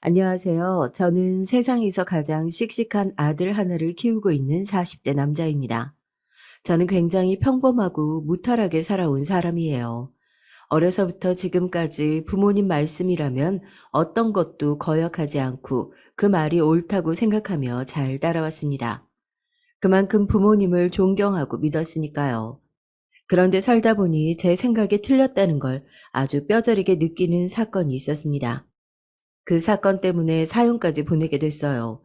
안녕하세요. 저는 세상에서 가장 씩씩한 아들 하나를 키우고 있는 40대 남자입니다. 저는 굉장히 평범하고 무탈하게 살아온 사람이에요. 어려서부터 지금까지 부모님 말씀이라면 어떤 것도 거역하지 않고 그 말이 옳다고 생각하며 잘 따라왔습니다. 그만큼 부모님을 존경하고 믿었으니까요. 그런데 살다 보니 제 생각이 틀렸다는 걸 아주 뼈저리게 느끼는 사건이 있었습니다. 그 사건 때문에 사연까지 보내게 됐어요.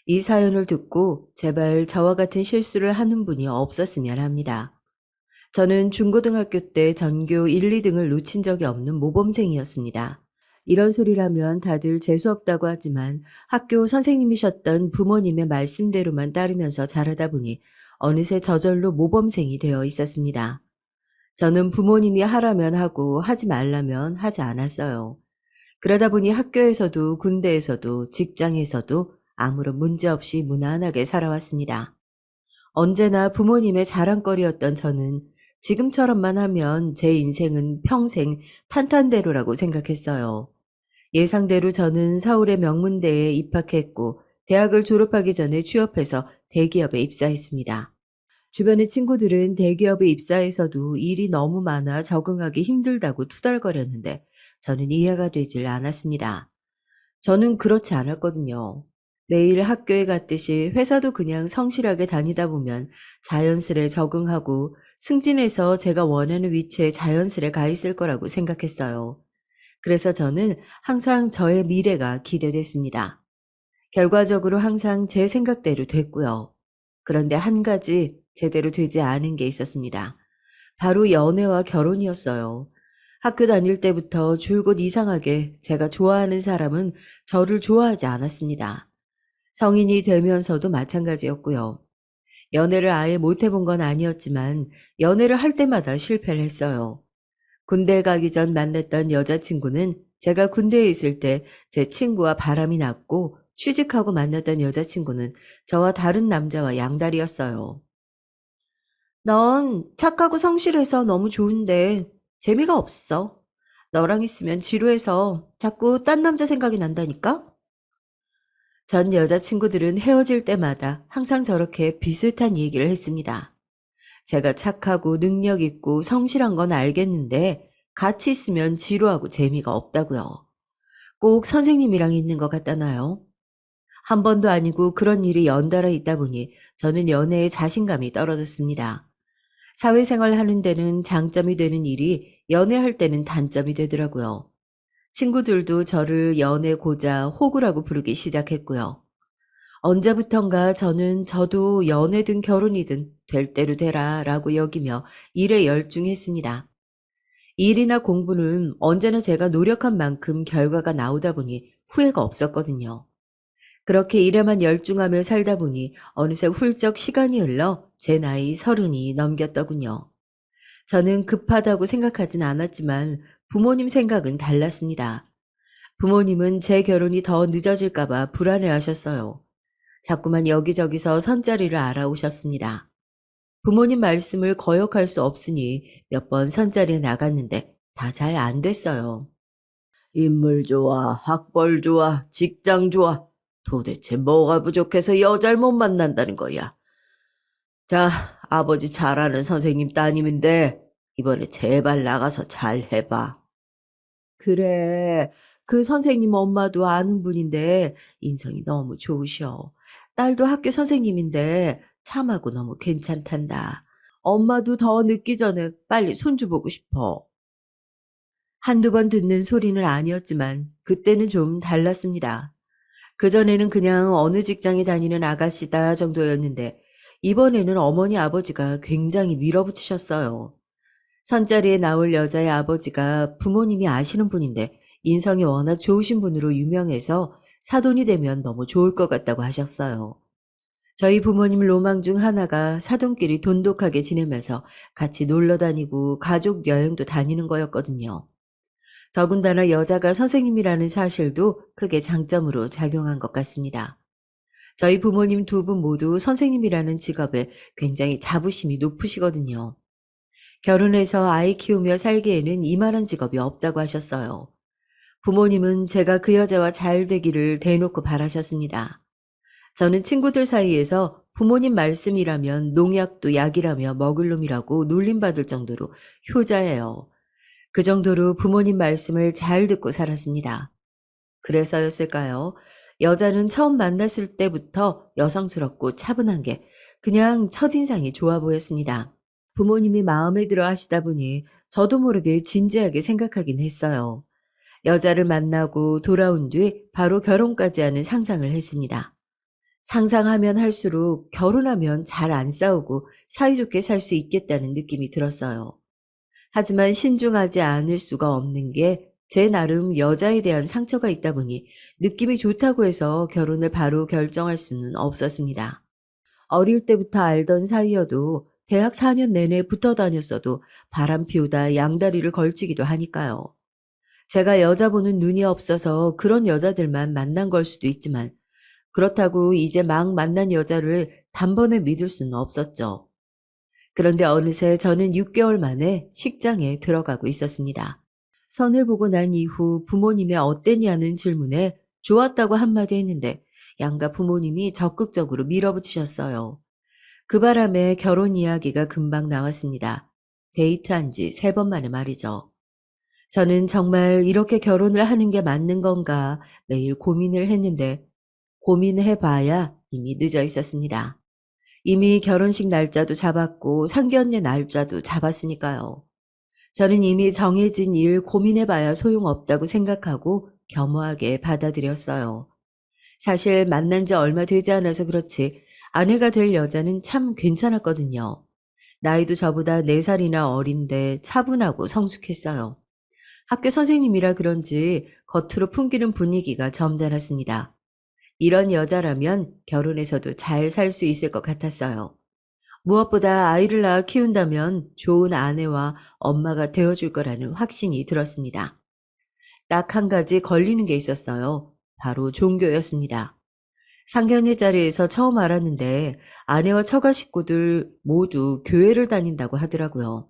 이 사연을 듣고 제발 저와 같은 실수를 하는 분이 없었으면 합니다. 저는 중고등학교 때 전교 1, 2등을 놓친 적이 없는 모범생이었습니다. 이런 소리라면 다들 재수없다고 하지만 학교 선생님이셨던 부모님의 말씀대로만 따르면서 자라다 보니 어느새 저절로 모범생이 되어 있었습니다. 저는 부모님이 하라면 하고 하지 말라면 하지 않았어요. 그러다 보니 학교에서도 군대에서도 직장에서도 아무런 문제 없이 무난하게 살아왔습니다. 언제나 부모님의 자랑거리였던 저는 지금처럼만 하면 제 인생은 평생 탄탄대로라고 생각했어요. 예상대로 저는 서울의 명문대에 입학했고 대학을 졸업하기 전에 취업해서 대기업에 입사했습니다. 주변의 친구들은 대기업에 입사해서도 일이 너무 많아 적응하기 힘들다고 투덜거렸는데 저는 이해가 되질 않았습니다. 저는 그렇지 않았거든요. 매일 학교에 갔듯이 회사도 그냥 성실하게 다니다 보면 자연스레 적응하고 승진해서 제가 원하는 위치에 자연스레 가 있을 거라고 생각했어요. 그래서 저는 항상 저의 미래가 기대됐습니다. 결과적으로 항상 제 생각대로 됐고요. 그런데 한 가지 제대로 되지 않은 게 있었습니다. 바로 연애와 결혼이었어요. 학교 다닐 때부터 줄곧 이상하게 제가 좋아하는 사람은 저를 좋아하지 않았습니다. 성인이 되면서도 마찬가지였고요. 연애를 아예 못 해본 건 아니었지만 연애를 할 때마다 실패를 했어요. 군대 가기 전 만났던 여자친구는 제가 군대에 있을 때 제 친구와 바람이 났고 취직하고 만났던 여자친구는 저와 다른 남자와 양다리였어요. 넌 착하고 성실해서 너무 좋은데 재미가 없어. 너랑 있으면 지루해서 자꾸 딴 남자 생각이 난다니까? 전 여자친구들은 헤어질 때마다 항상 저렇게 비슷한 얘기를 했습니다. 제가 착하고 능력 있고 성실한 건 알겠는데 같이 있으면 지루하고 재미가 없다고요. 꼭 선생님이랑 있는 것 같다나요? 한 번도 아니고 그런 일이 연달아 있다 보니 저는 연애에 자신감이 떨어졌습니다. 사회생활 하는 데는 장점이 되는 일이 연애할 때는 단점이 되더라고요. 친구들도 저를 연애 고자 호구라고 부르기 시작했고요. 언제부턴가 저는 저도 연애든 결혼이든 될 대로 되라 라고 여기며 일에 열중했습니다. 일이나 공부는 언제나 제가 노력한 만큼 결과가 나오다 보니 후회가 없었거든요. 그렇게 일에만 열중하며 살다 보니 어느새 훌쩍 시간이 흘러 제 나이 30이 넘겼더군요. 저는 급하다고 생각하진 않았지만 부모님 생각은 달랐습니다. 부모님은 제 결혼이 더 늦어질까봐 불안해하셨어요. 자꾸만 여기저기서 선자리를 알아오셨습니다. 부모님 말씀을 거역할 수 없으니 몇 번 선자리에 나갔는데 다 잘 안 됐어요. 인물 좋아, 학벌 좋아, 직장 좋아. 도대체 뭐가 부족해서 여자를 못 만난다는 거야. 자, 아버지 잘 아는 선생님 따님인데 이번에 제발 나가서 잘 해봐. 그래. 그 선생님 엄마도 아는 분인데 인성이 너무 좋으셔. 딸도 학교 선생님인데 참하고 너무 괜찮단다. 엄마도 더 늦기 전에 빨리 손주 보고 싶어. 한두 번 듣는 소리는 아니었지만 그때는 좀 달랐습니다. 그전에는 그냥 어느 직장에 다니는 아가씨다 정도였는데 이번에는 어머니 아버지가 굉장히 밀어붙이셨어요. 선자리에 나올 여자의 아버지가 부모님이 아시는 분인데 인성이 워낙 좋으신 분으로 유명해서 사돈이 되면 너무 좋을 것 같다고 하셨어요. 저희 부모님 로망 중 하나가 사돈끼리 돈독하게 지내면서 같이 놀러 다니고 가족 여행도 다니는 거였거든요. 더군다나 여자가 선생님이라는 사실도 크게 장점으로 작용한 것 같습니다. 저희 부모님 두 분 모두 선생님이라는 직업에 굉장히 자부심이 높으시거든요. 결혼해서 아이 키우며 살기에는 이만한 직업이 없다고 하셨어요. 부모님은 제가 그 여자와 잘 되기를 대놓고 바라셨습니다. 저는 친구들 사이에서 부모님 말씀이라면 농약도 약이라며 먹을 놈이라고 놀림받을 정도로 효자예요. 그 정도로 부모님 말씀을 잘 듣고 살았습니다. 그래서였을까요? 여자는 처음 만났을 때부터 여성스럽고 차분한 게 그냥 첫인상이 좋아 보였습니다. 부모님이 마음에 들어 하시다 보니 저도 모르게 진지하게 생각하긴 했어요. 여자를 만나고 돌아온 뒤 바로 결혼까지 하는 상상을 했습니다. 상상하면 할수록 결혼하면 잘 안 싸우고 사이좋게 살 수 있겠다는 느낌이 들었어요. 하지만 신중하지 않을 수가 없는 게 제 나름 여자에 대한 상처가 있다 보니 느낌이 좋다고 해서 결혼을 바로 결정할 수는 없었습니다. 어릴 때부터 알던 사이여도 대학 4년 내내 붙어 다녔어도 바람 피우다 양다리를 걸치기도 하니까요. 제가 여자 보는 눈이 없어서 그런 여자들만 만난 걸 수도 있지만 그렇다고 이제 막 만난 여자를 단번에 믿을 수는 없었죠. 그런데 어느새 저는 6개월 만에 식장에 들어가고 있었습니다. 선을 보고 난 이후 부모님의 어땠냐는 질문에 좋았다고 한마디 했는데 양가 부모님이 적극적으로 밀어붙이셨어요. 그 바람에 결혼 이야기가 금방 나왔습니다. 데이트한 지 3번 만에 말이죠. 저는 정말 이렇게 결혼을 하는 게 맞는 건가 매일 고민을 했는데 고민해봐야 이미 늦어 있었습니다. 이미 결혼식 날짜도 잡았고 상견례 날짜도 잡았으니까요. 저는 이미 정해진 일 고민해봐야 소용없다고 생각하고 겸허하게 받아들였어요. 사실 만난 지 얼마 되지 않아서 그렇지 아내가 될 여자는 참 괜찮았거든요. 나이도 저보다 4살이나 어린데 차분하고 성숙했어요. 학교 선생님이라 그런지 겉으로 풍기는 분위기가 점잖았습니다. 이런 여자라면 결혼해서도 잘 살 수 있을 것 같았어요. 무엇보다 아이를 낳아 키운다면 좋은 아내와 엄마가 되어줄 거라는 확신이 들었습니다. 딱 한 가지 걸리는 게 있었어요. 바로 종교였습니다. 상견례 자리에서 처음 알았는데 아내와 처가 식구들 모두 교회를 다닌다고 하더라고요.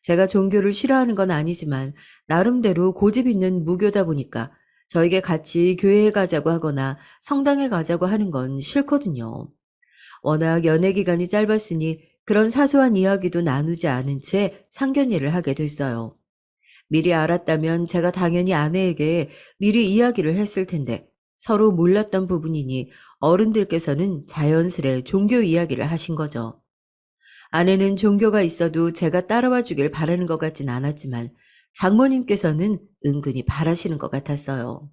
제가 종교를 싫어하는 건 아니지만 나름대로 고집 있는 무교다 보니까 저에게 같이 교회에 가자고 하거나 성당에 가자고 하는 건 싫거든요. 워낙 연애 기간이 짧았으니 그런 사소한 이야기도 나누지 않은 채 상견례를 하게 됐어요. 미리 알았다면 제가 당연히 아내에게 미리 이야기를 했을 텐데 서로 몰랐던 부분이니 어른들께서는 자연스레 종교 이야기를 하신 거죠. 아내는 종교가 있어도 제가 따라와 주길 바라는 것 같진 않았지만 장모님께서는 은근히 바라시는 것 같았어요.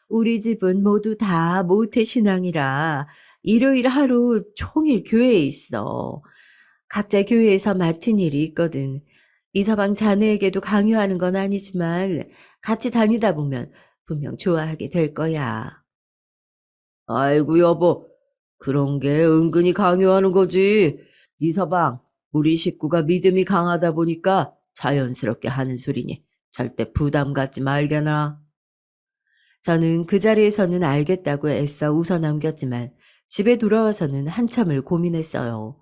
우리 집은 모두 다 모태신앙이라 일요일 하루 종일 교회에 있어. 각자 교회에서 맡은 일이 있거든. 이서방 자네에게도 강요하는 건 아니지만 같이 다니다 보면 분명 좋아하게 될 거야. 아이고 여보, 그런 게 은근히 강요하는 거지. 이서방, 우리 식구가 믿음이 강하다 보니까 자연스럽게 하는 소리니 절대 부담 갖지 말게나. 저는 그 자리에서는 알겠다고 애써 웃어 넘겼지만 집에 돌아와서는 한참을 고민했어요.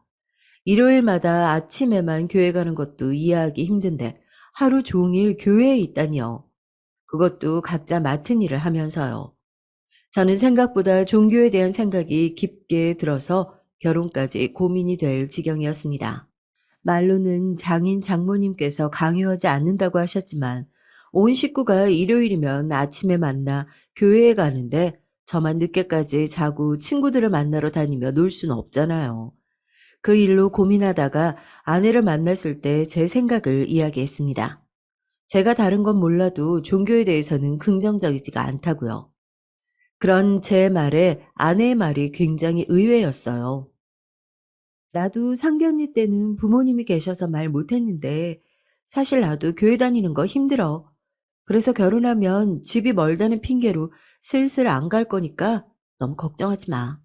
일요일마다 아침에만 교회 가는 것도 이해하기 힘든데 하루 종일 교회에 있다니요. 그것도 각자 맡은 일을 하면서요. 저는 생각보다 종교에 대한 생각이 깊게 들어서 결혼까지 고민이 될 지경이었습니다. 말로는 장인 장모님께서 강요하지 않는다고 하셨지만 온 식구가 일요일이면 아침에 만나 교회에 가는데 저만 늦게까지 자고 친구들을 만나러 다니며 놀 수는 없잖아요. 그 일로 고민하다가 아내를 만났을 때 제 생각을 이야기했습니다. 제가 다른 건 몰라도 종교에 대해서는 긍정적이지가 않다고요. 그런 제 말에 아내의 말이 굉장히 의외였어요. 나도 상견례 때는 부모님이 계셔서 말 못했는데 사실 나도 교회 다니는 거 힘들어. 그래서 결혼하면 집이 멀다는 핑계로 슬슬 안 갈 거니까 너무 걱정하지 마.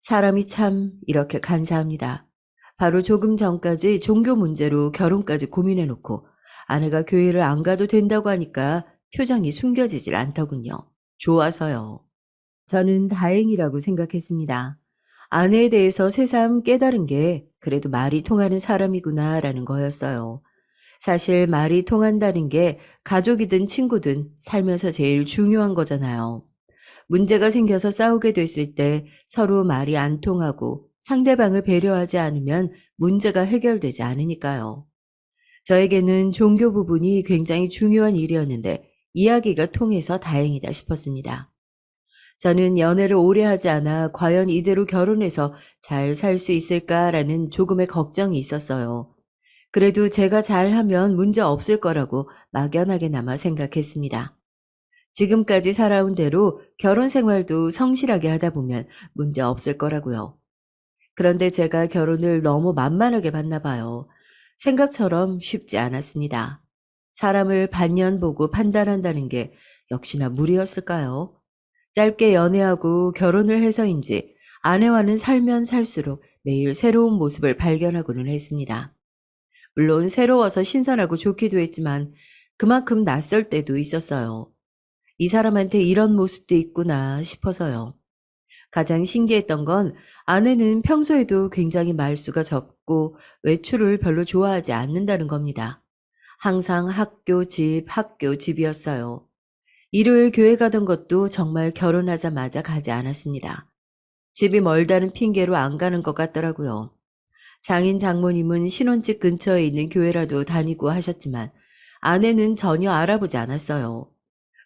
사람이 참 이렇게 간사합니다. 바로 조금 전까지 종교 문제로 결혼까지 고민해놓고 아내가 교회를 안 가도 된다고 하니까 표정이 숨겨지질 않더군요. 좋아서요. 저는 다행이라고 생각했습니다. 아내에 대해서 새삼 깨달은 게 그래도 말이 통하는 사람이구나라는 거였어요. 사실 말이 통한다는 게 가족이든 친구든 살면서 제일 중요한 거잖아요. 문제가 생겨서 싸우게 됐을 때 서로 말이 안 통하고 상대방을 배려하지 않으면 문제가 해결되지 않으니까요. 저에게는 종교 부분이 굉장히 중요한 일이었는데 이야기가 통해서 다행이다 싶었습니다. 저는 연애를 오래 하지 않아 과연 이대로 결혼해서 잘 살 수 있을까라는 조금의 걱정이 있었어요. 그래도 제가 잘하면 문제 없을 거라고 막연하게나마 생각했습니다. 지금까지 살아온 대로 결혼 생활도 성실하게 하다 보면 문제 없을 거라고요. 그런데 제가 결혼을 너무 만만하게 봤나 봐요. 생각처럼 쉽지 않았습니다. 사람을 반년 보고 판단한다는 게 역시나 무리였을까요? 짧게 연애하고 결혼을 해서인지 아내와는 살면 살수록 매일 새로운 모습을 발견하고는 했습니다. 물론 새로워서 신선하고 좋기도 했지만 그만큼 낯설 때도 있었어요. 이 사람한테 이런 모습도 있구나 싶어서요. 가장 신기했던 건 아내는 평소에도 굉장히 말수가 적고 외출을 별로 좋아하지 않는다는 겁니다. 항상 학교, 집, 학교, 집이었어요. 일요일 교회 가던 것도 정말 결혼하자마자 가지 않았습니다. 집이 멀다는 핑계로 안 가는 것 같더라고요. 장인 장모님은 신혼집 근처에 있는 교회라도 다니고 하셨지만 아내는 전혀 알아보지 않았어요.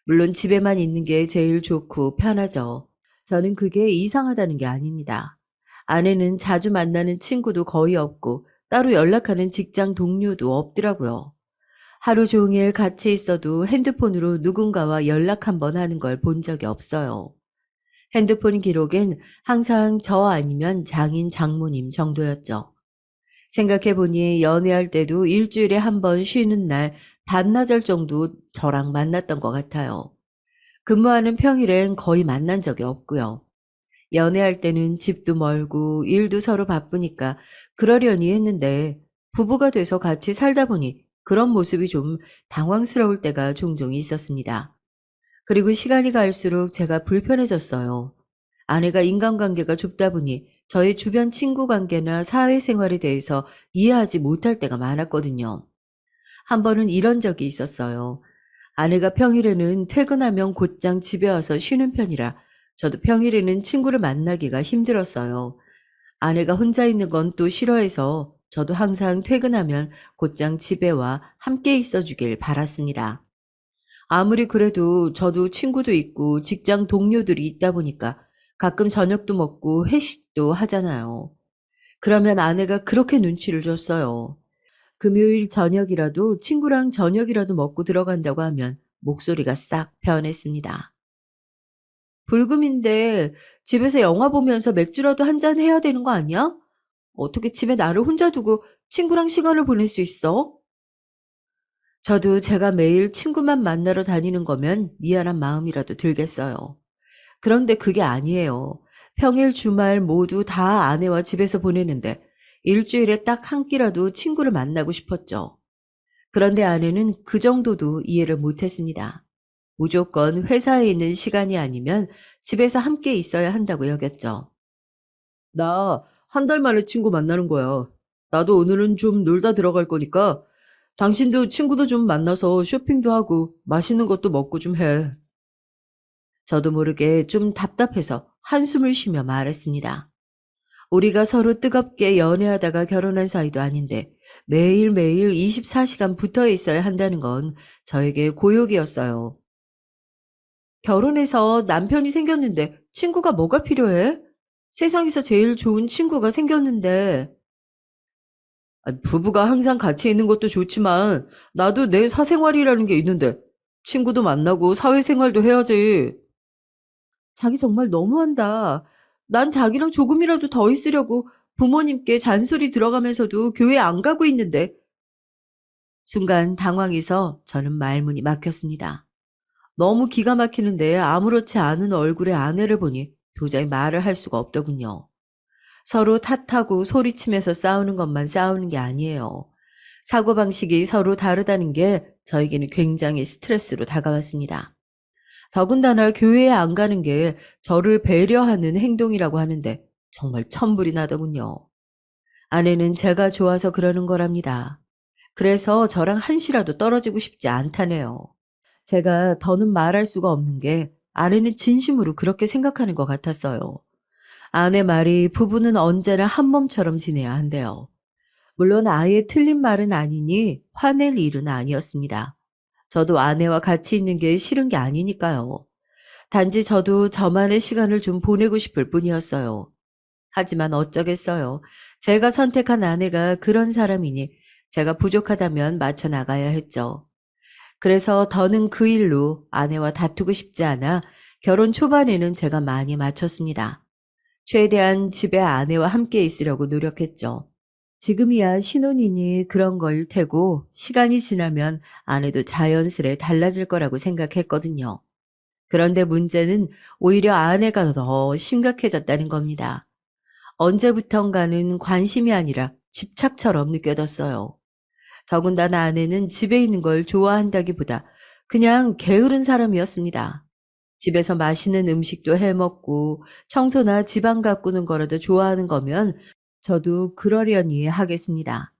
물론 집에만 있는 게 제일 좋고 편하죠. 저는 그게 이상하다는 게 아닙니다. 아내는 자주 만나는 친구도 거의 없고 따로 연락하는 직장 동료도 없더라고요. 하루 종일 같이 있어도 핸드폰으로 누군가와 연락 한번 하는 걸 본 적이 없어요. 핸드폰 기록엔 항상 저 아니면 장인 장모님 정도였죠. 생각해보니 연애할 때도 일주일에 한 번 쉬는 날 반나절 정도 저랑 만났던 것 같아요. 근무하는 평일엔 거의 만난 적이 없고요. 연애할 때는 집도 멀고 일도 서로 바쁘니까 그러려니 했는데 부부가 돼서 같이 살다 보니 그런 모습이 좀 당황스러울 때가 종종 있었습니다. 그리고 시간이 갈수록 제가 불편해졌어요. 아내가 인간관계가 좁다 보니 저의 주변 친구 관계나 사회생활에 대해서 이해하지 못할 때가 많았거든요. 한 번은 이런 적이 있었어요. 아내가 평일에는 퇴근하면 곧장 집에 와서 쉬는 편이라 저도 평일에는 친구를 만나기가 힘들었어요. 아내가 혼자 있는 건 또 싫어해서 저도 항상 퇴근하면 곧장 집에 와 함께 있어 주길 바랐습니다. 아무리 그래도 저도 친구도 있고 직장 동료들이 있다 보니까 가끔 저녁도 먹고 회식도 하잖아요. 그러면 아내가 그렇게 눈치를 줬어요. 금요일 저녁이라도 친구랑 저녁이라도 먹고 들어간다고 하면 목소리가 싹 변했습니다. 불금인데 집에서 영화 보면서 맥주라도 한 잔 해야 되는 거 아니야? 어떻게 집에 나를 혼자 두고 친구랑 시간을 보낼 수 있어? 저도 제가 매일 친구만 만나러 다니는 거면 미안한 마음이라도 들겠어요. 그런데 그게 아니에요. 평일 주말 모두 다 아내와 집에서 보내는데 일주일에 딱 한 끼라도 친구를 만나고 싶었죠. 그런데 아내는 그 정도도 이해를 못했습니다. 무조건 회사에 있는 시간이 아니면 집에서 함께 있어야 한다고 여겼죠. 나 한 달 만에 친구 만나는 거야. 나도 오늘은 좀 놀다 들어갈 거니까 당신도 친구도 좀 만나서 쇼핑도 하고 맛있는 것도 먹고 좀 해. 저도 모르게 좀 답답해서 한숨을 쉬며 말했습니다. 우리가 서로 뜨겁게 연애하다가 결혼한 사이도 아닌데 매일매일 24시간 붙어 있어야 한다는 건 저에게 고역이었어요. 결혼해서 남편이 생겼는데 친구가 뭐가 필요해? 세상에서 제일 좋은 친구가 생겼는데. 부부가 항상 같이 있는 것도 좋지만 나도 내 사생활이라는 게 있는데 친구도 만나고 사회생활도 해야지. 자기 정말 너무한다. 난 자기랑 조금이라도 더 있으려고 부모님께 잔소리 들어가면서도 교회 안 가고 있는데. 순간 당황해서 저는 말문이 막혔습니다. 너무 기가 막히는데 아무렇지 않은 얼굴의 아내를 보니 도저히 말을 할 수가 없더군요. 서로 탓하고 소리치면서 싸우는 것만 싸우는 게 아니에요. 사고방식이 서로 다르다는 게 저에게는 굉장히 스트레스로 다가왔습니다. 더군다나 교회에 안 가는 게 저를 배려하는 행동이라고 하는데 정말 천불이 나더군요. 아내는 제가 좋아서 그러는 거랍니다. 그래서 저랑 한시라도 떨어지고 싶지 않다네요. 제가 더는 말할 수가 없는 게 아내는 진심으로 그렇게 생각하는 것 같았어요. 아내 말이 부부는 언제나 한 몸처럼 지내야 한대요. 물론 아예 틀린 말은 아니니 화낼 일은 아니었습니다. 저도 아내와 같이 있는 게 싫은 게 아니니까요. 단지 저도 저만의 시간을 좀 보내고 싶을 뿐이었어요. 하지만 어쩌겠어요. 제가 선택한 아내가 그런 사람이니 제가 부족하다면 맞춰 나가야 했죠. 그래서 더는 그 일로 아내와 다투고 싶지 않아 결혼 초반에는 제가 많이 맞췄습니다. 최대한 집에 아내와 함께 있으려고 노력했죠. 지금이야 신혼이니 그런 걸 테고 시간이 지나면 아내도 자연스레 달라질 거라고 생각했거든요. 그런데 문제는 오히려 아내가 더 심각해졌다는 겁니다. 언제부턴가는 관심이 아니라 집착처럼 느껴졌어요. 더군다나 아내는 집에 있는 걸 좋아한다기보다 그냥 게으른 사람이었습니다. 집에서 맛있는 음식도 해 먹고 청소나 집안 가꾸는 거라도 좋아하는 거면 저도 그러려니 하겠습니다.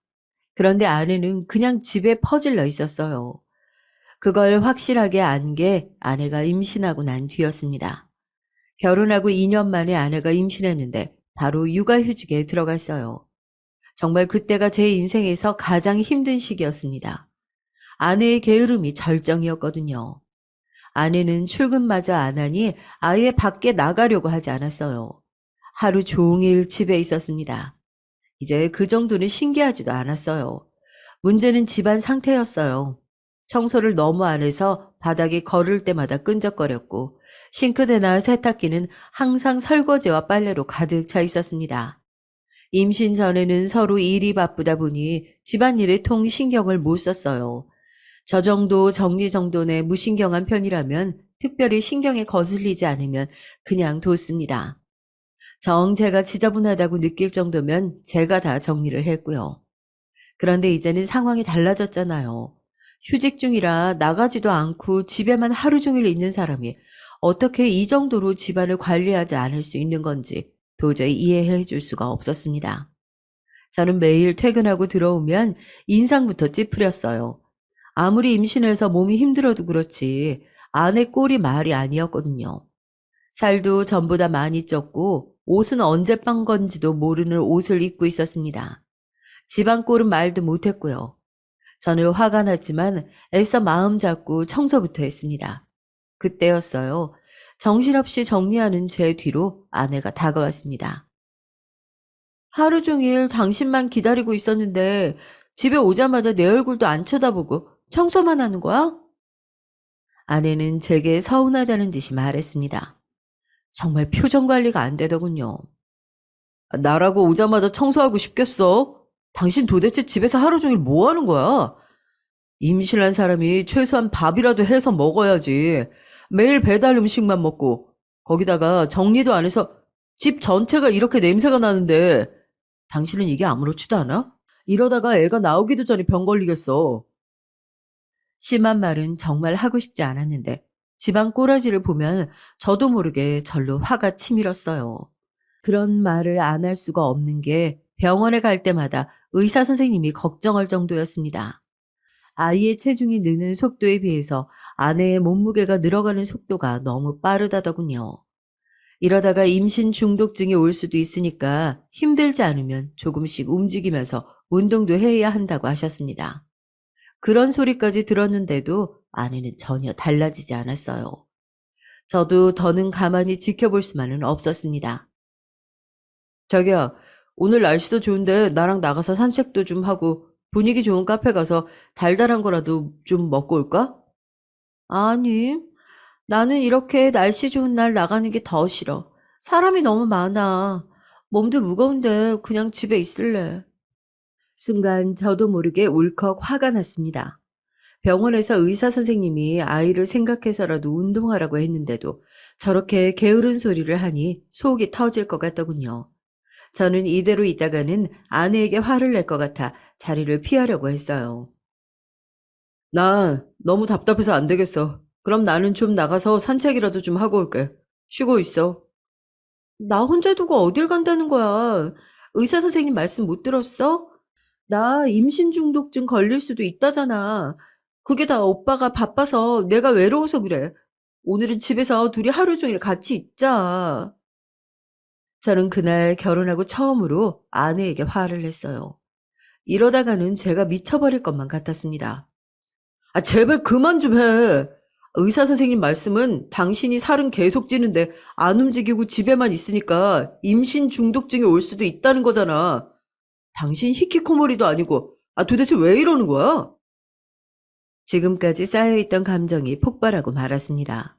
그런데 아내는 그냥 집에 퍼질러 있었어요. 그걸 확실하게 안 게 아내가 임신하고 난 뒤였습니다. 결혼하고 2년 만에 아내가 임신했는데 바로 육아휴직에 들어갔어요. 정말 그때가 제 인생에서 가장 힘든 시기였습니다. 아내의 게으름이 절정이었거든요. 아내는 출근마저 안 하니 아예 밖에 나가려고 하지 않았어요. 하루 종일 집에 있었습니다. 이제 그 정도는 신기하지도 않았어요. 문제는 집안 상태였어요. 청소를 너무 안 해서 바닥에 걸을 때마다 끈적거렸고 싱크대나 세탁기는 항상 설거지와 빨래로 가득 차 있었습니다. 임신 전에는 서로 일이 바쁘다 보니 집안일에 통 신경을 못 썼어요. 저 정도 정리정돈에 무신경한 편이라면 특별히 신경에 거슬리지 않으면 그냥 뒀습니다. 정 제가 지저분하다고 느낄 정도면 제가 다 정리를 했고요. 그런데 이제는 상황이 달라졌잖아요. 휴직 중이라 나가지도 않고 집에만 하루 종일 있는 사람이 어떻게 이 정도로 집안을 관리하지 않을 수 있는 건지 도저히 이해해 줄 수가 없었습니다. 저는 매일 퇴근하고 들어오면 인상부터 찌푸렸어요. 아무리 임신해서 몸이 힘들어도 그렇지 아내 꼴이 말이 아니었거든요. 살도 전보다 많이 쪘고 옷은 언제 빤 건지도 모르는 옷을 입고 있었습니다. 집안 꼴은 말도 못했고요. 저는 화가 났지만 애써 마음 잡고 청소부터 했습니다. 그때였어요. 정신없이 정리하는 제 뒤로 아내가 다가왔습니다. 하루 종일 당신만 기다리고 있었는데 집에 오자마자 내 얼굴도 안 쳐다보고 청소만 하는 거야? 아내는 제게 서운하다는 듯이 말했습니다. 정말 표정 관리가 안 되더군요. 나라고 오자마자 청소하고 싶겠어? 당신 도대체 집에서 하루 종일 뭐 하는 거야? 임신한 사람이 최소한 밥이라도 해서 먹어야지. 매일 배달 음식만 먹고 거기다가 정리도 안 해서 집 전체가 이렇게 냄새가 나는데 당신은 이게 아무렇지도 않아? 이러다가 애가 나오기도 전에 병 걸리겠어. 심한 말은 정말 하고 싶지 않았는데 집안 꼬라지를 보면 저도 모르게 절로 화가 치밀었어요. 그런 말을 안 할 수가 없는 게 병원에 갈 때마다 의사 선생님이 걱정할 정도였습니다. 아이의 체중이 느는 속도에 비해서 아내의 몸무게가 늘어가는 속도가 너무 빠르다더군요. 이러다가 임신 중독증이 올 수도 있으니까 힘들지 않으면 조금씩 움직이면서 운동도 해야 한다고 하셨습니다. 그런 소리까지 들었는데도 아내는 전혀 달라지지 않았어요. 저도 더는 가만히 지켜볼 수만은 없었습니다. 자기야, 오늘 날씨도 좋은데 나랑 나가서 산책도 좀 하고 분위기 좋은 카페 가서 달달한 거라도 좀 먹고 올까? 아니, 나는 이렇게 날씨 좋은 날 나가는 게 더 싫어. 사람이 너무 많아. 몸도 무거운데 그냥 집에 있을래. 순간 저도 모르게 울컥 화가 났습니다. 병원에서 의사 선생님이 아이를 생각해서라도 운동하라고 했는데도 저렇게 게으른 소리를 하니 속이 터질 것 같더군요. 저는 이대로 있다가는 아내에게 화를 낼 것 같아 자리를 피하려고 했어요. 나 너무 답답해서 안 되겠어. 그럼 나는 좀 나가서 산책이라도 좀 하고 올게. 쉬고 있어. 나 혼자 두고 어딜 간다는 거야. 의사 선생님 말씀 못 들었어? 나 임신 중독증 걸릴 수도 있다잖아. 그게 다 오빠가 바빠서 내가 외로워서 그래. 오늘은 집에서 둘이 하루 종일 같이 있자. 저는 그날 결혼하고 처음으로 아내에게 화를 냈어요. 이러다가는 제가 미쳐버릴 것만 같았습니다. 아, 제발 그만 좀 해. 의사 선생님 말씀은 당신이 살은 계속 찌는데 안 움직이고 집에만 있으니까 임신 중독증이 올 수도 있다는 거잖아. 당신 히키코모리도 아니고, 아, 도대체 왜 이러는 거야? 지금까지 쌓여있던 감정이 폭발하고 말았습니다.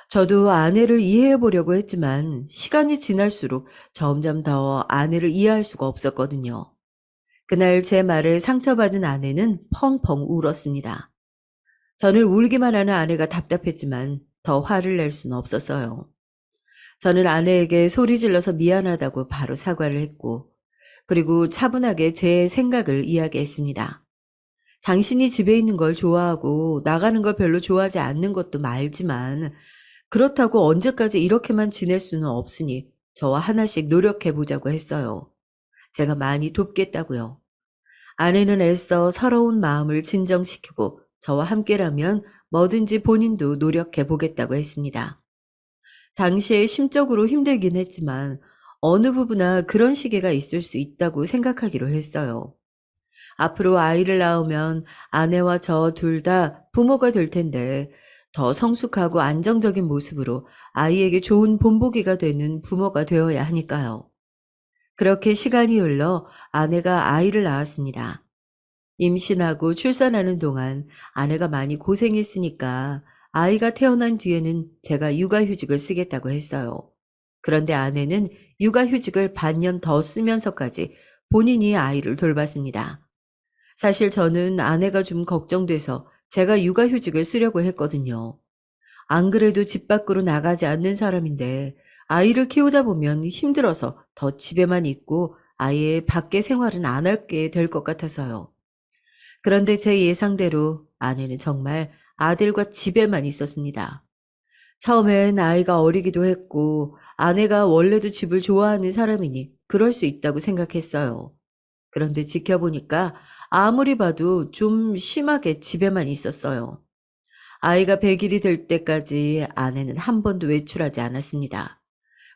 저도 아내를 이해해 보려고 했지만 시간이 지날수록 점점 더 아내를 이해할 수가 없었거든요. 그날 제 말에 상처받은 아내는 펑펑 울었습니다. 저는 울기만 하는 아내가 답답했지만 더 화를 낼 수는 없었어요. 저는 아내에게 소리 질러서 미안하다고 바로 사과를 했고, 그리고 차분하게 제 생각을 이야기했습니다. 당신이 집에 있는 걸 좋아하고 나가는 걸 별로 좋아하지 않는 것도 알지만 그렇다고 언제까지 이렇게만 지낼 수는 없으니 저와 하나씩 노력해 보자고 했어요. 제가 많이 돕겠다고요. 아내는 애써 서러운 마음을 진정시키고 저와 함께라면 뭐든지 본인도 노력해 보겠다고 했습니다. 당시에 심적으로 힘들긴 했지만 어느 부부나 그런 시기가 있을 수 있다고 생각하기로 했어요. 앞으로 아이를 낳으면 아내와 저 둘 다 부모가 될 텐데 더 성숙하고 안정적인 모습으로 아이에게 좋은 본보기가 되는 부모가 되어야 하니까요. 그렇게 시간이 흘러 아내가 아이를 낳았습니다. 임신하고 출산하는 동안 아내가 많이 고생했으니까 아이가 태어난 뒤에는 제가 육아휴직을 쓰겠다고 했어요. 그런데 아내는 육아휴직을 반년 더 쓰면서까지 본인이 아이를 돌봤습니다. 사실 저는 아내가 좀 걱정돼서 제가 육아휴직을 쓰려고 했거든요. 안 그래도 집 밖으로 나가지 않는 사람인데 아이를 키우다 보면 힘들어서 더 집에만 있고 아예 밖에 생활은 안 할게 될 것 같아서요. 그런데 제 예상대로 아내는 정말 아들과 집에만 있었습니다. 처음엔 아이가 어리기도 했고 아내가 원래도 집을 좋아하는 사람이니 그럴 수 있다고 생각했어요. 그런데 지켜보니까 아무리 봐도 좀 심하게 집에만 있었어요. 아이가 100일이 될 때까지 아내는 한 번도 외출하지 않았습니다.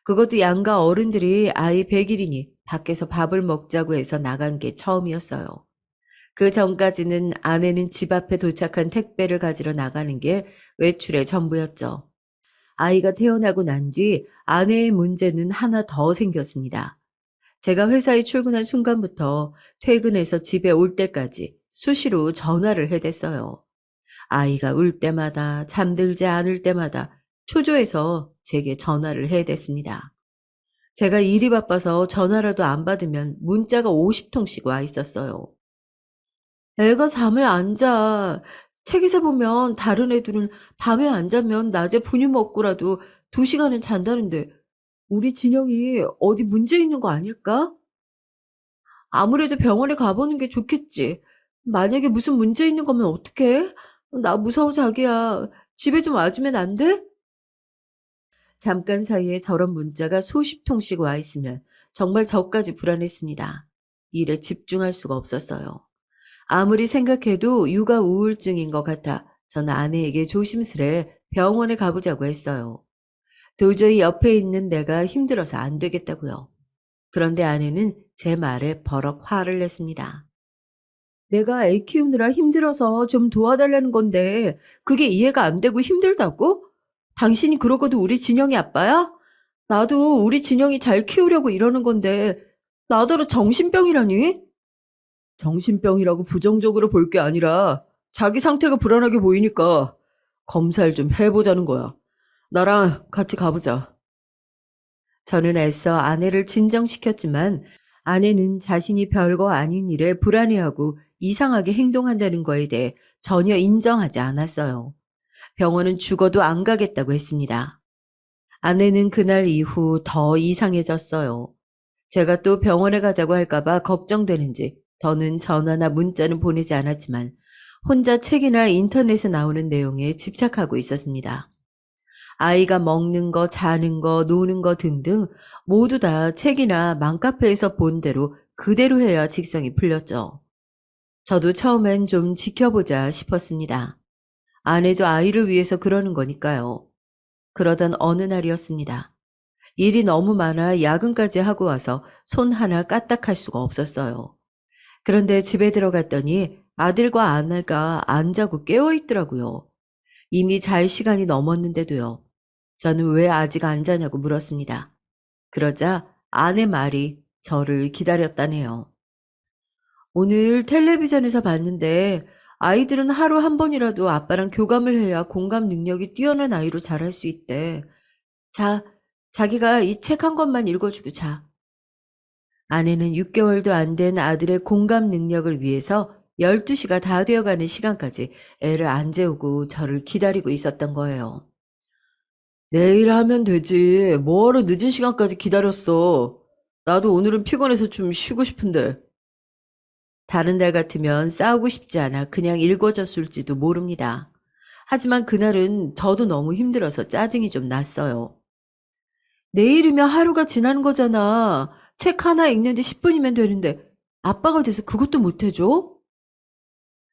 그것도 양가 어른들이 아이 100일이니 밖에서 밥을 먹자고 해서 나간 게 처음이었어요. 그 전까지는 아내는 집 앞에 도착한 택배를 가지러 나가는 게 외출의 전부였죠. 아이가 태어나고 난 뒤 아내의 문제는 하나 더 생겼습니다. 제가 회사에 출근한 순간부터 퇴근해서 집에 올 때까지 수시로 전화를 해댔어요. 아이가 울 때마다 잠들지 않을 때마다 초조해서 제게 전화를 해댔습니다. 제가 일이 바빠서 전화라도 안 받으면 문자가 50통씩 와 있었어요. 애가 잠을 안 자. 책에서 보면 다른 애들은 밤에 안 자면 낮에 분유 먹고라도 2시간은 잔다는데 우리 진영이 어디 문제 있는 거 아닐까? 아무래도 병원에 가보는 게 좋겠지. 만약에 무슨 문제 있는 거면 어떡해? 나 무서워 자기야. 집에 좀 와주면 안 돼? 잠깐 사이에 저런 문자가 수십 통씩 와 있으면 정말 저까지 불안했습니다. 일에 집중할 수가 없었어요. 아무리 생각해도 육아 우울증인 것 같아 전 아내에게 조심스레 병원에 가보자고 했어요. 도저히 옆에 있는 내가 힘들어서 안 되겠다고요. 그런데 아내는 제 말에 버럭 화를 냈습니다. 내가 애 키우느라 힘들어서 좀 도와달라는 건데 그게 이해가 안 되고 힘들다고? 당신이 그러고도 우리 진영이 아빠야? 나도 우리 진영이 잘 키우려고 이러는 건데 나더러 정신병이라니? 정신병이라고 부정적으로 볼 게 아니라 자기 상태가 불안하게 보이니까 검사를 좀 해보자는 거야. 나랑 같이 가보자. 저는 애써 아내를 진정시켰지만 아내는 자신이 별거 아닌 일에 불안해하고 이상하게 행동한다는 거에 대해 전혀 인정하지 않았어요. 병원은 죽어도 안 가겠다고 했습니다. 아내는 그날 이후 더 이상해졌어요. 제가 또 병원에 가자고 할까봐 걱정되는지 더는 전화나 문자는 보내지 않았지만 혼자 책이나 인터넷에 나오는 내용에 집착하고 있었습니다. 아이가 먹는 거, 자는 거, 노는 거 등등 모두 다 책이나 맘카페에서 본 대로 그대로 해야 직성이 풀렸죠. 저도 처음엔 좀 지켜보자 싶었습니다. 아내도 아이를 위해서 그러는 거니까요. 그러던 어느 날이었습니다. 일이 너무 많아 야근까지 하고 와서 손 하나 까딱할 수가 없었어요. 그런데 집에 들어갔더니 아들과 아내가 안 자고 깨어 있더라고요. 이미 잘 시간이 넘었는데도요. 저는 왜 아직 안 자냐고 물었습니다. 그러자 아내 말이 저를 기다렸다네요. 오늘 텔레비전에서 봤는데 아이들은 하루 한 번이라도 아빠랑 교감을 해야 공감 능력이 뛰어난 아이로 자랄 수 있대. 자, 자기가 이 책 한 권만 읽어주고 자. 아내는 6개월도 안 된 아들의 공감 능력을 위해서 12시가 다 되어가는 시간까지 애를 안 재우고 저를 기다리고 있었던 거예요. 내일 하면 되지. 뭐하러 늦은 시간까지 기다렸어. 나도 오늘은 피곤해서 좀 쉬고 싶은데. 다른 날 같으면 싸우고 싶지 않아 그냥 읽어줬을지도 모릅니다. 하지만 그날은 저도 너무 힘들어서 짜증이 좀 났어요. 내일이면 하루가 지나는 거잖아. 책 하나 읽는데 10분이면 되는데 아빠가 돼서 그것도 못 해줘?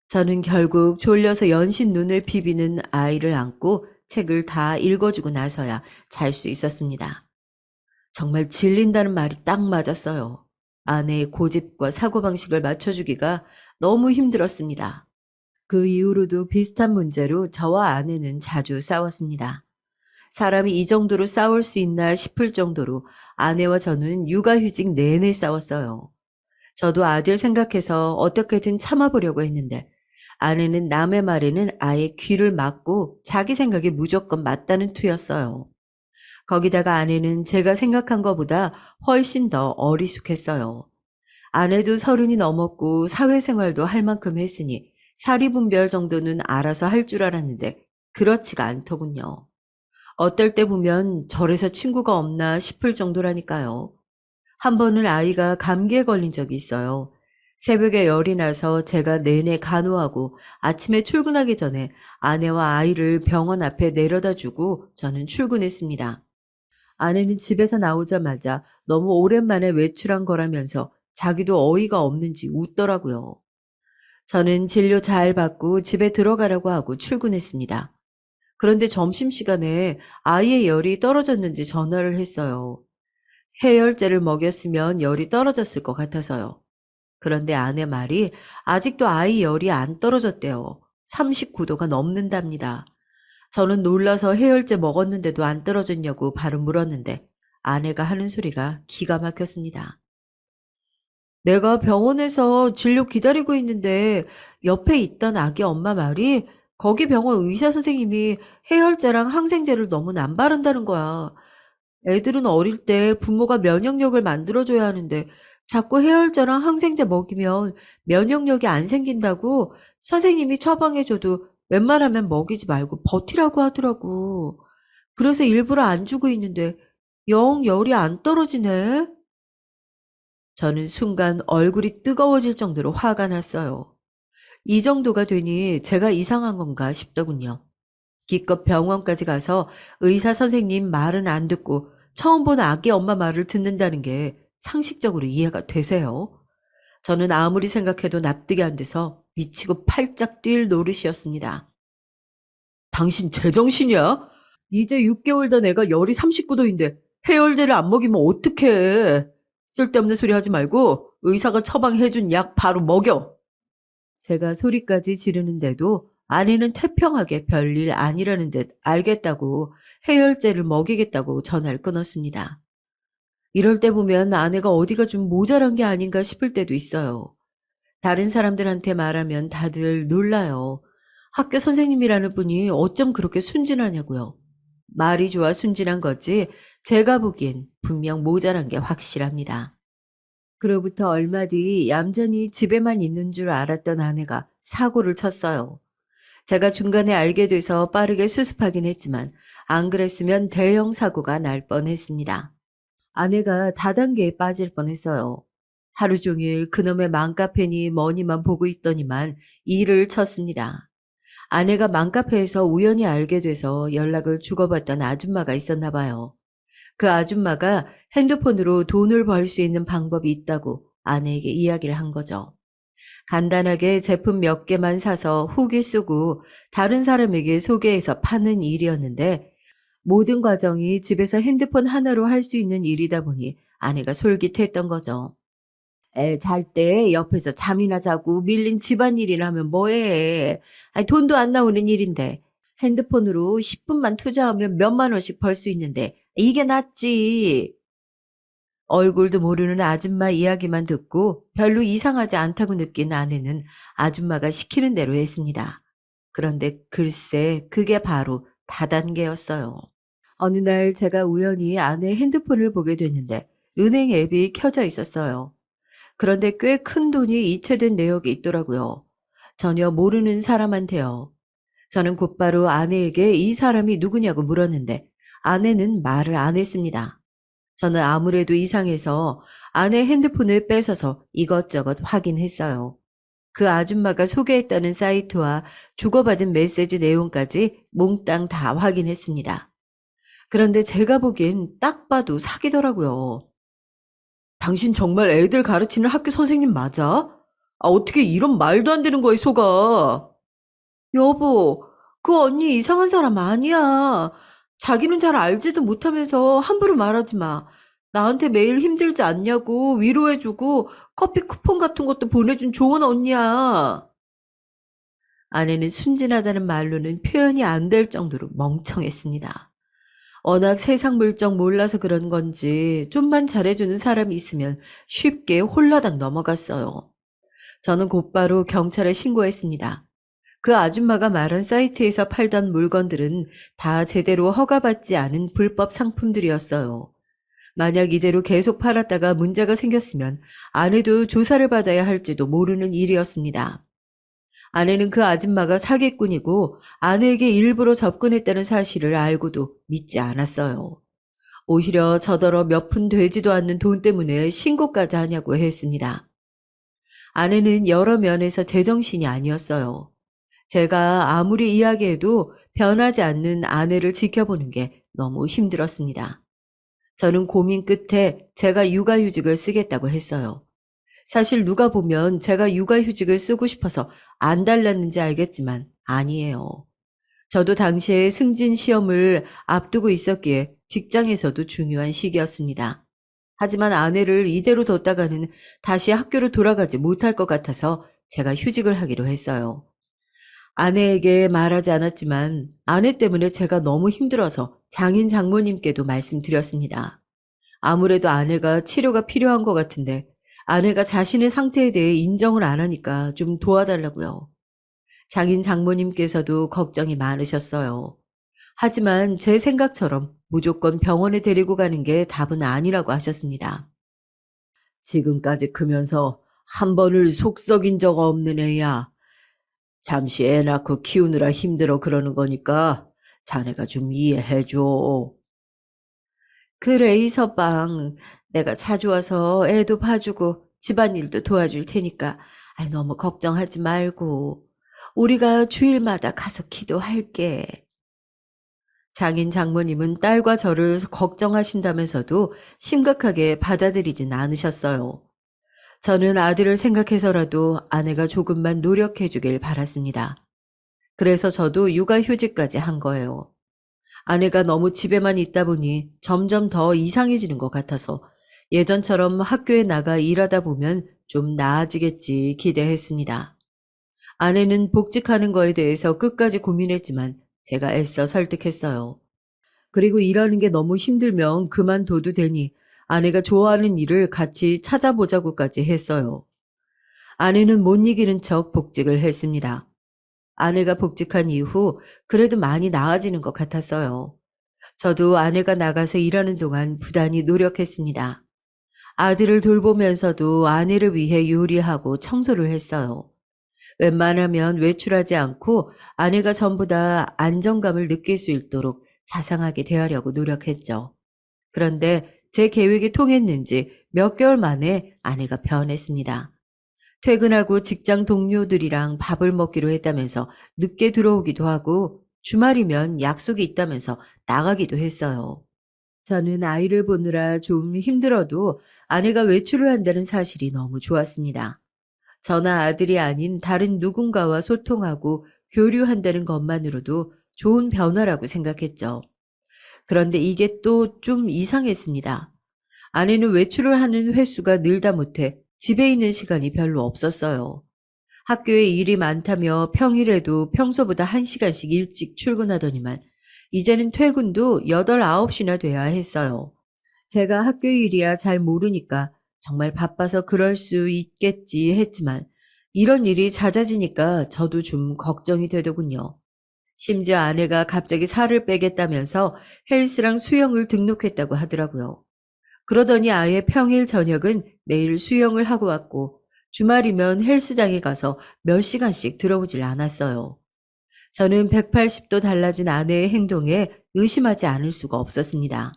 저는 결국 졸려서 연신 눈을 비비는 아이를 안고 책을 다 읽어주고 나서야 잘 수 있었습니다. 정말 질린다는 말이 딱 맞았어요. 아내의 고집과 사고방식을 맞춰주기가 너무 힘들었습니다. 그 이후로도 비슷한 문제로 저와 아내는 자주 싸웠습니다. 사람이 이 정도로 싸울 수 있나 싶을 정도로 아내와 저는 육아휴직 내내 싸웠어요. 저도 아들 생각해서 어떻게든 참아보려고 했는데 아내는 남의 말에는 아예 귀를 막고 자기 생각이 무조건 맞다는 투였어요. 거기다가 아내는 제가 생각한 것보다 훨씬 더 어리숙했어요. 아내도 30이 넘었고 사회생활도 할 만큼 했으니 사리분별 정도는 알아서 할 줄 알았는데 그렇지가 않더군요. 어떨 때 보면 저래서 친구가 없나 싶을 정도라니까요. 한 번은 아이가 감기에 걸린 적이 있어요. 새벽에 열이 나서 제가 내내 간호하고 아침에 출근하기 전에 아내와 아이를 병원 앞에 내려다 주고 저는 출근했습니다. 아내는 집에서 나오자마자 너무 오랜만에 외출한 거라면서 자기도 어이가 없는지 웃더라고요. 저는 진료 잘 받고 집에 들어가라고 하고 출근했습니다. 그런데 점심시간에 아이의 열이 떨어졌는지 전화를 했어요. 해열제를 먹였으면 열이 떨어졌을 것 같아서요. 그런데 아내 말이 아직도 아이 열이 안 떨어졌대요. 39도가 넘는답니다. 저는 놀라서 해열제 먹었는데도 안 떨어졌냐고 바로 물었는데 아내가 하는 소리가 기가 막혔습니다. 내가 병원에서 진료 기다리고 있는데 옆에 있던 아기 엄마 말이 거기 병원 의사 선생님이 해열제랑 항생제를 너무 안 바른다는 거야. 애들은 어릴 때 부모가 면역력을 만들어줘야 하는데 자꾸 해열제랑 항생제 먹이면 면역력이 안 생긴다고 선생님이 처방해줘도 웬만하면 먹이지 말고 버티라고 하더라고. 그래서 일부러 안 주고 있는데 영 열이 안 떨어지네. 저는 순간 얼굴이 뜨거워질 정도로 화가 났어요. 이 정도가 되니 제가 이상한 건가 싶더군요. 기껏 병원까지 가서 의사 선생님 말은 안 듣고 처음 본 아기 엄마 말을 듣는다는 게 상식적으로 이해가 되세요? 저는 아무리 생각해도 납득이 안 돼서 미치고 팔짝 뛸 노릇이었습니다. 당신 제정신이야? 이제 6개월 된 애가 열이 39도인데 해열제를 안 먹이면 어떡해? 쓸데없는 소리 하지 말고 의사가 처방해준 약 바로 먹여. 제가 소리까지 지르는데도 아내는 태평하게 별일 아니라는 듯 알겠다고 해열제를 먹이겠다고 전화를 끊었습니다. 이럴 때 보면 아내가 어디가 좀 모자란 게 아닌가 싶을 때도 있어요. 다른 사람들한테 말하면 다들 놀라요. 학교 선생님이라는 분이 어쩜 그렇게 순진하냐고요. 말이 좋아 순진한 거지 제가 보기엔 분명 모자란 게 확실합니다. 그로부터 얼마 뒤 얌전히 집에만 있는 줄 알았던 아내가 사고를 쳤어요. 제가 중간에 알게 돼서 빠르게 수습하긴 했지만 안 그랬으면 대형 사고가 날 뻔했습니다. 아내가 다단계에 빠질 뻔했어요. 하루 종일 그놈의 맘카페니 뭐니만 보고 있더니만 일을 쳤습니다. 아내가 맘카페에서 우연히 알게 돼서 연락을 주고받던 아줌마가 있었나 봐요. 그 아줌마가 핸드폰으로 돈을 벌 수 있는 방법이 있다고 아내에게 이야기를 한 거죠. 간단하게 제품 몇 개만 사서 후기 쓰고 다른 사람에게 소개해서 파는 일이었는데 모든 과정이 집에서 핸드폰 하나로 할 수 있는 일이다 보니 아내가 솔깃했던 거죠. 애 잘 때 옆에서 잠이나 자고 밀린 집안일이나 하면 뭐해. 아니, 돈도 안 나오는 일인데. 핸드폰으로 10분만 투자하면 몇만 원씩 벌 수 있는데 이게 낫지. 얼굴도 모르는 아줌마 이야기만 듣고 별로 이상하지 않다고 느낀 아내는 아줌마가 시키는 대로 했습니다. 그런데 글쎄 그게 바로 다단계였어요. 어느 날 제가 우연히 아내 핸드폰을 보게 됐는데 은행 앱이 켜져 있었어요. 그런데 꽤 큰 돈이 이체된 내역이 있더라고요. 전혀 모르는 사람한테요. 저는 곧바로 아내에게 이 사람이 누구냐고 물었는데 아내는 말을 안 했습니다. 저는 아무래도 이상해서 아내 핸드폰을 뺏어서 이것저것 확인했어요. 그 아줌마가 소개했다는 사이트와 주고받은 메시지 내용까지 몽땅 다 확인했습니다. 그런데 제가 보기엔 딱 봐도 사기더라고요. 당신 정말 애들 가르치는 학교 선생님 맞아? 아, 어떻게 이런 말도 안 되는 거에 속아? 여보, 그 언니 이상한 사람 아니야. 자기는 잘 알지도 못하면서 함부로 말하지 마. 나한테 매일 힘들지 않냐고 위로해주고 커피 쿠폰 같은 것도 보내준 좋은 언니야. 아내는 순진하다는 말로는 표현이 안 될 정도로 멍청했습니다. 워낙 세상 물정 몰라서 그런 건지 좀만 잘해주는 사람이 있으면 쉽게 홀라당 넘어갔어요. 저는 곧바로 경찰에 신고했습니다. 그 아줌마가 말한 사이트에서 팔던 물건들은 다 제대로 허가받지 않은 불법 상품들이었어요. 만약 이대로 계속 팔았다가 문제가 생겼으면 아내도 조사를 받아야 할지도 모르는 일이었습니다. 아내는 그 아줌마가 사기꾼이고 아내에게 일부러 접근했다는 사실을 알고도 믿지 않았어요. 오히려 저더러 몇 푼 되지도 않는 돈 때문에 신고까지 하냐고 했습니다. 아내는 여러 면에서 제정신이 아니었어요. 제가 아무리 이야기해도 변하지 않는 아내를 지켜보는 게 너무 힘들었습니다. 저는 고민 끝에 제가 육아휴직을 쓰겠다고 했어요. 사실 누가 보면 제가 육아휴직을 쓰고 싶어서 안 달랐는지 알겠지만 아니에요. 저도 당시에 승진 시험을 앞두고 있었기에 직장에서도 중요한 시기였습니다. 하지만 아내를 이대로 뒀다가는 다시 학교로 돌아가지 못할 것 같아서 제가 휴직을 하기로 했어요. 아내에게 말하지 않았지만 아내 때문에 제가 너무 힘들어서 장인 장모님께도 말씀드렸습니다. 아무래도 아내가 치료가 필요한 것 같은데 아내가 자신의 상태에 대해 인정을 안 하니까 좀 도와달라고요. 장인 장모님께서도 걱정이 많으셨어요. 하지만 제 생각처럼 무조건 병원에 데리고 가는 게 답은 아니라고 하셨습니다. 지금까지 크면서 한 번을 속 썩인 적 없는 애야. 잠시 애 낳고 키우느라 힘들어 그러는 거니까 자네가 좀 이해해줘. 그래, 이서방. 내가 자주 와서 애도 봐주고 집안일도 도와줄 테니까 너무 걱정하지 말고 우리가 주일마다 가서 기도할게. 장인 장모님은 딸과 저를 걱정하신다면서도 심각하게 받아들이진 않으셨어요. 저는 아들을 생각해서라도 아내가 조금만 노력해 주길 바랐습니다. 그래서 저도 육아휴직까지 한 거예요. 아내가 너무 집에만 있다 보니 점점 더 이상해지는 것 같아서 예전처럼 학교에 나가 일하다 보면 좀 나아지겠지 기대했습니다. 아내는 복직하는 거에 대해서 끝까지 고민했지만 제가 애써 설득했어요. 그리고 일하는 게 너무 힘들면 그만둬도 되니 아내가 좋아하는 일을 같이 찾아보자고까지 했어요. 아내는 못 이기는 척 복직을 했습니다. 아내가 복직한 이후 그래도 많이 나아지는 것 같았어요. 저도 아내가 나가서 일하는 동안 부단히 노력했습니다. 아들을 돌보면서도 아내를 위해 요리하고 청소를 했어요. 웬만하면 외출하지 않고 아내가 전부 다 안정감을 느낄 수 있도록 자상하게 대하려고 노력했죠. 그런데 제 계획이 통했는지 몇 개월 만에 아내가 변했습니다. 퇴근하고 직장 동료들이랑 밥을 먹기로 했다면서 늦게 들어오기도 하고 주말이면 약속이 있다면서 나가기도 했어요. 저는 아이를 보느라 좀 힘들어도 아내가 외출을 한다는 사실이 너무 좋았습니다. 저나 아들이 아닌 다른 누군가와 소통하고 교류한다는 것만으로도 좋은 변화라고 생각했죠. 그런데 이게 또 좀 이상했습니다. 아내는 외출을 하는 횟수가 늘다 못해 집에 있는 시간이 별로 없었어요. 학교에 일이 많다며 평일에도 평소보다 1시간씩 일찍 출근하더니만 이제는 퇴근도 8, 9시나 돼야 했어요. 제가 학교 일이야 잘 모르니까 정말 바빠서 그럴 수 있겠지 했지만 이런 일이 잦아지니까 저도 좀 걱정이 되더군요. 심지어 아내가 갑자기 살을 빼겠다면서 헬스랑 수영을 등록했다고 하더라고요. 그러더니 아예 평일 저녁은 매일 수영을 하고 왔고 주말이면 헬스장에 가서 몇 시간씩 들어오질 않았어요. 저는 180도 달라진 아내의 행동에 의심하지 않을 수가 없었습니다.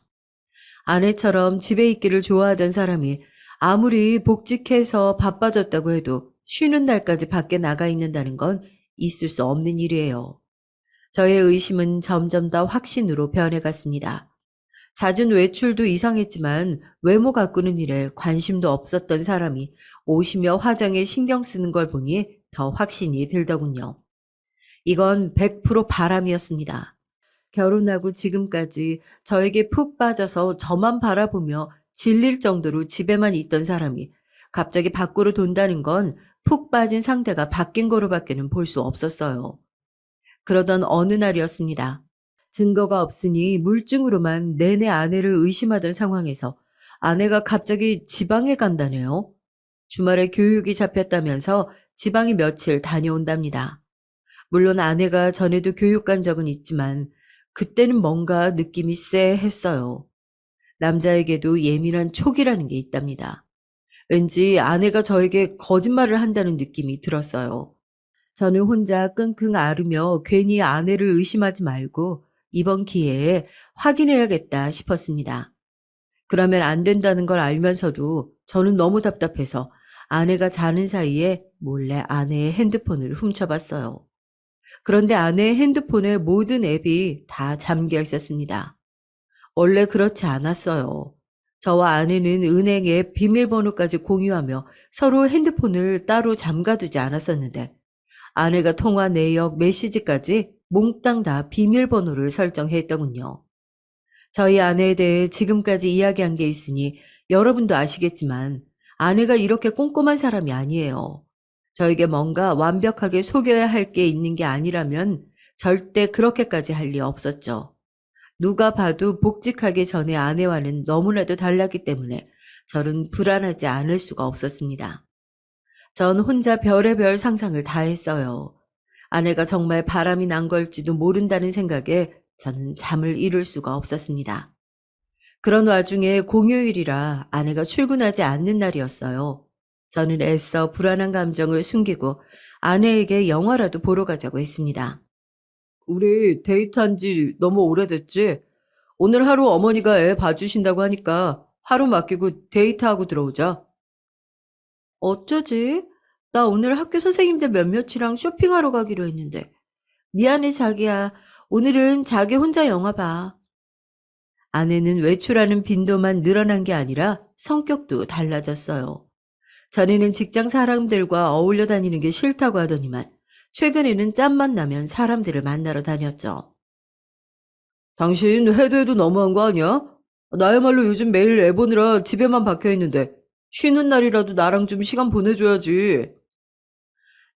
아내처럼 집에 있기를 좋아하던 사람이 아무리 복직해서 바빠졌다고 해도 쉬는 날까지 밖에 나가 있는다는 건 있을 수 없는 일이에요. 저의 의심은 점점 더 확신으로 변해갔습니다. 잦은 외출도 이상했지만 외모 가꾸는 일에 관심도 없었던 사람이 옷이며 화장에 신경 쓰는 걸 보니 더 확신이 들더군요. 이건 100% 바람이었습니다. 결혼하고 지금까지 저에게 푹 빠져서 저만 바라보며 질릴 정도로 집에만 있던 사람이 갑자기 밖으로 돈다는 건 푹 빠진 상태가 바뀐 거로밖에는 볼 수 없었어요. 그러던 어느 날이었습니다. 증거가 없으니 물증으로만 내내 아내를 의심하던 상황에서 아내가 갑자기 지방에 간다네요. 주말에 교육이 잡혔다면서 지방에 며칠 다녀온답니다. 물론 아내가 전에도 교육 간 적은 있지만 그때는 뭔가 느낌이 쎄했어요. 남자에게도 예민한 촉이라는 게 있답니다. 왠지 아내가 저에게 거짓말을 한다는 느낌이 들었어요. 저는 혼자 끙끙 앓으며 괜히 아내를 의심하지 말고 이번 기회에 확인해야겠다 싶었습니다. 그러면 안 된다는 걸 알면서도 저는 너무 답답해서 아내가 자는 사이에 몰래 아내의 핸드폰을 훔쳐봤어요. 그런데 아내의 핸드폰의 모든 앱이 다 잠겨 있었습니다. 원래 그렇지 않았어요. 저와 아내는 은행 앱 비밀번호까지 공유하며 서로 핸드폰을 따로 잠가두지 않았었는데 아내가 통화 내역, 메시지까지 몽땅 다 비밀번호를 설정했더군요. 저희 아내에 대해 지금까지 이야기한 게 있으니 여러분도 아시겠지만 아내가 이렇게 꼼꼼한 사람이 아니에요. 저에게 뭔가 완벽하게 속여야 할 게 있는 게 아니라면 절대 그렇게까지 할 리 없었죠. 누가 봐도 복직하기 전에 아내와는 너무나도 달랐기 때문에 저는 불안하지 않을 수가 없었습니다. 전 혼자 별의별 상상을 다 했어요. 아내가 정말 바람이 난 걸지도 모른다는 생각에 저는 잠을 이룰 수가 없었습니다. 그런 와중에 공휴일이라 아내가 출근하지 않는 날이었어요. 저는 애써 불안한 감정을 숨기고 아내에게 영화라도 보러 가자고 했습니다. 우리 데이트한 지 너무 오래됐지? 오늘 하루 어머니가 애 봐주신다고 하니까 하루 맡기고 데이트하고 들어오자. 어쩌지? 나 오늘 학교 선생님들 몇몇이랑 쇼핑하러 가기로 했는데. 미안해, 자기야. 오늘은 자기 혼자 영화 봐. 아내는 외출하는 빈도만 늘어난 게 아니라 성격도 달라졌어요. 전에는 직장 사람들과 어울려 다니는 게 싫다고 하더니만 최근에는 짬만 나면 사람들을 만나러 다녔죠. 당신 해도 해도 너무한 거 아니야? 나야말로 요즘 매일 애 보느라 집에만 박혀 있는데 쉬는 날이라도 나랑 좀 시간 보내줘야지.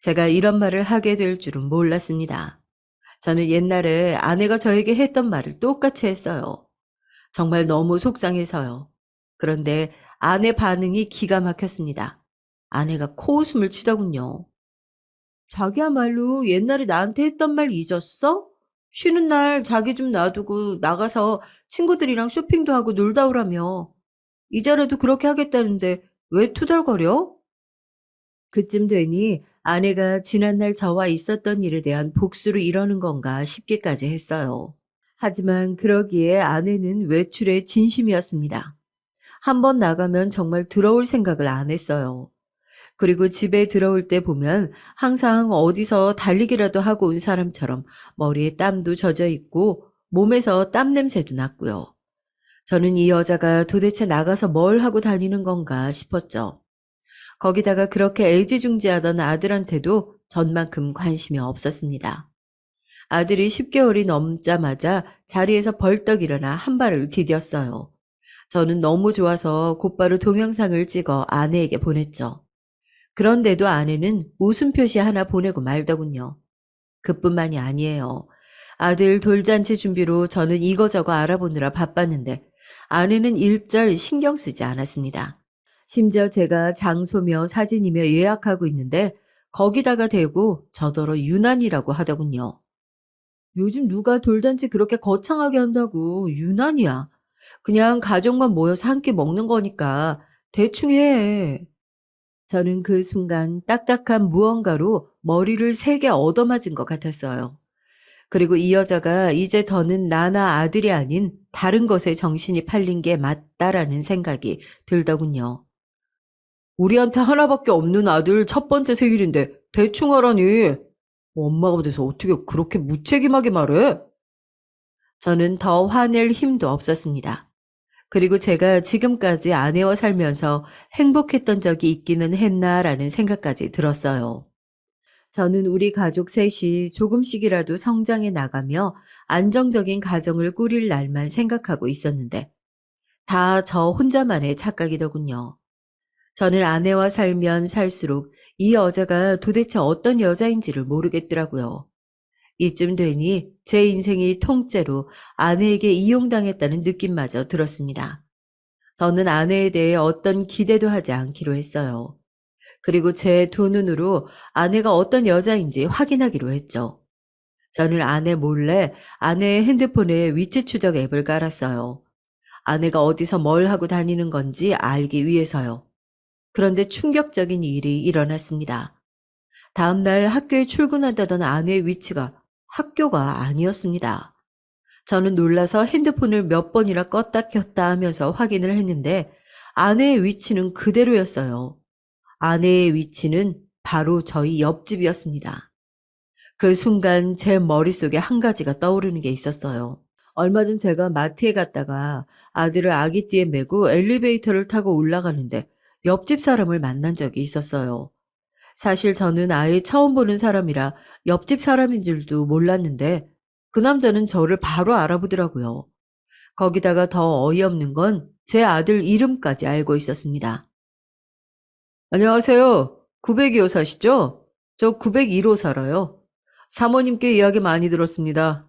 제가 이런 말을 하게 될 줄은 몰랐습니다. 저는 옛날에 아내가 저에게 했던 말을 똑같이 했어요. 정말 너무 속상해서요. 그런데 아내 반응이 기가 막혔습니다. 아내가 코웃음을 치더군요. 자기야말로 옛날에 나한테 했던 말 잊었어? 쉬는 날 자기 좀 놔두고 나가서 친구들이랑 쇼핑도 하고 놀다 오라며. 이제라도 그렇게 하겠다는데 왜 투덜거려? 그쯤 되니 아내가 지난날 저와 있었던 일에 대한 복수를 이러는 건가 싶기까지 했어요. 하지만 그러기에 아내는 외출에 진심이었습니다. 한번 나가면 정말 들어올 생각을 안 했어요. 그리고 집에 들어올 때 보면 항상 어디서 달리기라도 하고 온 사람처럼 머리에 땀도 젖어 있고 몸에서 땀 냄새도 났고요. 저는 이 여자가 도대체 나가서 뭘 하고 다니는 건가 싶었죠. 거기다가 그렇게 애지중지하던 아들한테도 전만큼 관심이 없었습니다. 아들이 10개월이 넘자마자 자리에서 벌떡 일어나 한 발을 디뎠어요. 저는 너무 좋아서 곧바로 동영상을 찍어 아내에게 보냈죠. 그런데도 아내는 웃음 표시 하나 보내고 말더군요. 그뿐만이 아니에요. 아들 돌잔치 준비로 저는 이거저거 알아보느라 바빴는데 아내는 일절 신경 쓰지 않았습니다. 심지어 제가 장소며 사진이며 예약하고 있는데 거기다가 대고 저더러 유난이라고 하더군요. 요즘 누가 돌잔치 그렇게 거창하게 한다고 유난이야. 그냥 가족만 모여서 한 끼 먹는 거니까 대충 해. 저는 그 순간 딱딱한 무언가로 머리를 세게 얻어맞은 것 같았어요. 그리고 이 여자가 이제 더는 나나 아들이 아닌 다른 것에 정신이 팔린 게 맞다라는 생각이 들더군요. 우리한테 하나밖에 없는 아들 첫 번째 생일인데 대충 하라니. 엄마가 돼서 어떻게 그렇게 무책임하게 말해? 저는 더 화낼 힘도 없었습니다. 그리고 제가 지금까지 아내와 살면서 행복했던 적이 있기는 했나라는 생각까지 들었어요. 저는 우리 가족 셋이 조금씩이라도 성장해 나가며 안정적인 가정을 꾸릴 날만 생각하고 있었는데 다 저 혼자만의 착각이더군요. 저는 아내와 살면 살수록 이 여자가 도대체 어떤 여자인지를 모르겠더라고요. 이쯤 되니 제 인생이 통째로 아내에게 이용당했다는 느낌마저 들었습니다. 저는 아내에 대해 어떤 기대도 하지 않기로 했어요. 그리고 제 두 눈으로 아내가 어떤 여자인지 확인하기로 했죠. 저는 아내 몰래 아내의 핸드폰에 위치 추적 앱을 깔았어요. 아내가 어디서 뭘 하고 다니는 건지 알기 위해서요. 그런데 충격적인 일이 일어났습니다. 다음 날 학교에 출근한다던 아내의 위치가 학교가 아니었습니다. 저는 놀라서 핸드폰을 몇 번이나 껐다 켰다 하면서 확인을 했는데 아내의 위치는 그대로였어요. 아내의 위치는 바로 저희 옆집이었습니다. 그 순간 제 머릿속에 한 가지가 떠오르는 게 있었어요. 얼마 전 제가 마트에 갔다가 아들을 아기띠에 메고 엘리베이터를 타고 올라가는데 옆집 사람을 만난 적이 있었어요. 사실 저는 아예 처음 보는 사람이라 옆집 사람인 줄도 몰랐는데 그 남자는 저를 바로 알아보더라고요. 거기다가 더 어이없는 건 제 아들 이름까지 알고 있었습니다. 안녕하세요. 902호 사시죠? 저 901호 살아요. 사모님께 이야기 많이 들었습니다.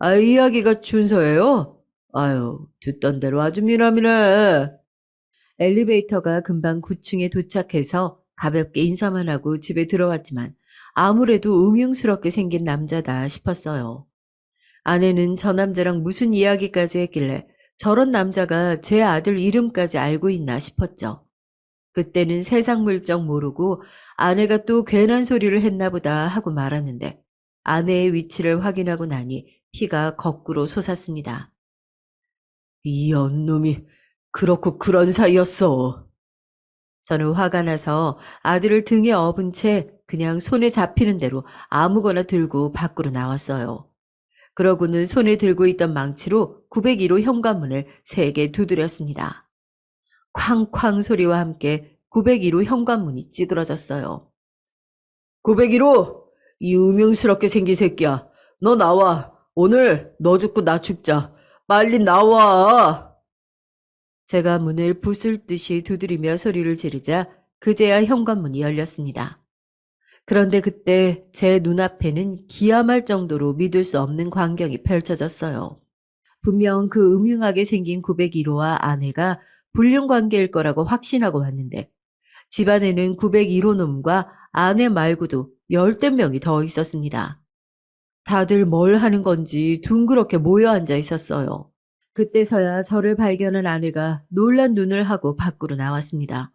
이야기가 준서예요? 아유, 듣던 대로 아주 미남이네. 엘리베이터가 금방 9층에 도착해서 가볍게 인사만 하고 집에 들어왔지만 아무래도 음흉스럽게 생긴 남자다 싶었어요. 아내는 저 남자랑 무슨 이야기까지 했길래 저런 남자가 제 아들 이름까지 알고 있나 싶었죠. 그때는 세상 물정 모르고 아내가 또 괜한 소리를 했나 보다 하고 말았는데 아내의 위치를 확인하고 나니 피가 거꾸로 솟았습니다. 이 연놈이 그렇고 그런 사이였어. 저는 화가 나서 아들을 등에 업은 채 그냥 손에 잡히는 대로 아무거나 들고 밖으로 나왔어요. 그러고는 손에 들고 있던 망치로 901호 현관문을 3개 두드렸습니다. 쾅쾅 소리와 함께 901호 현관문이 찌그러졌어요. 901호! 이 음흉스럽게 생긴 새끼야. 너 나와. 오늘 너 죽고 나 죽자. 빨리 나와. 제가 문을 부술 듯이 두드리며 소리를 지르자 그제야 현관문이 열렸습니다. 그런데 그때 제 눈앞에는 기함할 정도로 믿을 수 없는 광경이 펼쳐졌어요. 분명 그 음흉하게 생긴 901호와 아내가 불륜 관계일 거라고 확신하고 왔는데 집안에는 901호 놈과 아내 말고도 10대 명이 더 있었습니다. 다들 뭘 하는 건지 둥그렇게 모여 앉아 있었어요. 그때서야 저를 발견한 아내가 놀란 눈을 하고 밖으로 나왔습니다.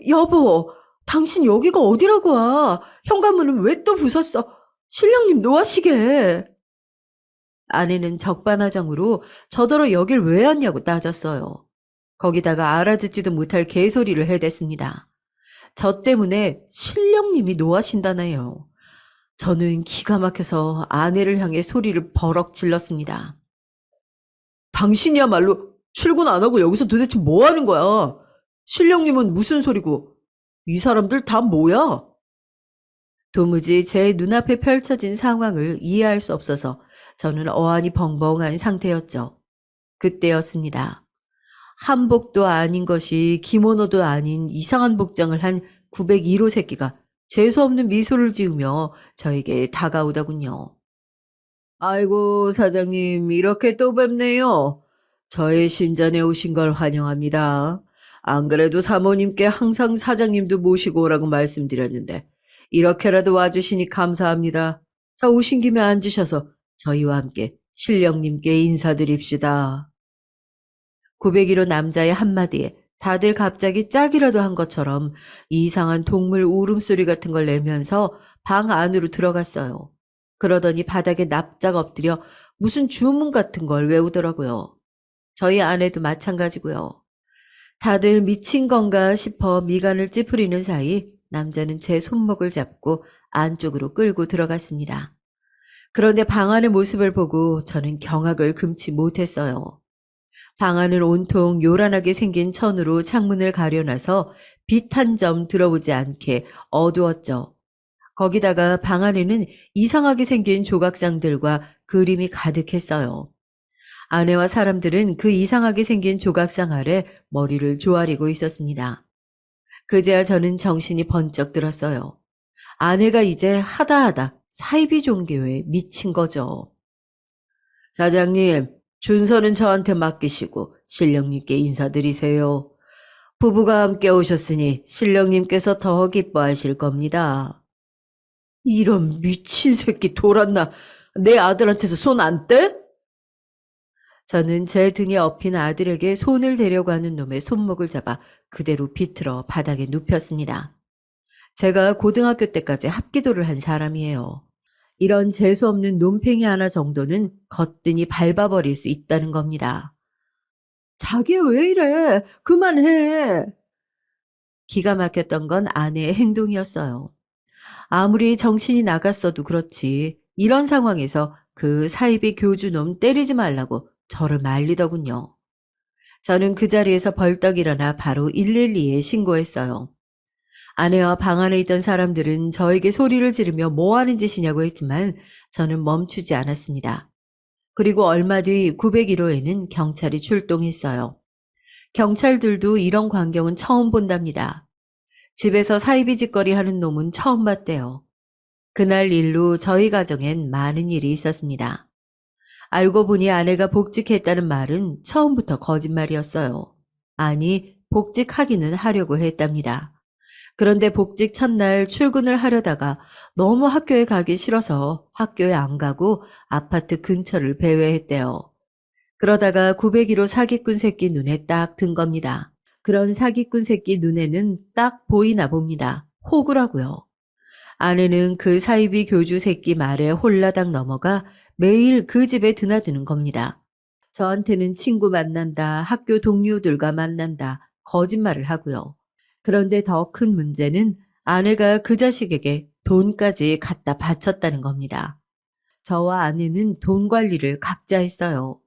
여보, 당신 여기가 어디라고 와? 현관문은 왜 또 부쉈어? 신랑님 노하시게. 아내는 적반하장으로 저더러 여길 왜 왔냐고 따졌어요. 거기다가 알아듣지도 못할 개소리를 해댔습니다. 저 때문에 신령님이 노하신다네요. 저는 기가 막혀서 아내를 향해 소리를 버럭 질렀습니다. 당신이야말로 출근 안 하고 여기서 도대체 뭐 하는 거야? 신령님은 무슨 소리고? 이 사람들 다 뭐야? 도무지 제 눈앞에 펼쳐진 상황을 이해할 수 없어서 저는 어안이 벙벙한 상태였죠. 그때였습니다. 한복도 아닌 것이 기모노도 아닌 이상한 복장을 한 901호 새끼가 재수없는 미소를 지으며 저에게 다가오더군요. 아이고, 사장님, 이렇게 또 뵙네요. 저의 신전에 오신 걸 환영합니다. 안 그래도 사모님께 항상 사장님도 모시고 오라고 말씀드렸는데, 이렇게라도 와주시니 감사합니다. 자, 오신 김에 앉으셔서 저희와 함께 신령님께 인사드립시다. 901호 남자의 한마디에 다들 갑자기 짝이라도 한 것처럼 이상한 동물 울음소리 같은 걸 내면서 방 안으로 들어갔어요. 그러더니 바닥에 납작 엎드려 무슨 주문 같은 걸 외우더라고요. 저희 아내도 마찬가지고요. 다들 미친 건가 싶어 미간을 찌푸리는 사이 남자는 제 손목을 잡고 안쪽으로 끌고 들어갔습니다. 그런데 방 안의 모습을 보고 저는 경악을 금치 못했어요. 방 안은 온통 요란하게 생긴 천으로 창문을 가려놔서 빛 한 점 들어오지 않게 어두웠죠. 거기다가 방 안에는 이상하게 생긴 조각상들과 그림이 가득했어요. 아내와 사람들은 그 이상하게 생긴 조각상 아래 머리를 조아리고 있었습니다. 그제야 저는 정신이 번쩍 들었어요. 아내가 이제 하다하다 사이비 종교에 미친 거죠. 사장님, 준서는 저한테 맡기시고 신령님께 인사드리세요. 부부가 함께 오셨으니 신령님께서 더 기뻐하실 겁니다. 이런 미친 새끼 돌았나? 내 아들한테서 손 안 떼? 저는 제 등에 엎인 아들에게 손을 대려고 하는 놈의 손목을 잡아 그대로 비틀어 바닥에 눕혔습니다. 제가 고등학교 때까지 합기도를 한 사람이에요. 이런 재수없는 놈팽이 하나 정도는 거뜬히 밟아버릴 수 있다는 겁니다. 자기 왜 이래? 그만해. 기가 막혔던 건 아내의 행동이었어요. 아무리 정신이 나갔어도 그렇지 이런 상황에서 그 사이비 교주놈 때리지 말라고 저를 말리더군요. 저는 그 자리에서 벌떡 일어나 바로 112에 신고했어요. 아내와 방 안에 있던 사람들은 저에게 소리를 지르며 뭐 하는 짓이냐고 했지만 저는 멈추지 않았습니다. 그리고 얼마 뒤 901호에는 경찰이 출동했어요. 경찰들도 이런 광경은 처음 본답니다. 집에서 사이비 짓거리 하는 놈은 처음 봤대요. 그날 일로 저희 가정엔 많은 일이 있었습니다. 알고 보니 아내가 복직했다는 말은 처음부터 거짓말이었어요. 아니, 복직하기는 하려고 했답니다. 그런데 복직 첫날 출근을 하려다가 너무 학교에 가기 싫어서 학교에 안 가고 아파트 근처를 배회했대요. 그러다가 901호 사기꾼 새끼 눈에 딱 든 겁니다. 그런 사기꾼 새끼 눈에는 딱 보이나 봅니다. 호구라고요. 아내는 그 사이비 교주 새끼 말에 홀라당 넘어가 매일 그 집에 드나드는 겁니다. 저한테는 친구 만난다, 학교 동료들과 만난다, 거짓말을 하고요. 그런데 더 큰 문제는 아내가 그 자식에게 돈까지 갖다 바쳤다는 겁니다. 저와 아내는 돈 관리를 각자 했어요.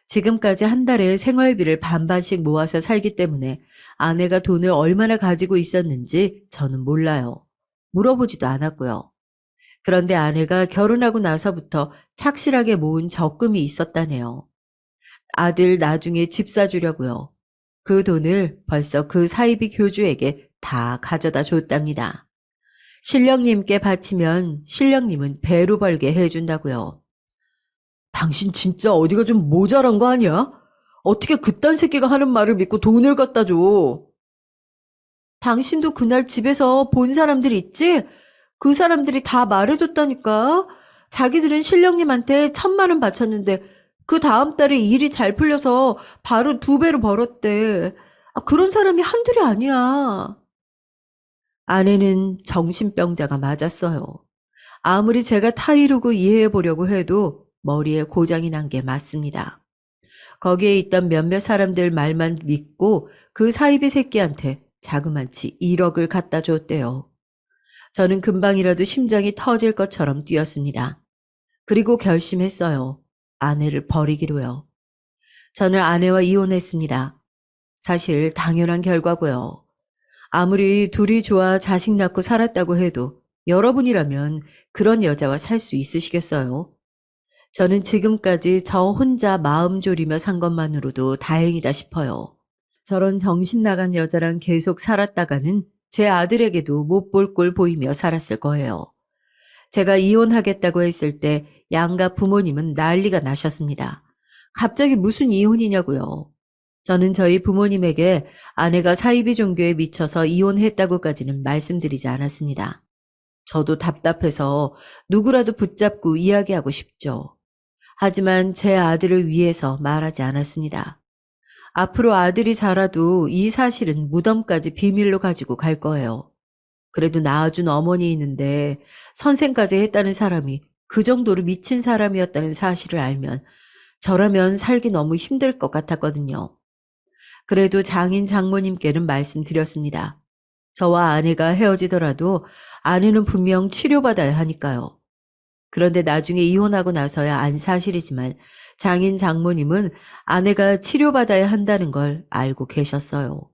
지금까지 한 달에 생활비를 반반씩 모아서 살기 때문에 아내가 돈을 얼마나 가지고 있었는지 저는 몰라요. 물어보지도 않았고요. 그런데 아내가 결혼하고 나서부터 착실하게 모은 적금이 있었다네요. 아들 나중에 집 사주려고요. 그 돈을 벌써 그 사이비 교주에게 다 가져다 줬답니다. 신령님께 바치면 신령님은 배로 벌게 해준다고요. 당신 진짜 어디가 좀 모자란 거 아니야? 어떻게 그딴 새끼가 하는 말을 믿고 돈을 갖다 줘? 당신도 그날 집에서 본 사람들 있지? 그 사람들이 다 말해줬다니까. 자기들은 신령님한테 1,000만 원 바쳤는데 그 다음 달에 일이 잘 풀려서 바로 2배로 벌었대. 그런 사람이 한둘이 아니야. 아내는 정신병자가 맞았어요. 아무리 제가 타이르고 이해해 보려고 해도 머리에 고장이 난 게 맞습니다. 거기에 있던 몇몇 사람들 말만 믿고 그 사이비 새끼한테 자그만치 1억을 갖다 줬대요. 저는 금방이라도 심장이 터질 것처럼 뛰었습니다. 그리고 결심했어요. 아내를 버리기로요. 저는 아내와 이혼했습니다. 사실 당연한 결과고요. 아무리 둘이 좋아 자식 낳고 살았다고 해도 여러분이라면 그런 여자와 살 수 있으시겠어요? 저는 지금까지 저 혼자 마음 졸이며 산 것만으로도 다행이다 싶어요. 저런 정신 나간 여자랑 계속 살았다가는 제 아들에게도 못 볼 꼴 보이며 살았을 거예요. 제가 이혼하겠다고 했을 때 양가 부모님은 난리가 나셨습니다. 갑자기 무슨 이혼이냐고요. 저는 저희 부모님에게 아내가 사이비 종교에 미쳐서 이혼했다고까지는 말씀드리지 않았습니다. 저도 답답해서 누구라도 붙잡고 이야기하고 싶죠. 하지만 제 아들을 위해서 말하지 않았습니다. 앞으로 아들이 자라도 이 사실은 무덤까지 비밀로 가지고 갈 거예요. 그래도 낳아준 어머니 있는데 선생까지 했다는 사람이 그 정도로 미친 사람이었다는 사실을 알면 저라면 살기 너무 힘들 것 같았거든요. 그래도 장인 장모님께는 말씀드렸습니다. 저와 아내가 헤어지더라도 아내는 분명 치료받아야 하니까요. 그런데 나중에 이혼하고 나서야 안 사실이지만 장인 장모님은 아내가 치료받아야 한다는 걸 알고 계셨어요.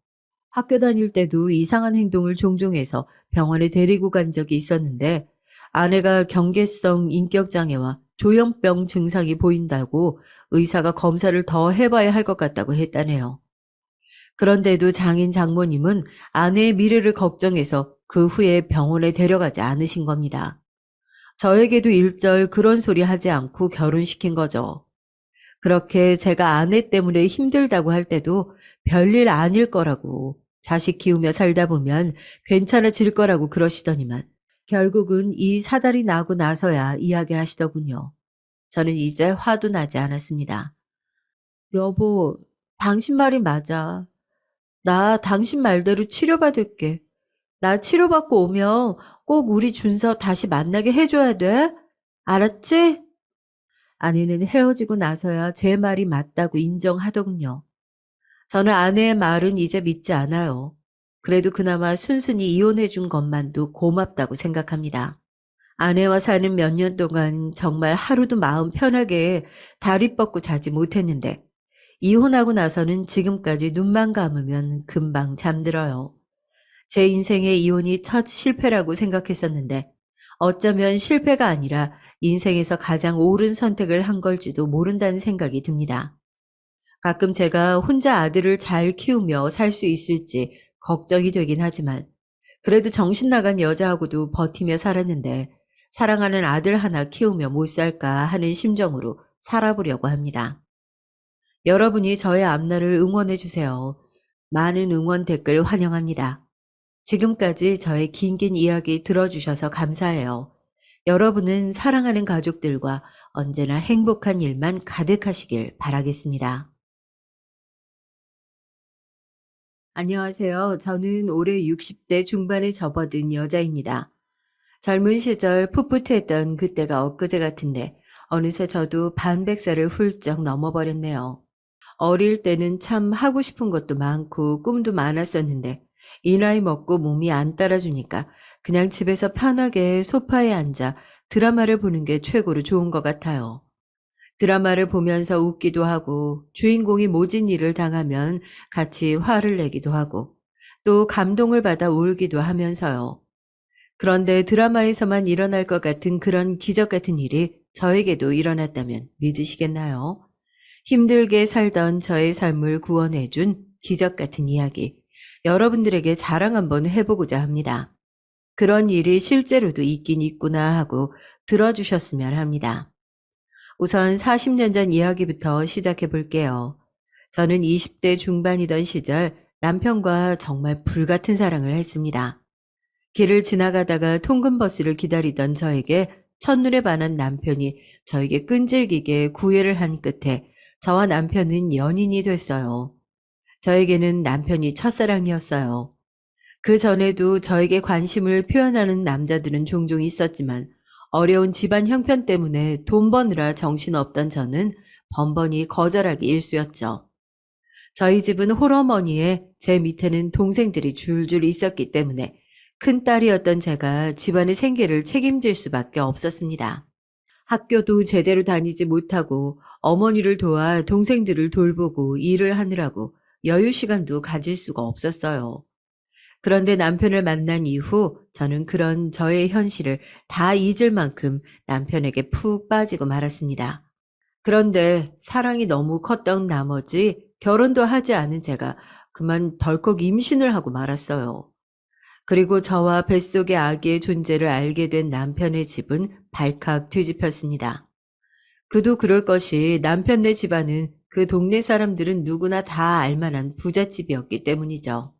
학교 다닐 때도 이상한 행동을 종종 해서 병원에 데리고 간 적이 있었는데 아내가 경계성 인격장애와 조현병 증상이 보인다고 의사가 검사를 더 해봐야 할 것 같다고 했다네요. 그런데도 장인 장모님은 아내의 미래를 걱정해서 그 후에 병원에 데려가지 않으신 겁니다. 저에게도 일절 그런 소리 하지 않고 결혼시킨 거죠. 그렇게 제가 아내 때문에 힘들다고 할 때도 별일 아닐 거라고 자식 키우며 살다 보면 괜찮아질 거라고 그러시더니만 결국은 이 사달이 나고 나서야 이야기하시더군요. 저는 이제 화도 나지 않았습니다. 여보, 당신 말이 맞아. 나 당신 말대로 치료받을게. 나 치료받고 오면 꼭 우리 준서 다시 만나게 해줘야 돼. 알았지? 아내는 헤어지고 나서야 제 말이 맞다고 인정하더군요. 저는 아내의 말은 이제 믿지 않아요. 그래도 그나마 순순히 이혼해 준 것만도 고맙다고 생각합니다. 아내와 사는 몇 년 동안 정말 하루도 마음 편하게 다리 뻗고 자지 못했는데 이혼하고 나서는 지금까지 눈만 감으면 금방 잠들어요. 제 인생의 이혼이 첫 실패라고 생각했었는데 어쩌면 실패가 아니라 인생에서 가장 옳은 선택을 한 걸지도 모른다는 생각이 듭니다. 가끔 제가 혼자 아들을 잘 키우며 살 수 있을지 걱정이 되긴 하지만 그래도 정신 나간 여자하고도 버티며 살았는데 사랑하는 아들 하나 키우며 못 살까 하는 심정으로 살아보려고 합니다. 여러분이 저의 앞날을 응원해 주세요. 많은 응원 댓글 환영합니다. 지금까지 저의 긴긴 이야기 들어주셔서 감사해요. 여러분은 사랑하는 가족들과 언제나 행복한 일만 가득하시길 바라겠습니다. 안녕하세요. 저는 올해 60대 중반에 접어든 여자입니다. 젊은 시절 풋풋했던 그때가 엊그제 같은데 어느새 저도 반백살을 훌쩍 넘어버렸네요. 어릴 때는 참 하고 싶은 것도 많고 꿈도 많았었는데 이 나이 먹고 몸이 안 따라주니까 그냥 집에서 편하게 소파에 앉아 드라마를 보는 게 최고로 좋은 것 같아요. 드라마를 보면서 웃기도 하고 주인공이 모진 일을 당하면 같이 화를 내기도 하고 또 감동을 받아 울기도 하면서요. 그런데 드라마에서만 일어날 것 같은 그런 기적 같은 일이 저에게도 일어났다면 믿으시겠나요? 힘들게 살던 저의 삶을 구원해준 기적 같은 이야기. 여러분들에게 자랑 한번 해보고자 합니다. 그런 일이 실제로도 있긴 있구나 하고 들어주셨으면 합니다. 우선 40년 전 이야기부터 시작해 볼게요. 저는 20대 중반이던 시절 남편과 정말 불같은 사랑을 했습니다. 길을 지나가다가 통근버스를 기다리던 저에게 첫눈에 반한 남편이 저에게 끈질기게 구애를 한 끝에 저와 남편은 연인이 됐어요. 저에게는 남편이 첫사랑이었어요. 그 전에도 저에게 관심을 표현하는 남자들은 종종 있었지만 어려운 집안 형편 때문에 돈 버느라 정신없던 저는 번번이 거절하기 일쑤였죠. 저희 집은 홀어머니에 제 밑에는 동생들이 줄줄 있었기 때문에 큰딸이었던 제가 집안의 생계를 책임질 수밖에 없었습니다. 학교도 제대로 다니지 못하고 어머니를 도와 동생들을 돌보고 일을 하느라고 여유 시간도 가질 수가 없었어요. 그런데 남편을 만난 이후 저는 그런 저의 현실을 다 잊을 만큼 남편에게 푹 빠지고 말았습니다. 그런데 사랑이 너무 컸던 나머지 결혼도 하지 않은 제가 그만 덜컥 임신을 하고 말았어요. 그리고 저와 뱃속의 아기의 존재를 알게 된 남편의 집은 발칵 뒤집혔습니다. 그도 그럴 것이 남편네 집안은 그 동네 사람들은 누구나 다 알만한 부잣집이었기 때문이죠.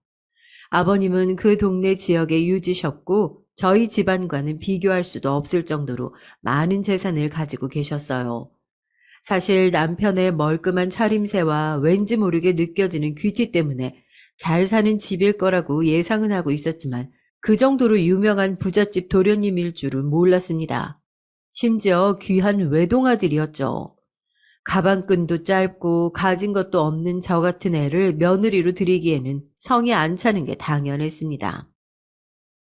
아버님은 그 동네 지역에 유지셨고 저희 집안과는 비교할 수도 없을 정도로 많은 재산을 가지고 계셨어요. 사실 남편의 멀끔한 차림새와 왠지 모르게 느껴지는 귀티 때문에 잘 사는 집일 거라고 예상은 하고 있었지만 그 정도로 유명한 부잣집 도련님일 줄은 몰랐습니다. 심지어 귀한 외동아들이었죠. 가방끈도 짧고 가진 것도 없는 저 같은 애를 며느리로 들이기에는 성이 안 차는 게 당연했습니다.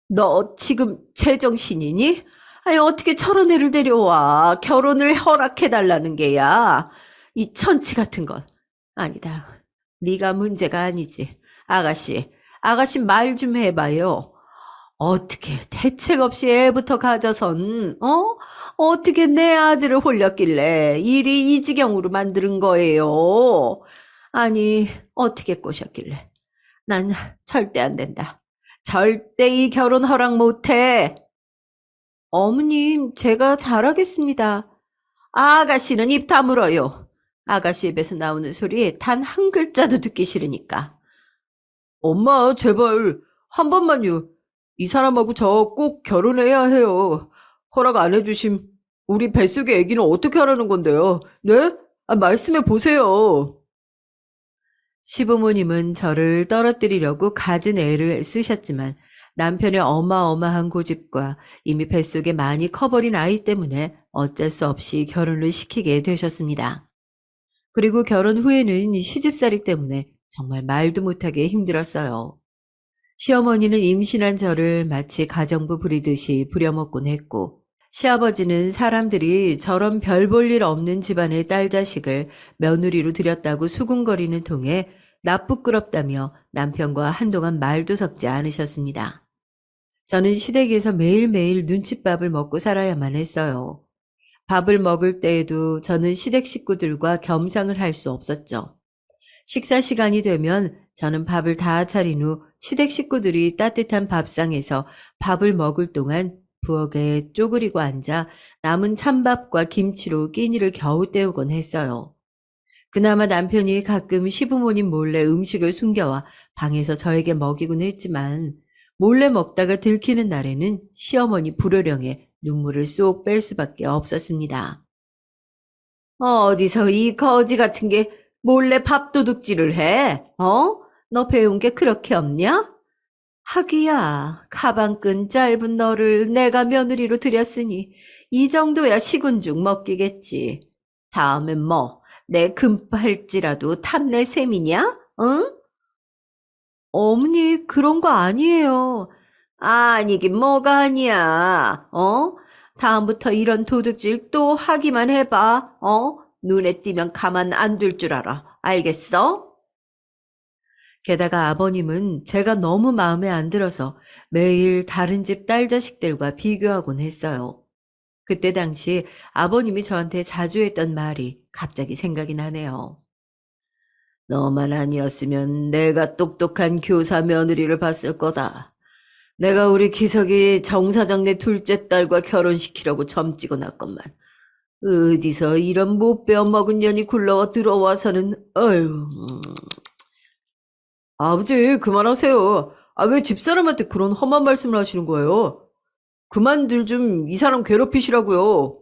너 지금 제정신이니? 아니 어떻게 저런 애를 데려와 결혼을 허락해달라는 게야. 이 천치 같은 것. 아니다. 네가 문제가 아니지. 아가씨 말 좀 해봐요. 어떻게 대책 없이 애부터 가져선 어떻게 내 아들을 홀렸길래 일이 이 지경으로 만드는 거예요. 아니 어떻게 꼬셨길래. 난 절대 안 된다. 절대 이 결혼 허락 못해. 어머님, 제가 잘하겠습니다. 아가씨는 입 다물어요. 아가씨 입에서 나오는 소리 단 한 글자도 듣기 싫으니까. 엄마, 제발 한 번만요. 이 사람하고 저 꼭 결혼해야 해요. 허락 안 해주심 우리 뱃속의 아기는 어떻게 하라는 건데요? 네? 말씀해 보세요. 시부모님은 저를 떨어뜨리려고 갖은 애를 쓰셨지만 남편의 어마어마한 고집과 이미 뱃속에 많이 커버린 아이 때문에 어쩔 수 없이 결혼을 시키게 되셨습니다. 그리고 결혼 후에는 시집살이 때문에 정말 말도 못하게 힘들었어요. 시어머니는 임신한 저를 마치 가정부 부리듯이 부려먹곤 했고, 시아버지는 사람들이 저런 별 볼 일 없는 집안의 딸 자식을 며느리로 들였다고 수군거리는 통에 나쁘끄럽다며 남편과 한동안 말도 섞지 않으셨습니다. 저는 시댁에서 매일매일 눈칫밥을 먹고 살아야만 했어요. 밥을 먹을 때에도 저는 시댁 식구들과 겸상을 할 수 없었죠. 식사 시간이 되면 저는 밥을 다 차린 후 시댁 식구들이 따뜻한 밥상에서 밥을 먹을 동안 부엌에 쪼그리고 앉아 남은 찬밥과 김치로 끼니를 겨우 때우곤 했어요. 그나마 남편이 가끔 시부모님 몰래 음식을 숨겨와 방에서 저에게 먹이곤 했지만 몰래 먹다가 들키는 날에는 시어머니 불효령에 눈물을 쏙 뺄 수밖에 없었습니다. 어디서 이 거지 같은 게 몰래 밥도둑질을 해? 너 배운 게 그렇게 없냐? 하기야, 가방끈 짧은 너를 내가 며느리로 들였으니 이 정도야 시군죽 먹기겠지. 다음엔 뭐, 내 금팔찌라도 탐낼 셈이냐? 응? 어머니, 그런 거 아니에요. 아니긴 뭐가 아니야. 다음부터 이런 도둑질 또 하기만 해봐. 눈에 띄면 가만 안 둘 줄 알아. 알겠어? 게다가 아버님은 제가 너무 마음에 안 들어서 매일 다른 집 딸 자식들과 비교하곤 했어요. 그때 당시 아버님이 저한테 자주 했던 말이 갑자기 생각이 나네요. 너만 아니었으면 내가 똑똑한 교사 며느리를 봤을 거다. 내가 우리 기석이 정사장네 둘째 딸과 결혼시키려고 점찍어 놨건만. 어디서 이런 못 배워먹은 년이 굴러와 들어와서는 어휴. 아버지 그만하세요. 왜 집사람한테 그런 험한 말씀을 하시는 거예요? 그만들 좀 이 사람 괴롭히시라고요.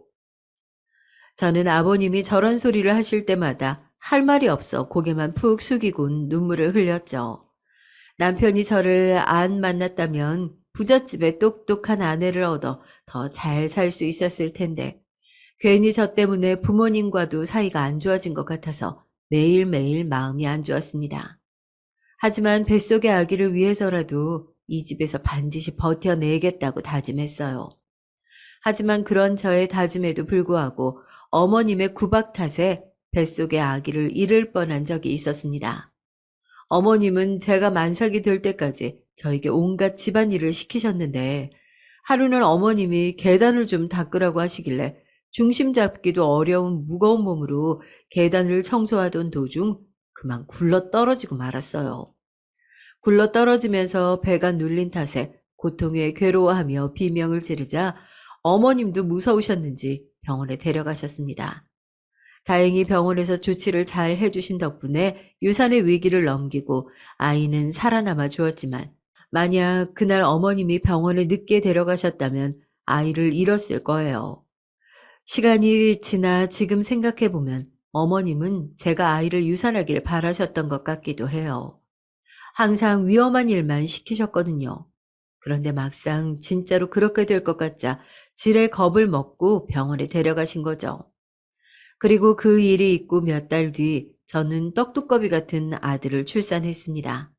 저는 아버님이 저런 소리를 하실 때마다 할 말이 없어 고개만 푹 숙이곤 눈물을 흘렸죠. 남편이 저를 안 만났다면 부잣집에 똑똑한 아내를 얻어 더 잘 살 수 있었을 텐데 괜히 저 때문에 부모님과도 사이가 안 좋아진 것 같아서 매일매일 마음이 안 좋았습니다. 하지만 뱃속의 아기를 위해서라도 이 집에서 반드시 버텨내겠다고 다짐했어요. 하지만 그런 저의 다짐에도 불구하고 어머님의 구박 탓에 뱃속의 아기를 잃을 뻔한 적이 있었습니다. 어머님은 제가 만삭이 될 때까지 저에게 온갖 집안일을 시키셨는데 하루는 어머님이 계단을 좀 닦으라고 하시길래 중심 잡기도 어려운 무거운 몸으로 계단을 청소하던 도중 그만 굴러 떨어지고 말았어요. 굴러 떨어지면서 배가 눌린 탓에 고통에 괴로워하며 비명을 지르자 어머님도 무서우셨는지 병원에 데려가셨습니다. 다행히 병원에서 조치를 잘 해주신 덕분에 유산의 위기를 넘기고 아이는 살아남아 주었지만 만약 그날 어머님이 병원에 늦게 데려가셨다면 아이를 잃었을 거예요. 시간이 지나 지금 생각해보면 어머님은 제가 아이를 유산하길 바라셨던 것 같기도 해요. 항상 위험한 일만 시키셨거든요. 그런데 막상 진짜로 그렇게 될 것 같자 지레 겁을 먹고 병원에 데려가신 거죠. 그리고 그 일이 있고 몇 달 뒤 저는 떡두꺼비 같은 아들을 출산했습니다.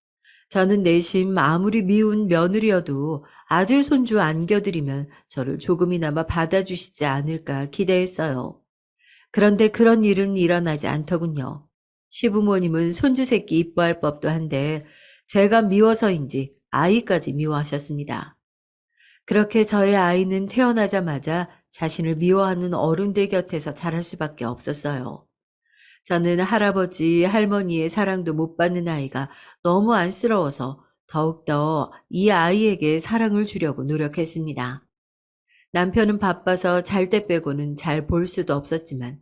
저는 내심 아무리 미운 며느리여도 아들 손주 안겨드리면 저를 조금이나마 받아주시지 않을까 기대했어요. 그런데 그런 일은 일어나지 않더군요. 시부모님은 손주 새끼 이뻐할 법도 한데 제가 미워서인지 아이까지 미워하셨습니다. 그렇게 저의 아이는 태어나자마자 자신을 미워하는 어른들 곁에서 자랄 수밖에 없었어요. 저는 할아버지, 할머니의 사랑도 못 받는 아이가 너무 안쓰러워서 더욱더 이 아이에게 사랑을 주려고 노력했습니다. 남편은 바빠서 잘 때 빼고는 잘 볼 수도 없었지만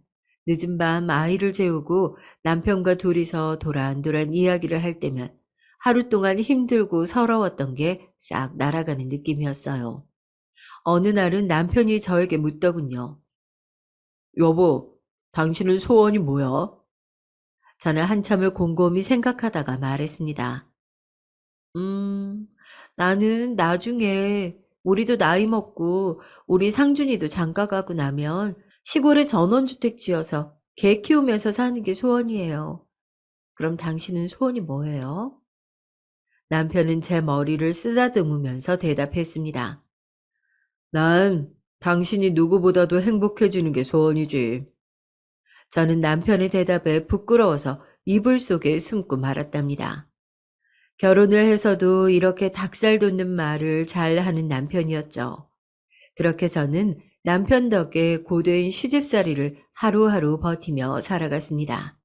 늦은 밤 아이를 재우고 남편과 둘이서 도란도란 이야기를 할 때면 하루 동안 힘들고 서러웠던 게 싹 날아가는 느낌이었어요. 어느 날은 남편이 저에게 묻더군요. 여보, 당신은 소원이 뭐야? 저는 한참을 곰곰이 생각하다가 말했습니다. 음, 나는 나중에 우리도 나이 먹고 우리 상준이도 장가 가고 나면 시골에 전원주택 지어서 개 키우면서 사는 게 소원이에요. 그럼 당신은 소원이 뭐예요? 남편은 제 머리를 쓰다듬으면서 대답했습니다. 난 당신이 누구보다도 행복해지는 게 소원이지. 저는 남편의 대답에 부끄러워서 이불 속에 숨고 말았답니다. 결혼을 해서도 이렇게 닭살 돋는 말을 잘 하는 남편이었죠. 그렇게 저는 남편 덕에 고된 시집살이를 하루하루 버티며 살아갔습니다.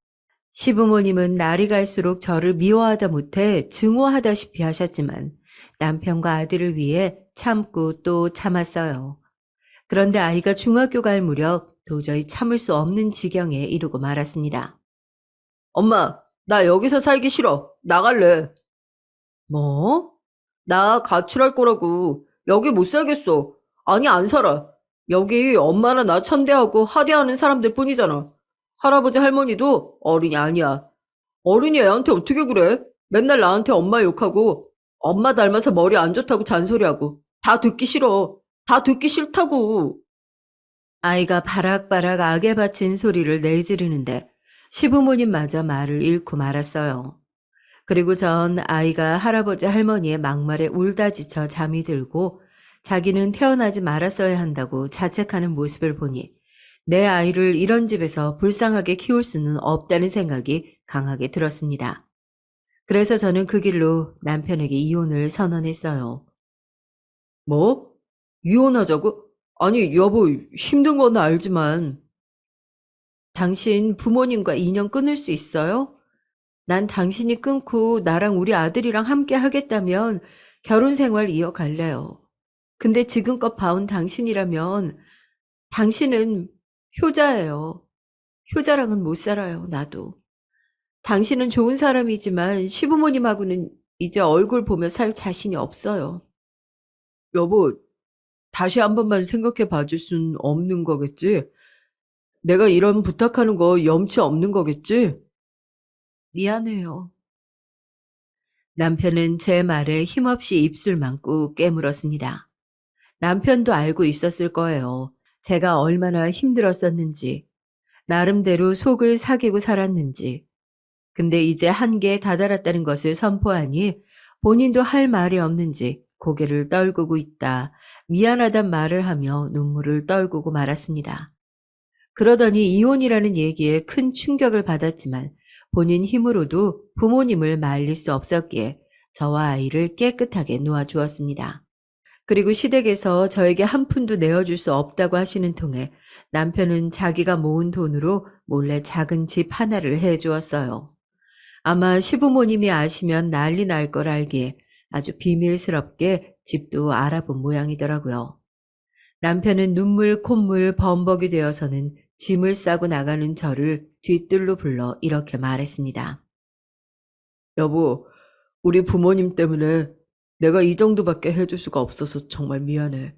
시부모님은 날이 갈수록 저를 미워하다 못해 증오하다시피 하셨지만 남편과 아들을 위해 참고 또 참았어요. 그런데 아이가 중학교 갈 무렵 도저히 참을 수 없는 지경에 이르고 말았습니다. 엄마, 나 여기서 살기 싫어. 나갈래. 뭐? 나 가출할 거라고. 여기 못 살겠어. 아니, 안 살아. 여기 엄마나 나 천대하고 하대하는 사람들 뿐이잖아. 할아버지 할머니도 어른이 아니야. 어른이 애한테 어떻게 그래? 맨날 나한테 엄마 욕하고 엄마 닮아서 머리 안 좋다고 잔소리하고 다 듣기 싫어. 다 듣기 싫다고. 아이가 바락바락 악에 바친 소리를 내지르는데 시부모님마저 말을 잃고 말았어요. 그리고 전 아이가 할아버지 할머니의 막말에 울다 지쳐 잠이 들고 자기는 태어나지 말았어야 한다고 자책하는 모습을 보니 내 아이를 이런 집에서 불쌍하게 키울 수는 없다는 생각이 강하게 들었습니다. 그래서 저는 그 길로 남편에게 이혼을 선언했어요. 뭐? 이혼하자고? 아니, 여보, 힘든 건 알지만. 당신 부모님과 인연 끊을 수 있어요? 난 당신이 끊고 나랑 우리 아들이랑 함께 하겠다면 결혼 생활 이어갈래요. 근데 지금껏 봐온 당신이라면 당신은 효자예요. 효자랑은 못 살아요, 나도. 당신은 좋은 사람이지만 시부모님하고는 이제 얼굴 보며 살 자신이 없어요. 여보, 다시 한 번만 생각해 봐줄 순 없는 거겠지? 내가 이런 부탁하는 거 염치 없는 거겠지? 미안해요. 남편은 제 말에 힘없이 입술만 꾹 깨물었습니다. 남편도 알고 있었을 거예요. 제가 얼마나 힘들었었는지, 나름대로 속을 사귀고 살았는지. 근데 이제 한계에 다다랐다는 것을 선포하니 본인도 할 말이 없는지 고개를 떨구고 있다. 미안하단 말을 하며 눈물을 떨구고 말았습니다. 그러더니 이혼이라는 얘기에 큰 충격을 받았지만 본인 힘으로도 부모님을 말릴 수 없었기에 저와 아이를 깨끗하게 놓아주었습니다. 그리고 시댁에서 저에게 한 푼도 내어줄 수 없다고 하시는 통에 남편은 자기가 모은 돈으로 몰래 작은 집 하나를 해주었어요. 아마 시부모님이 아시면 난리 날 걸 알기에 아주 비밀스럽게 집도 알아본 모양이더라고요. 남편은 눈물 콧물 범벅이 되어서는 짐을 싸고 나가는 저를 뒤뜰로 불러 이렇게 말했습니다. 여보, 우리 부모님 때문에 내가 이 정도밖에 해줄 수가 없어서 정말 미안해.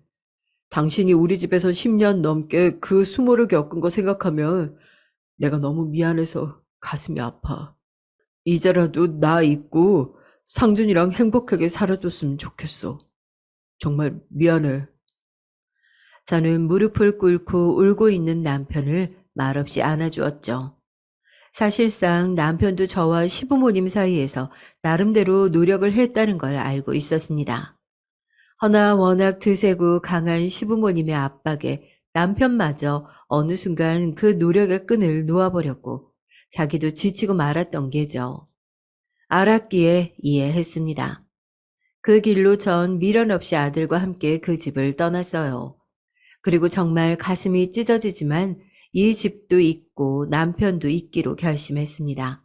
당신이 우리 집에서 10년 넘게 그 수모를 겪은 거 생각하면 내가 너무 미안해서 가슴이 아파. 이제라도 나 잊고 상준이랑 행복하게 살아줬으면 좋겠어. 정말 미안해. 저는 무릎을 꿇고 울고 있는 남편을 말없이 안아주었죠. 사실상 남편도 저와 시부모님 사이에서 나름대로 노력을 했다는 걸 알고 있었습니다. 허나 워낙 드세고 강한 시부모님의 압박에 남편마저 어느 순간 그 노력의 끈을 놓아버렸고 자기도 지치고 말았던 게죠. 알았기에 이해했습니다. 그 길로 전 미련 없이 아들과 함께 그 집을 떠났어요. 그리고 정말 가슴이 찢어지지만 이 집도 있고 남편도 있기로 결심했습니다.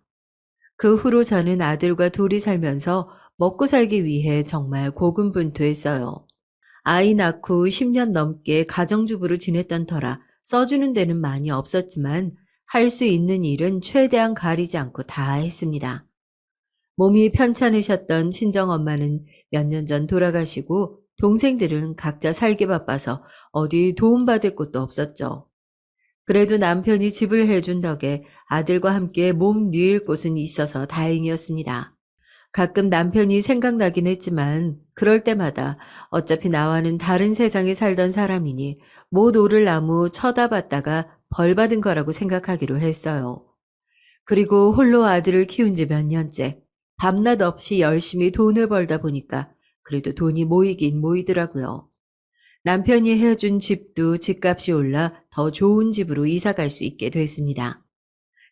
그 후로 저는 아들과 둘이 살면서 먹고 살기 위해 정말 고군분투했어요. 아이 낳고 10년 넘게 가정주부로 지냈던 터라 써주는 데는 많이 없었지만 할 수 있는 일은 최대한 가리지 않고 다 했습니다. 몸이 편찮으셨던 친정엄마는 몇 년 전 돌아가시고 동생들은 각자 살기 바빠서 어디 도움받을 곳도 없었죠. 그래도 남편이 집을 해준 덕에 아들과 함께 몸 뉘일 곳은 있어서 다행이었습니다. 가끔 남편이 생각나긴 했지만 그럴 때마다 어차피 나와는 다른 세상에 살던 사람이니 못 오를 나무 쳐다봤다가 벌 받은 거라고 생각하기로 했어요. 그리고 홀로 아들을 키운 지 몇 년째 밤낮 없이 열심히 돈을 벌다 보니까 그래도 돈이 모이긴 모이더라고요. 남편이 해준 집도 집값이 올라 더 좋은 집으로 이사 갈 수 있게 됐습니다.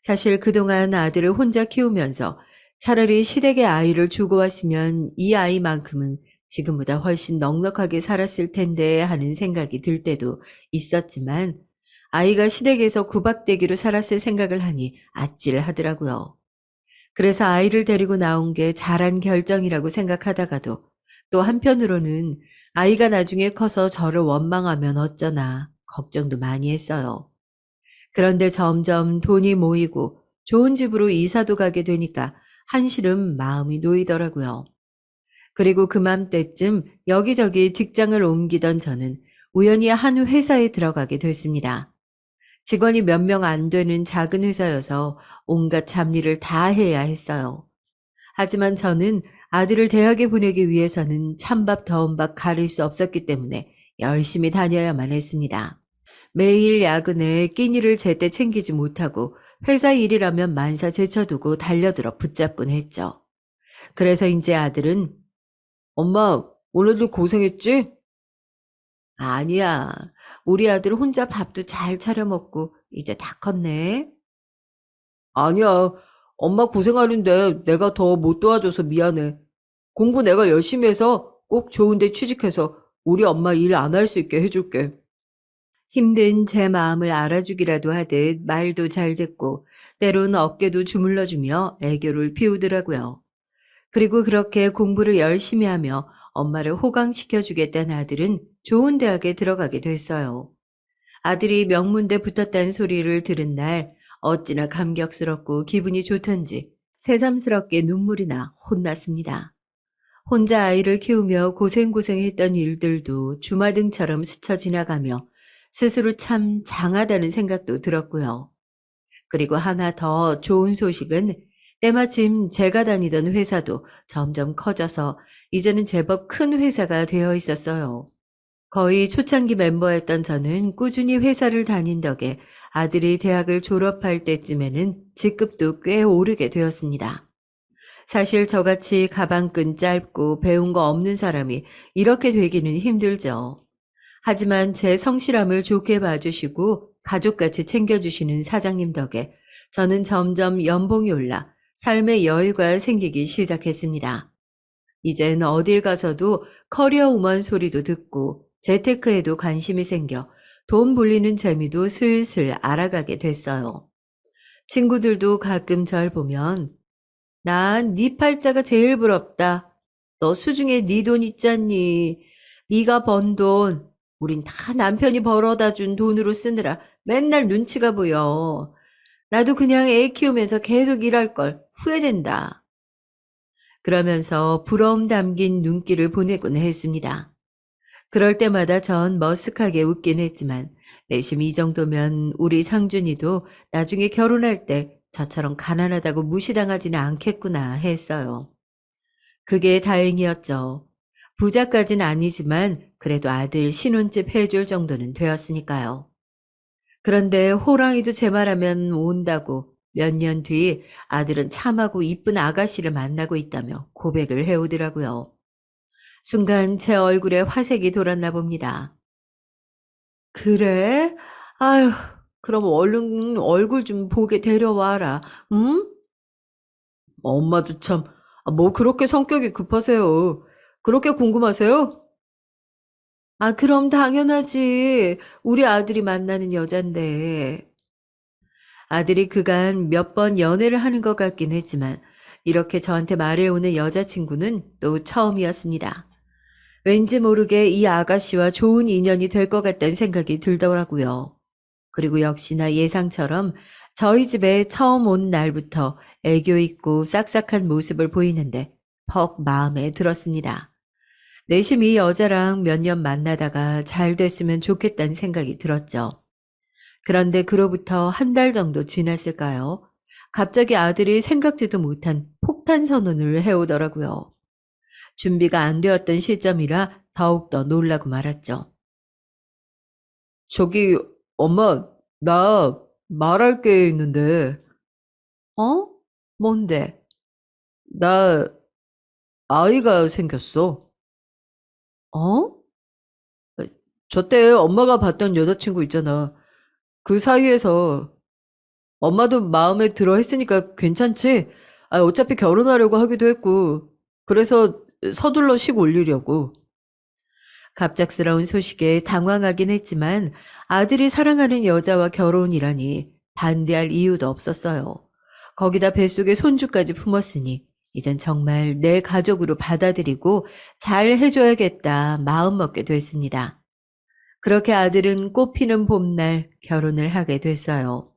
사실 그동안 아들을 혼자 키우면서 차라리 시댁에 아이를 주고 왔으면 이 아이만큼은 지금보다 훨씬 넉넉하게 살았을 텐데 하는 생각이 들 때도 있었지만 아이가 시댁에서 구박되기로 살았을 생각을 하니 아찔 하더라고요. 그래서 아이를 데리고 나온 게 잘한 결정이라고 생각하다가도 또 한편으로는 아이가 나중에 커서 저를 원망하면 어쩌나 걱정도 많이 했어요. 그런데 점점 돈이 모이고 좋은 집으로 이사도 가게 되니까 한시름 마음이 놓이더라고요. 그리고 그맘때쯤 여기저기 직장을 옮기던 저는 우연히 한 회사에 들어가게 됐습니다. 직원이 몇 명 안 되는 작은 회사여서 온갖 잡일을 다 해야 했어요. 하지만 저는 아들을 대학에 보내기 위해서는 찬밥 더운 밥 가릴 수 없었기 때문에 열심히 다녀야만 했습니다. 매일 야근에 끼니를 제때 챙기지 못하고 회사 일이라면 만사 제쳐두고 달려들어 붙잡곤 했죠. 그래서 이제 아들은 엄마, 오늘도 고생했지? 아니야. 우리 아들 혼자 밥도 잘 차려 먹고 이제 다 컸네. 아니야. 엄마 고생하는데 내가 더 못 도와줘서 미안해. 공부 내가 열심히 해서 꼭 좋은 데 취직해서 우리 엄마 일 안 할 수 있게 해줄게. 힘든 제 마음을 알아주기라도 하듯 말도 잘 듣고 때론 어깨도 주물러주며 애교를 피우더라고요. 그리고 그렇게 공부를 열심히 하며 엄마를 호강시켜주겠다는 아들은 좋은 대학에 들어가게 됐어요. 아들이 명문대 붙었다는 소리를 들은 날 어찌나 감격스럽고 기분이 좋던지 새삼스럽게 눈물이 나 혼났습니다. 혼자 아이를 키우며 고생고생했던 일들도 주마등처럼 스쳐 지나가며 스스로 참 장하다는 생각도 들었고요. 그리고 하나 더 좋은 소식은 때마침 제가 다니던 회사도 점점 커져서 이제는 제법 큰 회사가 되어 있었어요. 거의 초창기 멤버였던 저는 꾸준히 회사를 다닌 덕에 아들이 대학을 졸업할 때쯤에는 직급도 꽤 오르게 되었습니다. 사실 저같이 가방끈 짧고 배운 거 없는 사람이 이렇게 되기는 힘들죠. 하지만 제 성실함을 좋게 봐주시고 가족같이 챙겨주시는 사장님 덕에 저는 점점 연봉이 올라 삶의 여유가 생기기 시작했습니다. 이젠 어딜 가서도 커리어 우먼 소리도 듣고 재테크에도 관심이 생겨 돈 불리는 재미도 슬슬 알아가게 됐어요. 친구들도 가끔 절 보면 난 네 팔자가 제일 부럽다. 너 수중에 네 돈 있잖니. 네가 번 돈, 우린 다 남편이 벌어다 준 돈으로 쓰느라 맨날 눈치가 보여. 나도 그냥 애 키우면서 계속 일할 걸 후회된다. 그러면서 부러움 담긴 눈길을 보내곤 했습니다. 그럴 때마다 전 머쓱하게 웃긴 했지만 내심 이 정도면 우리 상준이도 나중에 결혼할 때 저처럼 가난하다고 무시당하지는 않겠구나 했어요. 그게 다행이었죠. 부자까진 아니지만 그래도 아들 신혼집 해줄 정도는 되었으니까요. 그런데 호랑이도 제 말하면 온다고 몇 년 뒤 아들은 참하고 이쁜 아가씨를 만나고 있다며 고백을 해오더라고요. 순간 제 얼굴에 화색이 돌았나 봅니다. 그래? 아휴, 그럼 얼른 얼굴 좀 보게 데려와라. 응? 엄마도 참, 뭐 그렇게 성격이 급하세요. 그렇게 궁금하세요? 아, 그럼 당연하지. 우리 아들이 만나는 여잔데. 아들이 그간 몇 번 연애를 하는 것 같긴 했지만 이렇게 저한테 말해오는 여자친구는 또 처음이었습니다. 왠지 모르게 이 아가씨와 좋은 인연이 될 것 같다는 생각이 들더라고요. 그리고 역시나 예상처럼 저희 집에 처음 온 날부터 애교 있고 싹싹한 모습을 보이는데 퍽 마음에 들었습니다. 내심 이 여자랑 몇 년 만나다가 잘 됐으면 좋겠다는 생각이 들었죠. 그런데 그로부터 한 달 정도 지났을까요? 갑자기 아들이 생각지도 못한 폭탄 선언을 해오더라고요. 준비가 안 되었던 시점이라 더욱더 놀라고 말았죠. 저기, 엄마, 나 말할 게 있는데, 어? 뭔데? 나 아이가 생겼어. 어? 저때 엄마가 봤던 여자친구 있잖아. 그 사이에서 엄마도 마음에 들어 했으니까 괜찮지? 아, 어차피 결혼하려고 하기도 했고, 그래서 서둘러 식 올리려고. 갑작스러운 소식에 당황하긴 했지만 아들이 사랑하는 여자와 결혼이라니 반대할 이유도 없었어요. 거기다 뱃속에 손주까지 품었으니 이젠 정말 내 가족으로 받아들이고 잘 해줘야겠다 마음먹게 됐습니다. 그렇게 아들은 꽃피는 봄날 결혼을 하게 됐어요.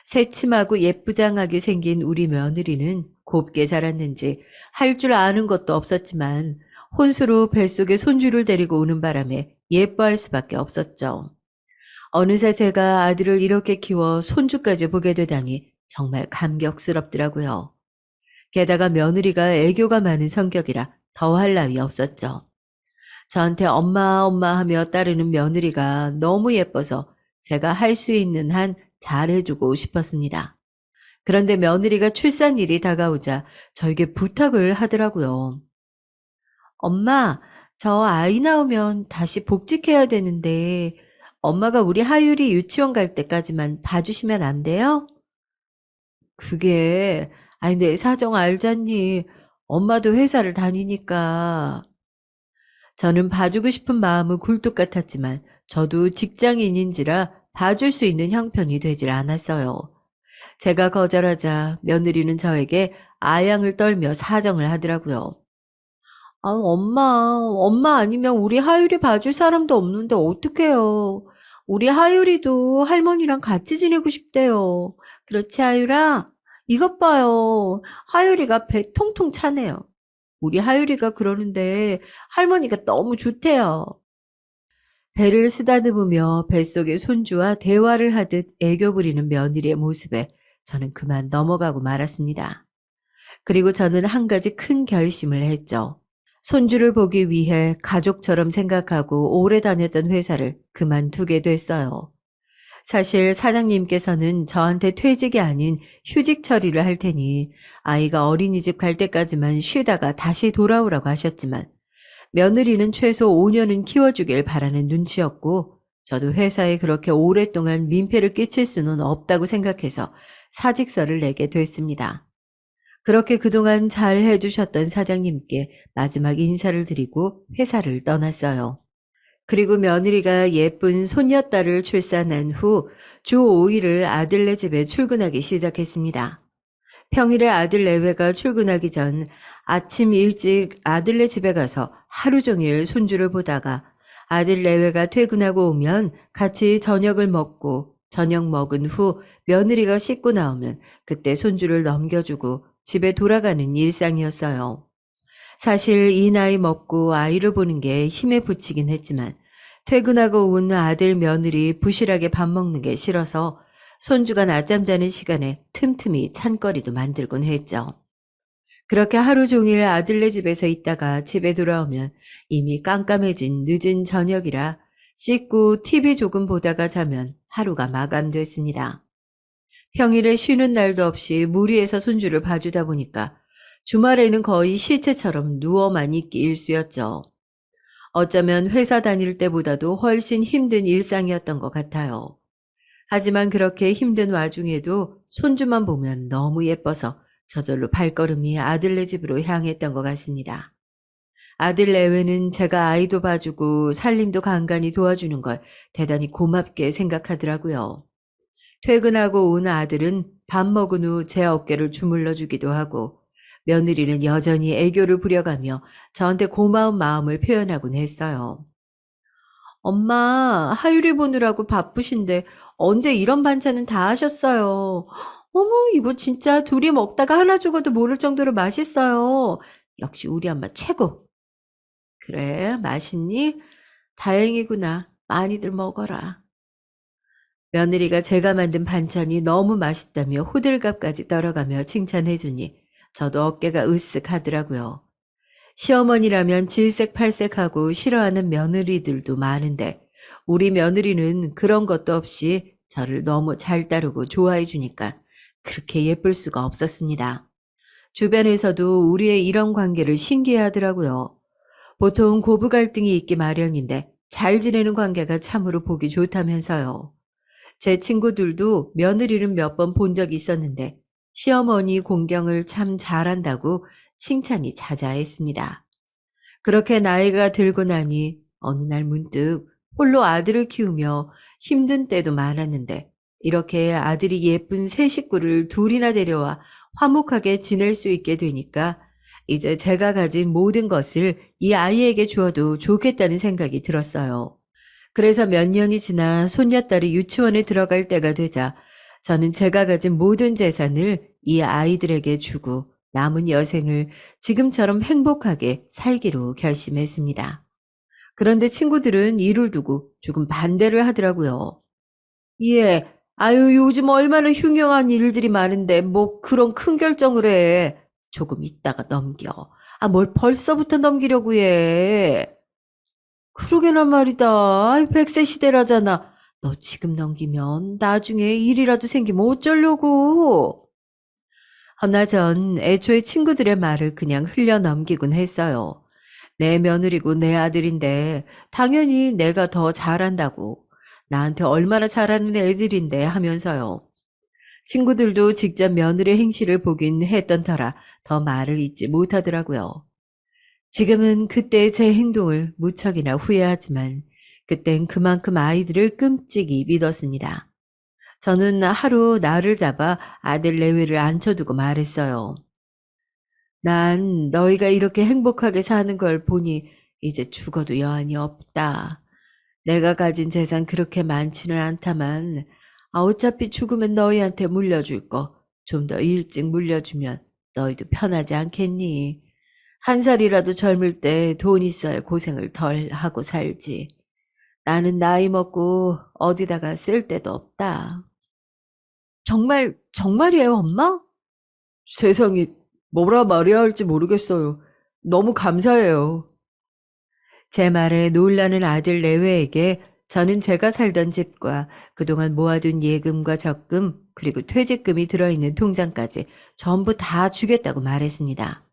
새침하고 예쁘장하게 생긴 우리 며느리는 곱게 자랐는지 할 줄 아는 것도 없었지만 혼수로 뱃속에 손주를 데리고 오는 바람에 예뻐할 수밖에 없었죠. 어느새 제가 아들을 이렇게 키워 손주까지 보게 되다니 정말 감격스럽더라고요. 게다가 며느리가 애교가 많은 성격이라 더할 나위 없었죠. 저한테 엄마 엄마 하며 따르는 며느리가 너무 예뻐서 제가 할 수 있는 한 잘해주고 싶었습니다. 그런데 며느리가 출산일이 다가오자 저에게 부탁을 하더라고요. 엄마, 저 아이 나오면 다시 복직해야 되는데 엄마가 우리 하율이 유치원 갈 때까지만 봐주시면 안 돼요? 그게, 아니, 내 사정 알잖니. 엄마도 회사를 다니니까. 저는 봐주고 싶은 마음은 굴뚝 같았지만 저도 직장인인지라 봐줄 수 있는 형편이 되질 않았어요. 제가 거절하자 며느리는 저에게 아양을 떨며 사정을 하더라고요. 아, 엄마 아니면 우리 하율이 봐줄 사람도 없는데 어떡해요. 우리 하율이도 할머니랑 같이 지내고 싶대요. 그렇지, 하율아? 이것 봐요. 하율이가 배 통통 차네요. 우리 하율이가 그러는데 할머니가 너무 좋대요. 배를 쓰다듬으며 뱃속의 손주와 대화를 하듯 애교 부리는 며느리의 모습에 저는 그만 넘어가고 말았습니다. 그리고 저는 한 가지 큰 결심을 했죠. 손주를 보기 위해 가족처럼 생각하고 오래 다녔던 회사를 그만두게 됐어요. 사실 사장님께서는 저한테 퇴직이 아닌 휴직 처리를 할 테니 아이가 어린이집 갈 때까지만 쉬다가 다시 돌아오라고 하셨지만 며느리는 최소 5년은 키워주길 바라는 눈치였고 저도 회사에 그렇게 오랫동안 민폐를 끼칠 수는 없다고 생각해서 사직서를 내게 됐습니다. 그렇게 그동안 잘 해주셨던 사장님께 마지막 인사를 드리고 회사를 떠났어요. 그리고 며느리가 예쁜 손녀딸을 출산한 후 주 5일을 아들네 집에 출근하기 시작했습니다. 평일에 아들 내외가 출근하기 전 아침 일찍 아들네 집에 가서 하루 종일 손주를 보다가 아들 내외가 퇴근하고 오면 같이 저녁을 먹고 저녁 먹은 후 며느리가 씻고 나오면 그때 손주를 넘겨주고 집에 돌아가는 일상이었어요. 사실 이 나이 먹고 아이를 보는 게 힘에 부치긴 했지만 퇴근하고 온 아들 며느리 부실하게 밥 먹는 게 싫어서 손주가 낮잠 자는 시간에 틈틈이 찬거리도 만들곤 했죠. 그렇게 하루 종일 아들네 집에서 있다가 집에 돌아오면 이미 깜깜해진 늦은 저녁이라 씻고 TV 조금 보다가 자면 하루가 마감됐습니다. 평일에 쉬는 날도 없이 무리해서 손주를 봐주다 보니까 주말에는 거의 시체처럼 누워만 있기 일쑤였죠. 어쩌면 회사 다닐 때보다도 훨씬 힘든 일상이었던 것 같아요. 하지만 그렇게 힘든 와중에도 손주만 보면 너무 예뻐서 저절로 발걸음이 아들네 집으로 향했던 것 같습니다. 아들 내외는 제가 아이도 봐주고 살림도 간간히 도와주는 걸 대단히 고맙게 생각하더라고요. 퇴근하고 온 아들은 밥 먹은 후 제 어깨를 주물러 주기도 하고 며느리는 여전히 애교를 부려가며 저한테 고마운 마음을 표현하곤 했어요. 엄마, 하율이 보느라고 바쁘신데 언제 이런 반찬은 다 하셨어요. 어머, 이거 진짜 둘이 먹다가 하나 죽어도 모를 정도로 맛있어요. 역시 우리 엄마 최고. 그래, 맛있니? 다행이구나. 많이들 먹어라. 며느리가 제가 만든 반찬이 너무 맛있다며 호들갑까지 떨어가며 칭찬해주니 저도 어깨가 으쓱 하더라고요. 시어머니라면 질색팔색하고 싫어하는 며느리들도 많은데 우리 며느리는 그런 것도 없이 저를 너무 잘 따르고 좋아해 주니까 그렇게 예쁠 수가 없었습니다. 주변에서도 우리의 이런 관계를 신기해하더라고요. 보통 고부 갈등이 있기 마련인데 잘 지내는 관계가 참으로 보기 좋다면서요. 제 친구들도 며느리를 몇 번 본 적이 있었는데 시어머니 공경을 참 잘한다고 칭찬이 자자했습니다. 그렇게 나이가 들고 나니 어느 날 문득 홀로 아들을 키우며 힘든 때도 많았는데 이렇게 아들이 예쁜 새 식구를 둘이나 데려와 화목하게 지낼 수 있게 되니까 이제 제가 가진 모든 것을 이 아이에게 주어도 좋겠다는 생각이 들었어요. 그래서 몇 년이 지나 손녀딸이 유치원에 들어갈 때가 되자 저는 제가 가진 모든 재산을 이 아이들에게 주고 남은 여생을 지금처럼 행복하게 살기로 결심했습니다. 그런데 친구들은 이를 두고 조금 반대를 하더라고요. 예, 아유, 요즘 얼마나 흉흉한 일들이 많은데 뭐 그런 큰 결정을 해. 조금 있다가 넘겨. 아, 뭘 벌써부터 넘기려고 해. 그러게나 말이다. 아이, 100세 시대라잖아. 너 지금 넘기면 나중에 일이라도 생기면 어쩌려고. 허나 전 애초에 친구들의 말을 그냥 흘려 넘기곤 했어요. 내 며느리고 내 아들인데 당연히 내가 더 잘한다고. 나한테 얼마나 잘하는 애들인데 하면서요. 친구들도 직접 며느리 행실을 보긴 했던 터라 더 말을 잇지 못하더라고요. 지금은 그때 제 행동을 무척이나 후회하지만 그땐 그만큼 아이들을 끔찍이 믿었습니다. 저는 하루 나를 잡아 아들 내외를 앉혀두고 말했어요. 난 너희가 이렇게 행복하게 사는 걸 보니 이제 죽어도 여한이 없다. 내가 가진 재산 그렇게 많지는 않다만 어차피 죽으면 너희한테 물려줄 거 좀 더 일찍 물려주면 너희도 편하지 않겠니? 한 살이라도 젊을 때 돈 있어야 고생을 덜 하고 살지. 나는 나이 먹고 어디다가 쓸 데도 없다. 정말이에요, 엄마? 세상에 뭐라 말해야 할지 모르겠어요. 너무 감사해요. 제 말에 놀라는 아들 내외에게 저는 제가 살던 집과 그동안 모아둔 예금과 적금 그리고 퇴직금이 들어있는 통장까지 전부 다 주겠다고 말했습니다.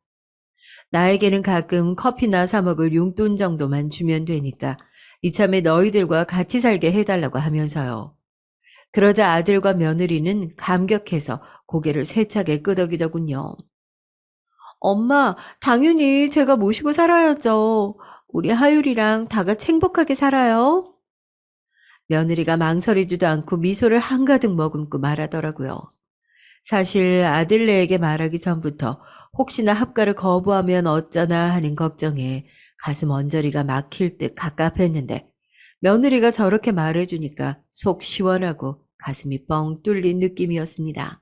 나에게는 가끔 커피나 사 먹을 용돈 정도만 주면 되니까 이참에 너희들과 같이 살게 해달라고 하면서요. 그러자 아들과 며느리는 감격해서 고개를 세차게 끄덕이더군요. 엄마, 당연히 제가 모시고 살아야죠. 우리 하율이랑 다 같이 행복하게 살아요. 며느리가 망설이지도 않고 미소를 한가득 머금고 말하더라고요. 사실 아들네에게 말하기 전부터 혹시나 합가를 거부하면 어쩌나 하는 걱정에 가슴 언저리가 막힐 듯 갑갑했는데 며느리가 저렇게 말해주니까 속 시원하고 가슴이 뻥 뚫린 느낌이었습니다.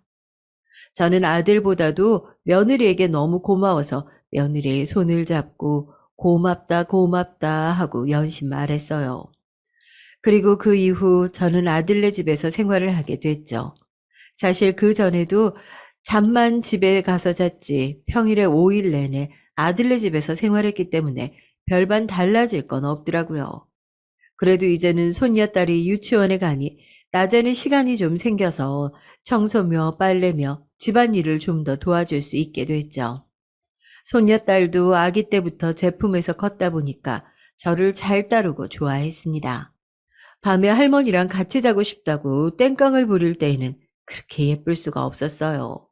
저는 아들보다도 며느리에게 너무 고마워서 며느리의 손을 잡고 고맙다 고맙다 하고 연신 말했어요. 그리고 그 이후 저는 아들네 집에서 생활을 하게 됐죠. 사실 그 전에도 잠만 집에 가서 잤지 평일에 5일 내내 아들네 집에서 생활했기 때문에 별반 달라질 건 없더라고요. 그래도 이제는 손녀딸이 유치원에 가니 낮에는 시간이 좀 생겨서 청소며 빨래며 집안일을 좀 더 도와줄 수 있게 됐죠. 손녀딸도 아기 때부터 제 품에서 컸다 보니까 저를 잘 따르고 좋아했습니다. 밤에 할머니랑 같이 자고 싶다고 땡깡을 부릴 때에는 그렇게 예쁠 수가 없었어요.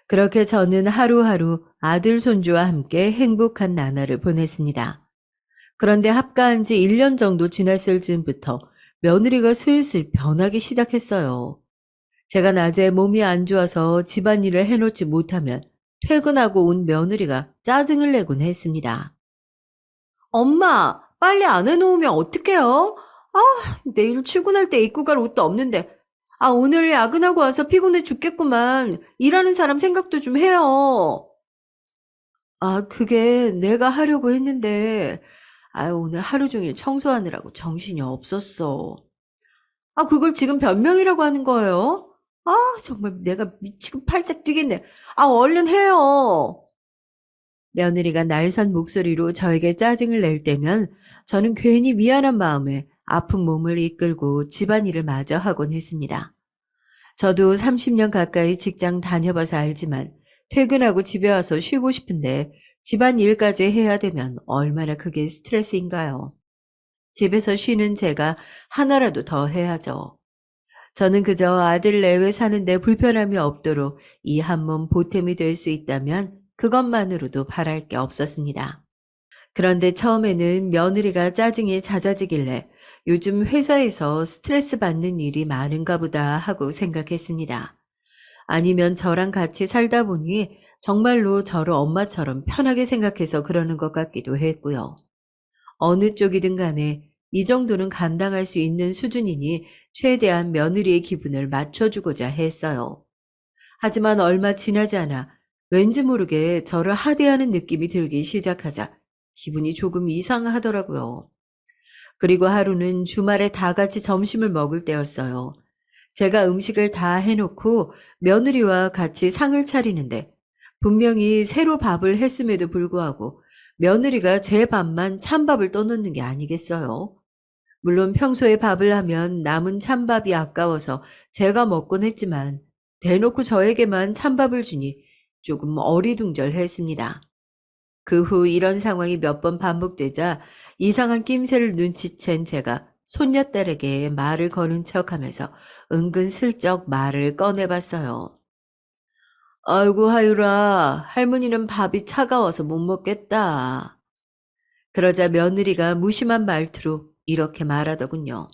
그렇게 저는 하루하루 아들 손주와 함께 행복한 나날을 보냈습니다. 그런데 합가한 지 1년 정도 지났을 즈음부터 며느리가 슬슬 변하기 시작했어요. 제가 낮에 몸이 안 좋아서 집안일을 해놓지 못하면 퇴근하고 온 며느리가 짜증을 내곤 했습니다. 엄마, 빨리 안 해놓으면 어떡해요? 내일 출근할 때 입고 갈 옷도 없는데. 오늘 야근하고 와서 피곤해 죽겠구만. 일하는 사람 생각도 좀 해요. 그게 내가 하려고 했는데, 오늘 하루 종일 청소하느라고 정신이 없었어. 그걸 지금 변명이라고 하는 거예요? 정말 내가 미치고 팔짝 뛰겠네. 얼른 해요. 며느리가 날선 목소리로 저에게 짜증을 낼 때면 저는 괜히 미안한 마음에 아픈 몸을 이끌고 집안일을 마저 하곤 했습니다. 저도 30년 가까이 직장 다녀봐서 알지만 퇴근하고 집에 와서 쉬고 싶은데 집안일까지 해야 되면 얼마나 그게 스트레스인가요? 집에서 쉬는 제가 하나라도 더 해야죠. 저는 그저 아들 내외 사는데 불편함이 없도록 이 한 몸 보탬이 될 수 있다면 그것만으로도 바랄 게 없었습니다. 그런데 처음에는 며느리가 짜증이 잦아지길래 요즘 회사에서 스트레스 받는 일이 많은가 보다 하고 생각했습니다. 아니면 저랑 같이 살다 보니 정말로 저를 엄마처럼 편하게 생각해서 그러는 것 같기도 했고요. 어느 쪽이든 간에 이 정도는 감당할 수 있는 수준이니 최대한 며느리의 기분을 맞춰주고자 했어요. 하지만 얼마 지나지 않아 왠지 모르게 저를 하대하는 느낌이 들기 시작하자 기분이 조금 이상하더라고요. 그리고 하루는 주말에 다 같이 점심을 먹을 때였어요. 제가 음식을 다 해놓고 며느리와 같이 상을 차리는데 분명히 새로 밥을 했음에도 불구하고 며느리가 제 밥만 찬밥을 떠놓는 게 아니겠어요? 물론 평소에 밥을 하면 남은 찬밥이 아까워서 제가 먹곤 했지만 대놓고 저에게만 찬밥을 주니 조금 어리둥절했습니다. 그 후 이런 상황이 몇 번 반복되자 이상한 낌새를 눈치챈 제가 손녀딸에게 말을 거는 척하면서 은근슬쩍 말을 꺼내봤어요. 아이고 하유라, 할머니는 밥이 차가워서 못 먹겠다. 그러자 며느리가 무심한 말투로 이렇게 말하더군요.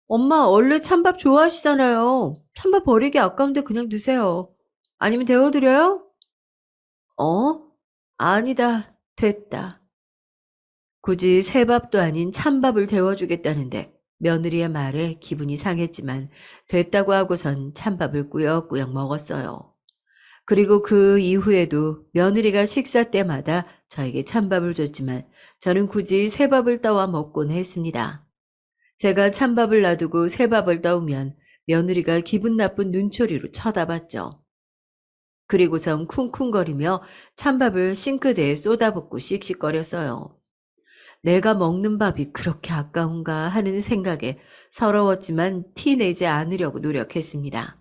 엄마 원래 찬밥 좋아하시잖아요. 찬밥 버리기 아까운데 그냥 드세요. 아니면 데워드려요? 어? 아니다. 됐다. 굳이 새밥도 아닌 찬밥을 데워주겠다는데 며느리의 말에 기분이 상했지만 됐다고 하고선 찬밥을 꾸역꾸역 먹었어요. 그리고 그 이후에도 며느리가 식사 때마다 저에게 찬밥을 줬지만 저는 굳이 새밥을 떠와 먹곤 했습니다. 제가 찬밥을 놔두고 새밥을 떠오면 며느리가 기분 나쁜 눈초리로 쳐다봤죠. 그리고선 쿵쿵거리며 찬밥을 싱크대에 쏟아붓고 씩씩거렸어요. 내가 먹는 밥이 그렇게 아까운가 하는 생각에 서러웠지만 티내지 않으려고 노력했습니다.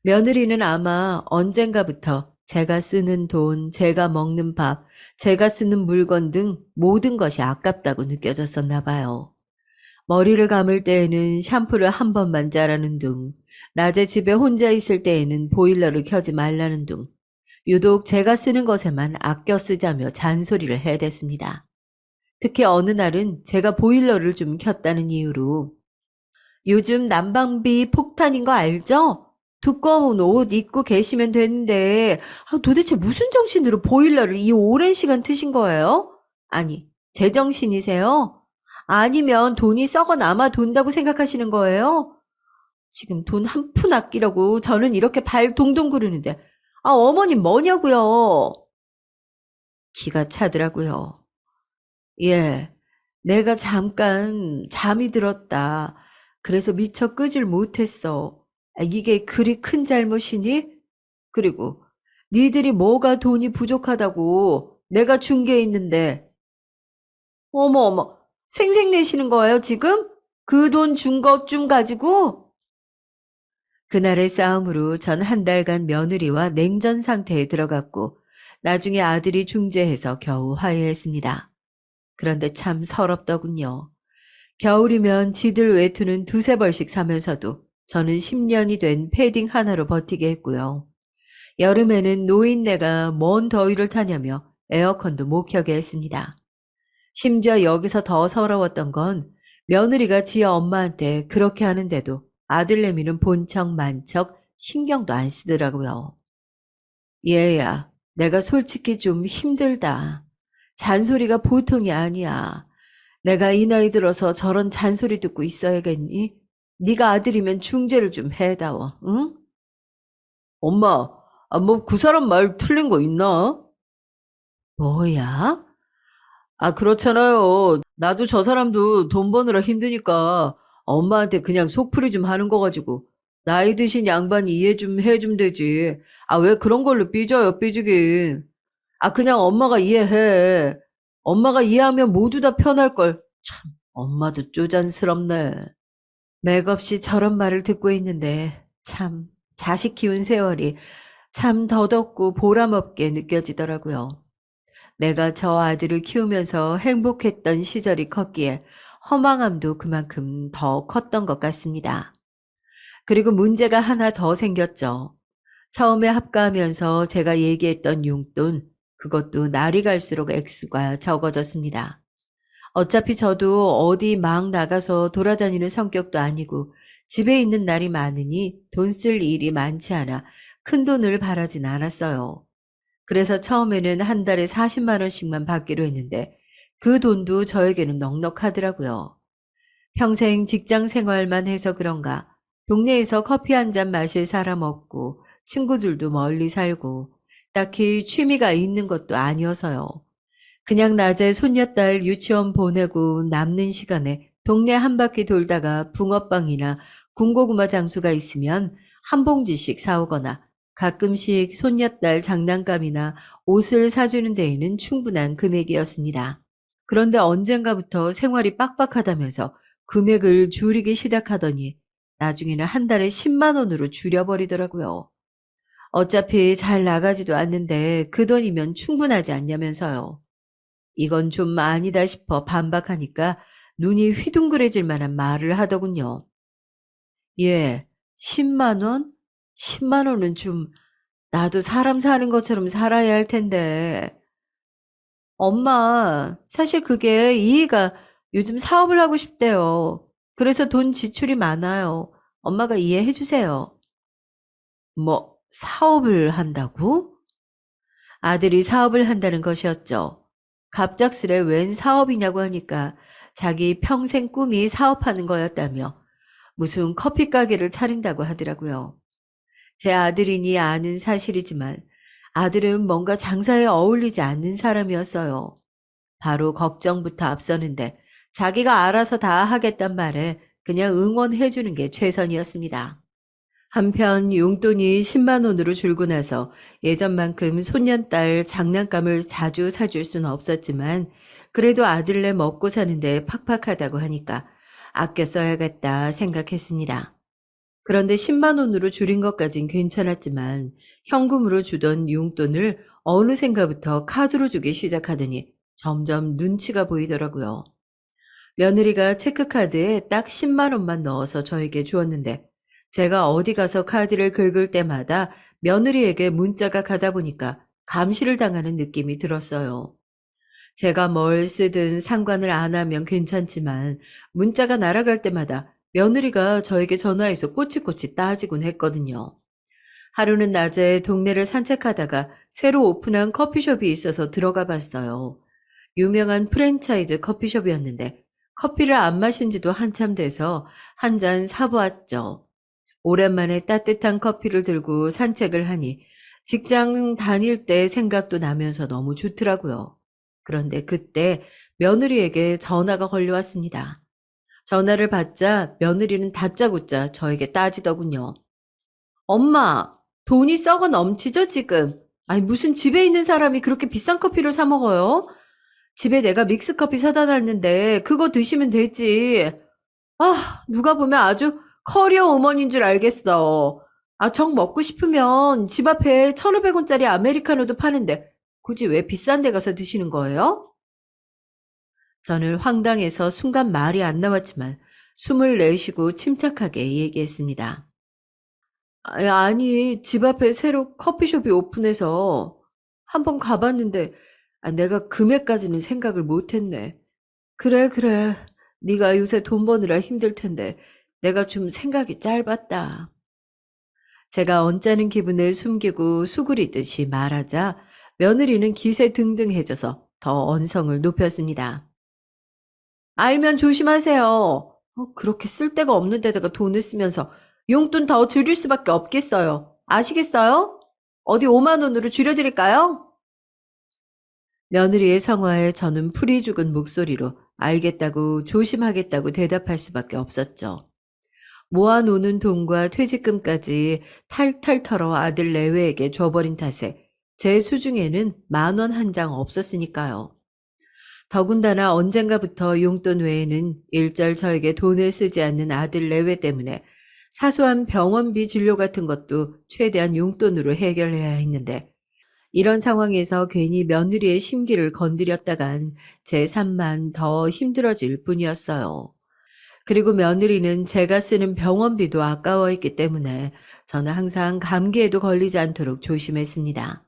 며느리는 아마 언젠가부터 제가 쓰는 돈, 제가 먹는 밥, 제가 쓰는 물건 등 모든 것이 아깝다고 느껴졌었나 봐요. 머리를 감을 때에는 샴푸를 한 번만 자라는 둥, 낮에 집에 혼자 있을 때에는 보일러를 켜지 말라는 둥, 유독 제가 쓰는 것에만 아껴 쓰자며 잔소리를 해댔습니다. 특히 어느 날은 제가 보일러를 좀 켰다는 이유로 요즘 난방비 폭탄인 거 알죠? 두꺼운 옷 입고 계시면 되는데 도대체 무슨 정신으로 보일러를 이 오랜 시간 트신 거예요? 아니, 제정신이세요? 아니면 돈이 썩어 남아 돈다고 생각하시는 거예요? 지금 돈 한 푼 아끼려고 저는 이렇게 발 동동 구르는데 어머님 뭐냐고요? 기가 차더라고요. 예. 내가 잠깐 잠이 들었다. 그래서 미처 끄질 못했어. 이게 그리 큰 잘못이니? 그리고 니들이 뭐가 돈이 부족하다고 내가 준 게 있는데. 어머, 어머. 생색내시는 거예요, 지금? 그 돈 준 것 좀 가지고? 그날의 싸움으로 전 한 달간 며느리와 냉전 상태에 들어갔고, 나중에 아들이 중재해서 겨우 화해했습니다. 그런데 참 서럽더군요. 겨울이면 지들 외투는 두세 벌씩 사면서도 저는 10년이 된 패딩 하나로 버티게 했고요. 여름에는 노인네가 뭔 더위를 타냐며 에어컨도 못 켜게 했습니다. 심지어 여기서 더 서러웠던 건 며느리가 지 엄마한테 그렇게 하는데도 아들내미는 본척 만척 신경도 안 쓰더라고요. 얘야, 내가 솔직히 좀 힘들다. 잔소리가 보통이 아니야. 내가 이 나이 들어서 저런 잔소리 듣고 있어야겠니? 네가 아들이면 중재를 좀 해다워, 응? 엄마, 뭐 그 사람 말 틀린 거 있나? 뭐야? 그렇잖아요. 나도 저 사람도 돈 버느라 힘드니까 엄마한테 그냥 속풀이 좀 하는 거 가지고 나이 드신 양반이 이해 좀 해주면 되지. 왜 그런 걸로 삐져요, 삐지긴. 그냥 엄마가 이해해. 엄마가 이해하면 모두 다 편할 걸. 참, 엄마도 쪼잔스럽네. 맥없이 저런 말을 듣고 있는데 참 자식 키운 세월이 참 더덥고 보람없게 느껴지더라고요. 내가 저 아들을 키우면서 행복했던 시절이 컸기에 허망함도 그만큼 더 컸던 것 같습니다. 그리고 문제가 하나 더 생겼죠. 처음에 합가하면서 제가 얘기했던 용돈, 그것도 날이 갈수록 액수가 적어졌습니다. 어차피 저도 어디 막 나가서 돌아다니는 성격도 아니고 집에 있는 날이 많으니 돈 쓸 일이 많지 않아 큰 돈을 바라진 않았어요. 그래서 처음에는 한 달에 40만 원씩만 받기로 했는데 그 돈도 저에게는 넉넉하더라고요. 평생 직장 생활만 해서 그런가 동네에서 커피 한 잔 마실 사람 없고 친구들도 멀리 살고 딱히 취미가 있는 것도 아니어서요. 그냥 낮에 손녀딸 유치원 보내고 남는 시간에 동네 한 바퀴 돌다가 붕어빵이나 군고구마 장수가 있으면 한 봉지씩 사오거나 가끔씩 손녀딸 장난감이나 옷을 사주는 데에는 충분한 금액이었습니다. 그런데 언젠가부터 생활이 빡빡하다면서 금액을 줄이기 시작하더니 나중에는 한 달에 10만 원으로 줄여버리더라고요. 어차피 잘 나가지도 않는데 그 돈이면 충분하지 않냐면서요. 이건 좀 아니다 싶어 반박하니까 눈이 휘둥그레질 만한 말을 하더군요. 예, 10만 원? 10만 원은 좀 나도 사람 사는 것처럼 살아야 할 텐데. 엄마, 사실 그게 이해가 요즘 사업을 하고 싶대요. 그래서 돈 지출이 많아요. 엄마가 이해해 주세요. 뭐, 사업을 한다고? 아들이 사업을 한다는 것이었죠. 갑작스레 웬 사업이냐고 하니까 자기 평생 꿈이 사업하는 거였다며 무슨 커피 가게를 차린다고 하더라고요. 제 아들이니 아는 사실이지만 아들은 뭔가 장사에 어울리지 않는 사람이었어요. 바로 걱정부터 앞서는데 자기가 알아서 다 하겠단 말에 그냥 응원해 주는 게 최선이었습니다. 한편 용돈이 10만 원으로 줄고 나서 예전만큼 손녀딸 장난감을 자주 사줄 수는 없었지만 그래도 아들네 먹고 사는데 팍팍하다고 하니까 아껴 써야겠다 생각했습니다. 그런데 10만 원으로 줄인 것까진 괜찮았지만 현금으로 주던 용돈을 어느샌가부터 카드로 주기 시작하더니 점점 눈치가 보이더라고요. 며느리가 체크카드에 딱 10만 원만 넣어서 저에게 주었는데 제가 어디 가서 카드를 긁을 때마다 며느리에게 문자가 가다 보니까 감시를 당하는 느낌이 들었어요. 제가 뭘 쓰든 상관을 안 하면 괜찮지만 문자가 날아갈 때마다 며느리가 저에게 전화해서 꼬치꼬치 따지곤 했거든요. 하루는 낮에 동네를 산책하다가 새로 오픈한 커피숍이 있어서 들어가 봤어요. 유명한 프랜차이즈 커피숍이었는데 커피를 안 마신 지도 한참 돼서 한 잔 사보았죠. 오랜만에 따뜻한 커피를 들고 산책을 하니 직장 다닐 때 생각도 나면서 너무 좋더라고요. 그런데 그때 며느리에게 전화가 걸려왔습니다. 전화를 받자 며느리는 다짜고짜 저에게 따지더군요. 엄마, 돈이 썩어 넘치죠, 지금? 아니, 무슨 집에 있는 사람이 그렇게 비싼 커피를 사 먹어요? 집에 내가 믹스커피 사다 놨는데 그거 드시면 되지. 아, 누가 보면 아주 커리어 우먼인 줄 알겠어. 아, 정 먹고 싶으면 집 앞에 1,500원짜리 아메리카노도 파는데 굳이 왜 비싼 데 가서 드시는 거예요? 저는 황당해서 순간 말이 안 나왔지만 숨을 내쉬고 침착하게 얘기했습니다. 아니, 집 앞에 새로 커피숍이 오픈해서 한번 가봤는데 내가 금액까지는 생각을 못했네. 그래, 그래. 네가 요새 돈 버느라 힘들 텐데 내가 좀 생각이 짧았다. 제가 언짢은 기분을 숨기고 수그리듯이 말하자 며느리는 기세 등등해져서 더 언성을 높였습니다. 알면 조심하세요. 그렇게 쓸데가 없는 데다가 돈을 쓰면서 용돈 더 줄일 수밖에 없겠어요. 아시겠어요? 어디 5만 원으로 줄여드릴까요? 며느리의 성화에 저는 풀이 죽은 목소리로 알겠다고 조심하겠다고 대답할 수밖에 없었죠. 모아놓는 돈과 퇴직금까지 탈탈 털어 아들 내외에게 줘버린 탓에 제 수중에는 10,000원 한 장 없었으니까요. 더군다나 언젠가부터 용돈 외에는 일절 저에게 돈을 쓰지 않는 아들 내외 때문에 사소한 병원비 진료 같은 것도 최대한 용돈으로 해결해야 했는데 이런 상황에서 괜히 며느리의 심기를 건드렸다간 제 삶만 더 힘들어질 뿐이었어요. 그리고 며느리는 제가 쓰는 병원비도 아까워했기 때문에 저는 항상 감기에도 걸리지 않도록 조심했습니다.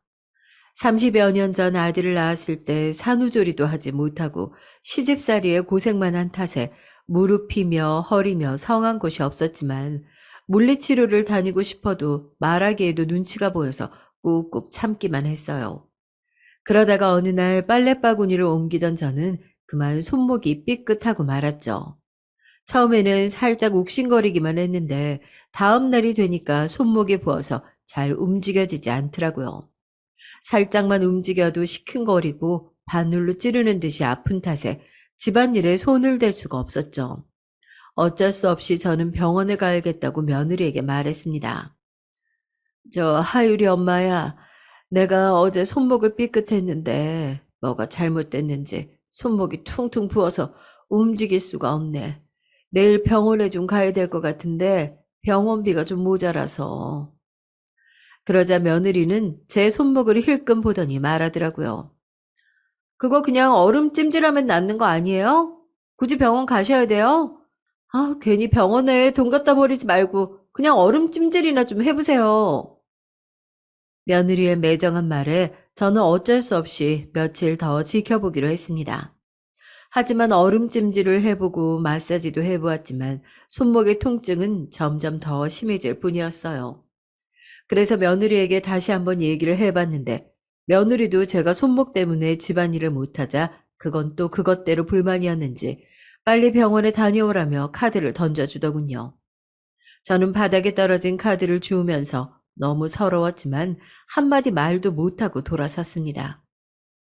30여 년 전 아들을 낳았을 때 산후조리도 하지 못하고 시집살이에 고생만 한 탓에 무릎이며 허리며 성한 곳이 없었지만 물리치료를 다니고 싶어도 말하기에도 눈치가 보여서 꾹꾹 참기만 했어요. 그러다가 어느 날 빨래바구니를 옮기던 저는 그만 손목이 삐끗하고 말았죠. 처음에는 살짝 욱신거리기만 했는데 다음 날이 되니까 손목이 부어서 잘 움직여지지 않더라고요. 살짝만 움직여도 시큰거리고 바늘로 찌르는 듯이 아픈 탓에 집안일에 손을 댈 수가 없었죠. 어쩔 수 없이 저는 병원에 가야겠다고 며느리에게 말했습니다. 저 하율이 엄마야, 내가 어제 손목을 삐끗했는데 뭐가 잘못됐는지 손목이 퉁퉁 부어서 움직일 수가 없네. 내일 병원에 좀 가야 될 것 같은데 병원비가 좀 모자라서. 그러자 며느리는 제 손목을 힐끔 보더니 말하더라고요. 그거 그냥 얼음 찜질하면 낫는 거 아니에요? 굳이 병원 가셔야 돼요? 아, 괜히 병원에 돈 갖다 버리지 말고 그냥 얼음 찜질이나 좀 해보세요. 며느리의 매정한 말에 저는 어쩔 수 없이 며칠 더 지켜보기로 했습니다. 하지만 얼음찜질을 해보고 마사지도 해보았지만 손목의 통증은 점점 더 심해질 뿐이었어요. 그래서 며느리에게 다시 한번 얘기를 해봤는데 며느리도 제가 손목 때문에 집안일을 못하자 그건 또 그것대로 불만이었는지 빨리 병원에 다녀오라며 카드를 던져주더군요. 저는 바닥에 떨어진 카드를 주우면서 너무 서러웠지만 한마디 말도 못하고 돌아섰습니다.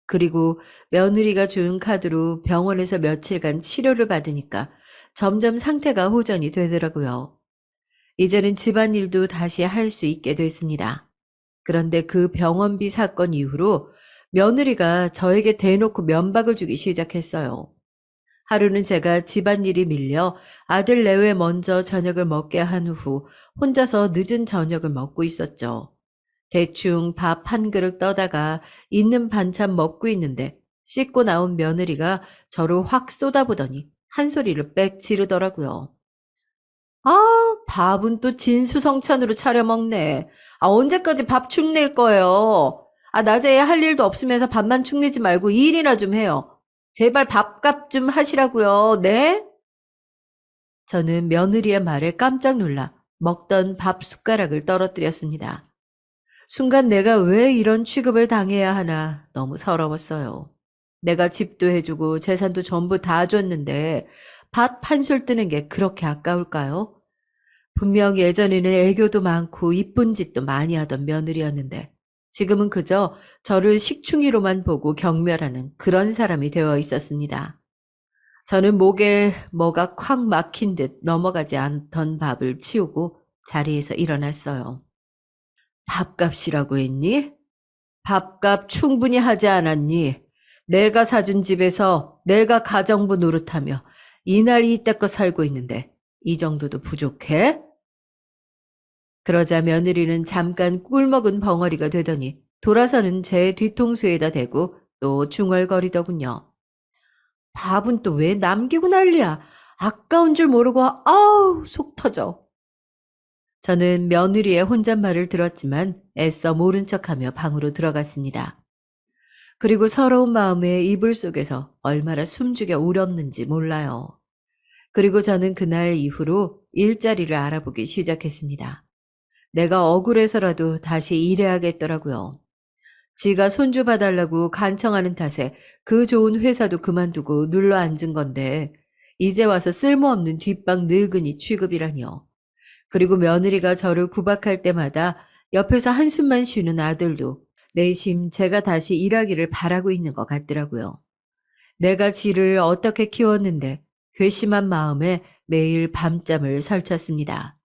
그리고 며느리가 준 카드로 병원에서 며칠간 치료를 받으니까 점점 상태가 호전이 되더라고요. 이제는 집안일도 다시 할 수 있게 됐습니다. 그런데 그 병원비 사건 이후로 며느리가 저에게 대놓고 면박을 주기 시작했어요. 하루는 제가 집안일이 밀려 아들 내외 먼저 저녁을 먹게 한 후 혼자서 늦은 저녁을 먹고 있었죠. 대충 밥 한 그릇 떠다가 있는 반찬 먹고 있는데 씻고 나온 며느리가 저를 확 쏟아보더니 한 소리를 빽 지르더라고요. 아, 밥은 또 진수성찬으로 차려 먹네. 아, 언제까지 밥 축낼 거예요? 아, 낮에 할 일도 없으면서 밥만 축내지 말고 일이나 좀 해요. 제발 밥값 좀 하시라고요. 네? 저는 며느리의 말에 깜짝 놀라 먹던 밥 숟가락을 떨어뜨렸습니다. 순간 내가 왜 이런 취급을 당해야 하나 너무 서러웠어요. 내가 집도 해주고 재산도 전부 다 줬는데 밥 한 술 뜨는 게 그렇게 아까울까요? 분명 예전에는 애교도 많고 이쁜 짓도 많이 하던 며느리였는데 지금은 그저 저를 식충이로만 보고 경멸하는 그런 사람이 되어 있었습니다. 저는 목에 뭐가 콱 막힌 듯 넘어가지 않던 밥을 치우고 자리에서 일어났어요. 밥값이라고 했니? 밥값 충분히 하지 않았니? 내가 사준 집에서 내가 가정부 노릇하며 이날 이때껏 살고 있는데 이 정도도 부족해? 그러자 며느리는 잠깐 꿀먹은 벙어리가 되더니 돌아서는 제 뒤통수에다 대고 또 중얼거리더군요. 밥은 또 왜 남기고 난리야? 아까운 줄 모르고 아우 속 터져. 저는 며느리의 혼잣말을 들었지만 애써 모른 척하며 방으로 들어갔습니다. 그리고 서러운 마음에 이불 속에서 얼마나 숨죽여 울었는지 몰라요. 그리고 저는 그날 이후로 일자리를 알아보기 시작했습니다. 내가 억울해서라도 다시 일해야겠더라고요. 지가 손주 봐달라고 간청하는 탓에 그 좋은 회사도 그만두고 눌러 앉은 건데 이제 와서 쓸모없는 뒷방 늙은이 취급이라니요. 그리고 며느리가 저를 구박할 때마다 옆에서 한숨만 쉬는 아들도 내심 제가 다시 일하기를 바라고 있는 것 같더라고요. 내가 지를 어떻게 키웠는데 괘씸한 마음에 매일 밤잠을 설쳤습니다.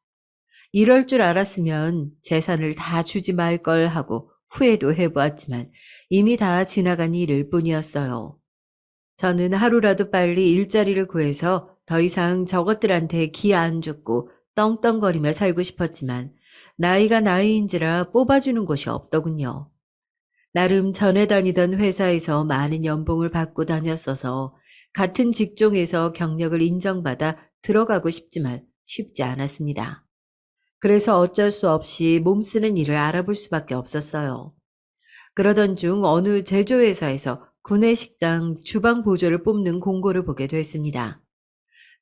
이럴 줄 알았으면 재산을 다 주지 말 걸 하고 후회도 해보았지만 이미 다 지나간 일일 뿐이었어요. 저는 하루라도 빨리 일자리를 구해서 더 이상 저것들한테 기 안 죽고 떵떵거리며 살고 싶었지만 나이가 나이인지라 뽑아주는 곳이 없더군요. 나름 전에 다니던 회사에서 많은 연봉을 받고 다녔어서 같은 직종에서 경력을 인정받아 들어가고 싶지만 쉽지 않았습니다. 그래서 어쩔 수 없이 몸쓰는 일을 알아볼 수밖에 없었어요. 그러던 중 어느 제조회사에서 구내식당 주방 보조를 뽑는 공고를 보게 됐습니다.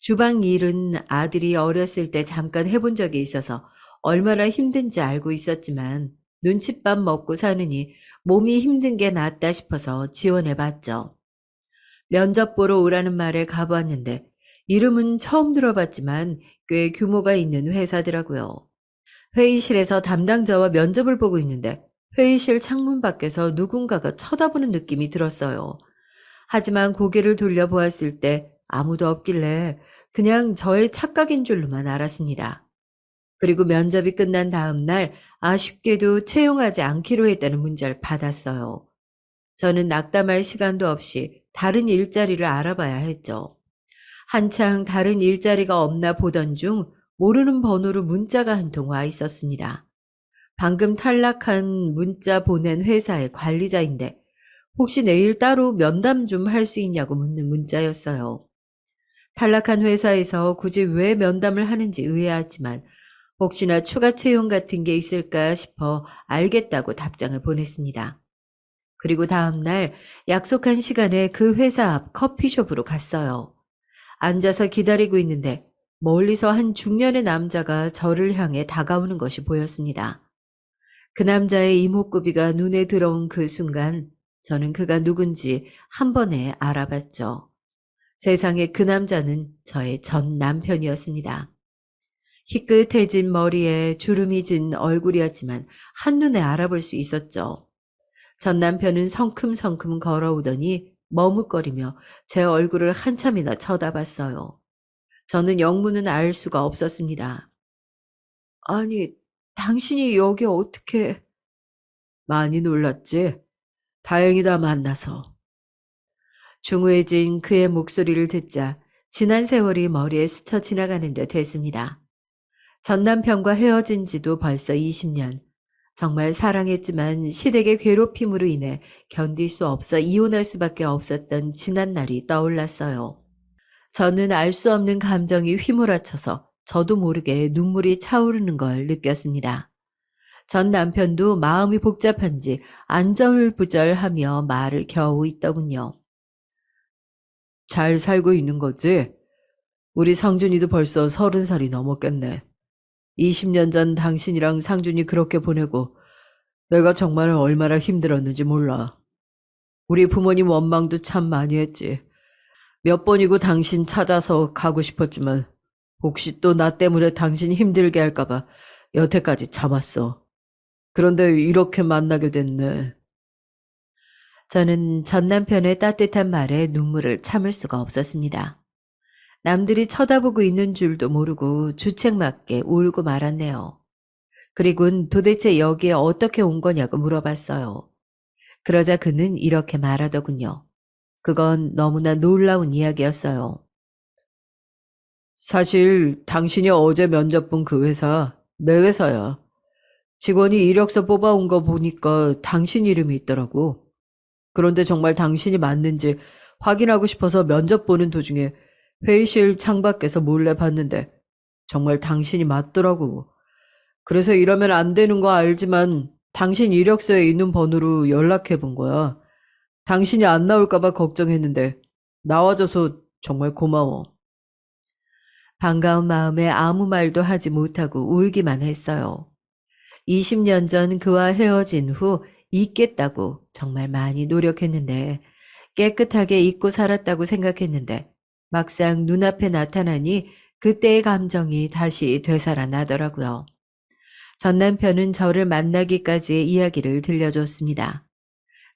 주방 일은 아들이 어렸을 때 잠깐 해본 적이 있어서 얼마나 힘든지 알고 있었지만 눈칫밥 먹고 사느니 몸이 힘든 게 낫다 싶어서 지원해봤죠. 면접 보러 오라는 말에 가보았는데 이름은 처음 들어봤지만 꽤 규모가 있는 회사더라고요. 회의실에서 담당자와 면접을 보고 있는데 회의실 창문 밖에서 누군가가 쳐다보는 느낌이 들었어요. 하지만 고개를 돌려보았을 때 아무도 없길래 그냥 저의 착각인 줄로만 알았습니다. 그리고 면접이 끝난 다음 날 아쉽게도 채용하지 않기로 했다는 문자를 받았어요. 저는 낙담할 시간도 없이 다른 일자리를 알아봐야 했죠. 한창 다른 일자리가 없나 보던 중 모르는 번호로 문자가 한 통 와 있었습니다. 방금 탈락한 문자 보낸 회사의 관리자인데 혹시 내일 따로 면담 좀 할 수 있냐고 묻는 문자였어요. 탈락한 회사에서 굳이 왜 면담을 하는지 의아하지만 혹시나 추가 채용 같은 게 있을까 싶어 알겠다고 답장을 보냈습니다. 그리고 다음 날 약속한 시간에 그 회사 앞 커피숍으로 갔어요. 앉아서 기다리고 있는데 멀리서 한 중년의 남자가 저를 향해 다가오는 것이 보였습니다. 그 남자의 이목구비가 눈에 들어온 그 순간 저는 그가 누군지 한 번에 알아봤죠. 세상에 그 남자는 저의 전 남편이었습니다. 희끗해진 머리에 주름이 진 얼굴이었지만 한눈에 알아볼 수 있었죠. 전 남편은 성큼성큼 걸어오더니 머뭇거리며 제 얼굴을 한참이나 쳐다봤어요. 저는 영문은 알 수가 없었습니다. 아니, 당신이 여기 어떻게... 많이 놀랐지? 다행이다 만나서. 중후해진 그의 목소리를 듣자 지난 세월이 머리에 스쳐 지나가는 듯 했습니다. 전 남편과 헤어진 지도 벌써 20년. 정말 사랑했지만 시댁의 괴롭힘으로 인해 견딜 수 없어 이혼할 수밖에 없었던 지난 날이 떠올랐어요. 저는 알 수 없는 감정이 휘몰아쳐서 저도 모르게 눈물이 차오르는 걸 느꼈습니다. 전 남편도 마음이 복잡한지 안절부절하며 말을 겨우 잇더군요. 잘 살고 있는 거지? 우리 상준이도 벌써 30살이 넘었겠네. 20년 전 당신이랑 상준이 그렇게 보내고 내가 정말 얼마나 힘들었는지 몰라. 우리 부모님 원망도 참 많이 했지. 몇 번이고 당신 찾아서 가고 싶었지만 혹시 또 나 때문에 당신 힘들게 할까봐 여태까지 참았어. 그런데 이렇게 만나게 됐네. 저는 전 남편의 따뜻한 말에 눈물을 참을 수가 없었습니다. 남들이 쳐다보고 있는 줄도 모르고 주책맞게 울고 말았네요. 그리곤 도대체 여기에 어떻게 온 거냐고 물어봤어요. 그러자 그는 이렇게 말하더군요. 그건 너무나 놀라운 이야기였어요. 사실 당신이 어제 면접 본 그 회사, 내 회사야. 직원이 이력서 뽑아온 거 보니까 당신 이름이 있더라고. 그런데 정말 당신이 맞는지 확인하고 싶어서 면접 보는 도중에 회의실 창밖에서 몰래 봤는데 정말 당신이 맞더라고. 그래서 이러면 안 되는 거 알지만 당신 이력서에 있는 번호로 연락해 본 거야. 당신이 안 나올까 봐 걱정했는데 나와줘서 정말 고마워. 반가운 마음에 아무 말도 하지 못하고 울기만 했어요. 20년 전 그와 헤어진 후 잊겠다고 정말 많이 노력했는데 깨끗하게 잊고 살았다고 생각했는데 막상 눈앞에 나타나니 그때의 감정이 다시 되살아나더라고요. 전 남편은 저를 만나기까지의 이야기를 들려줬습니다.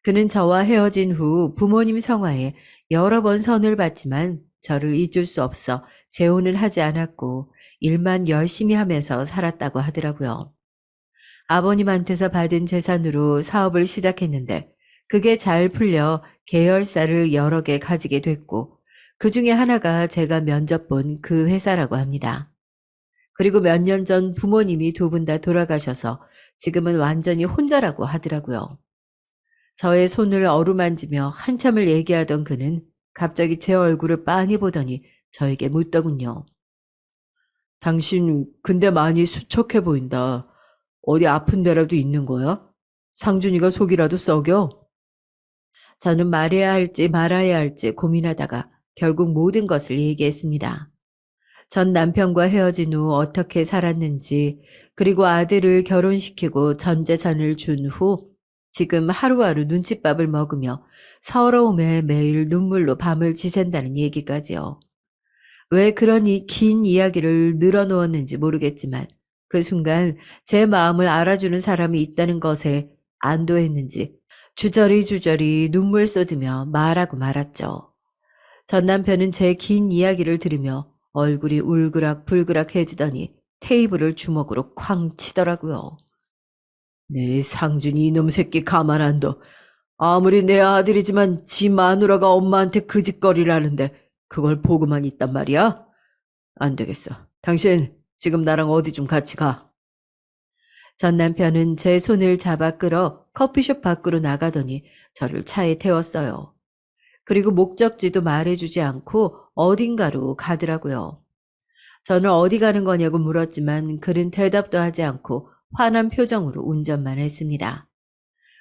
그는 저와 헤어진 후 부모님 성화에 여러 번 선을 받지만 저를 잊을 수 없어 재혼을 하지 않았고 일만 열심히 하면서 살았다고 하더라고요. 아버님한테서 받은 재산으로 사업을 시작했는데 그게 잘 풀려 계열사를 여러 개 가지게 됐고 그 중에 하나가 제가 면접 본 그 회사라고 합니다. 그리고 몇 년 전 부모님이 두 분 다 돌아가셔서 지금은 완전히 혼자라고 하더라고요. 저의 손을 어루만지며 한참을 얘기하던 그는 갑자기 제 얼굴을 빤히 보더니 저에게 묻더군요. 당신 근데 많이 수척해 보인다. 어디 아픈 데라도 있는 거야? 상준이가 속이라도 썩여? 저는 말해야 할지 말아야 할지 고민하다가 결국 모든 것을 얘기했습니다. 전 남편과 헤어진 후 어떻게 살았는지, 그리고 아들을 결혼시키고 전 재산을 준 후 지금 하루하루 눈칫밥을 먹으며 서러움에 매일 눈물로 밤을 지샌다는 얘기까지요. 왜 그런 긴 이야기를 늘어놓았는지 모르겠지만 그 순간 제 마음을 알아주는 사람이 있다는 것에 안도했는지 주저리 눈물 쏟으며 말하고 말았죠. 전 남편은 제 긴 이야기를 들으며 얼굴이 울그락불그락해지더니 테이블을 주먹으로 쾅 치더라고요. 네, 상준이 이놈 새끼 가만 안 둬. 아무리 내 아들이지만 지 마누라가 엄마한테 그 짓거리를 하는데 그걸 보고만 있단 말이야? 안 되겠어. 당신 지금 나랑 어디 좀 같이 가. 전 남편은 제 손을 잡아 끌어 커피숍 밖으로 나가더니 저를 차에 태웠어요. 그리고 목적지도 말해주지 않고 어딘가로 가더라고요. 저는 어디 가는 거냐고 물었지만 그는 대답도 하지 않고 화난 표정으로 운전만 했습니다.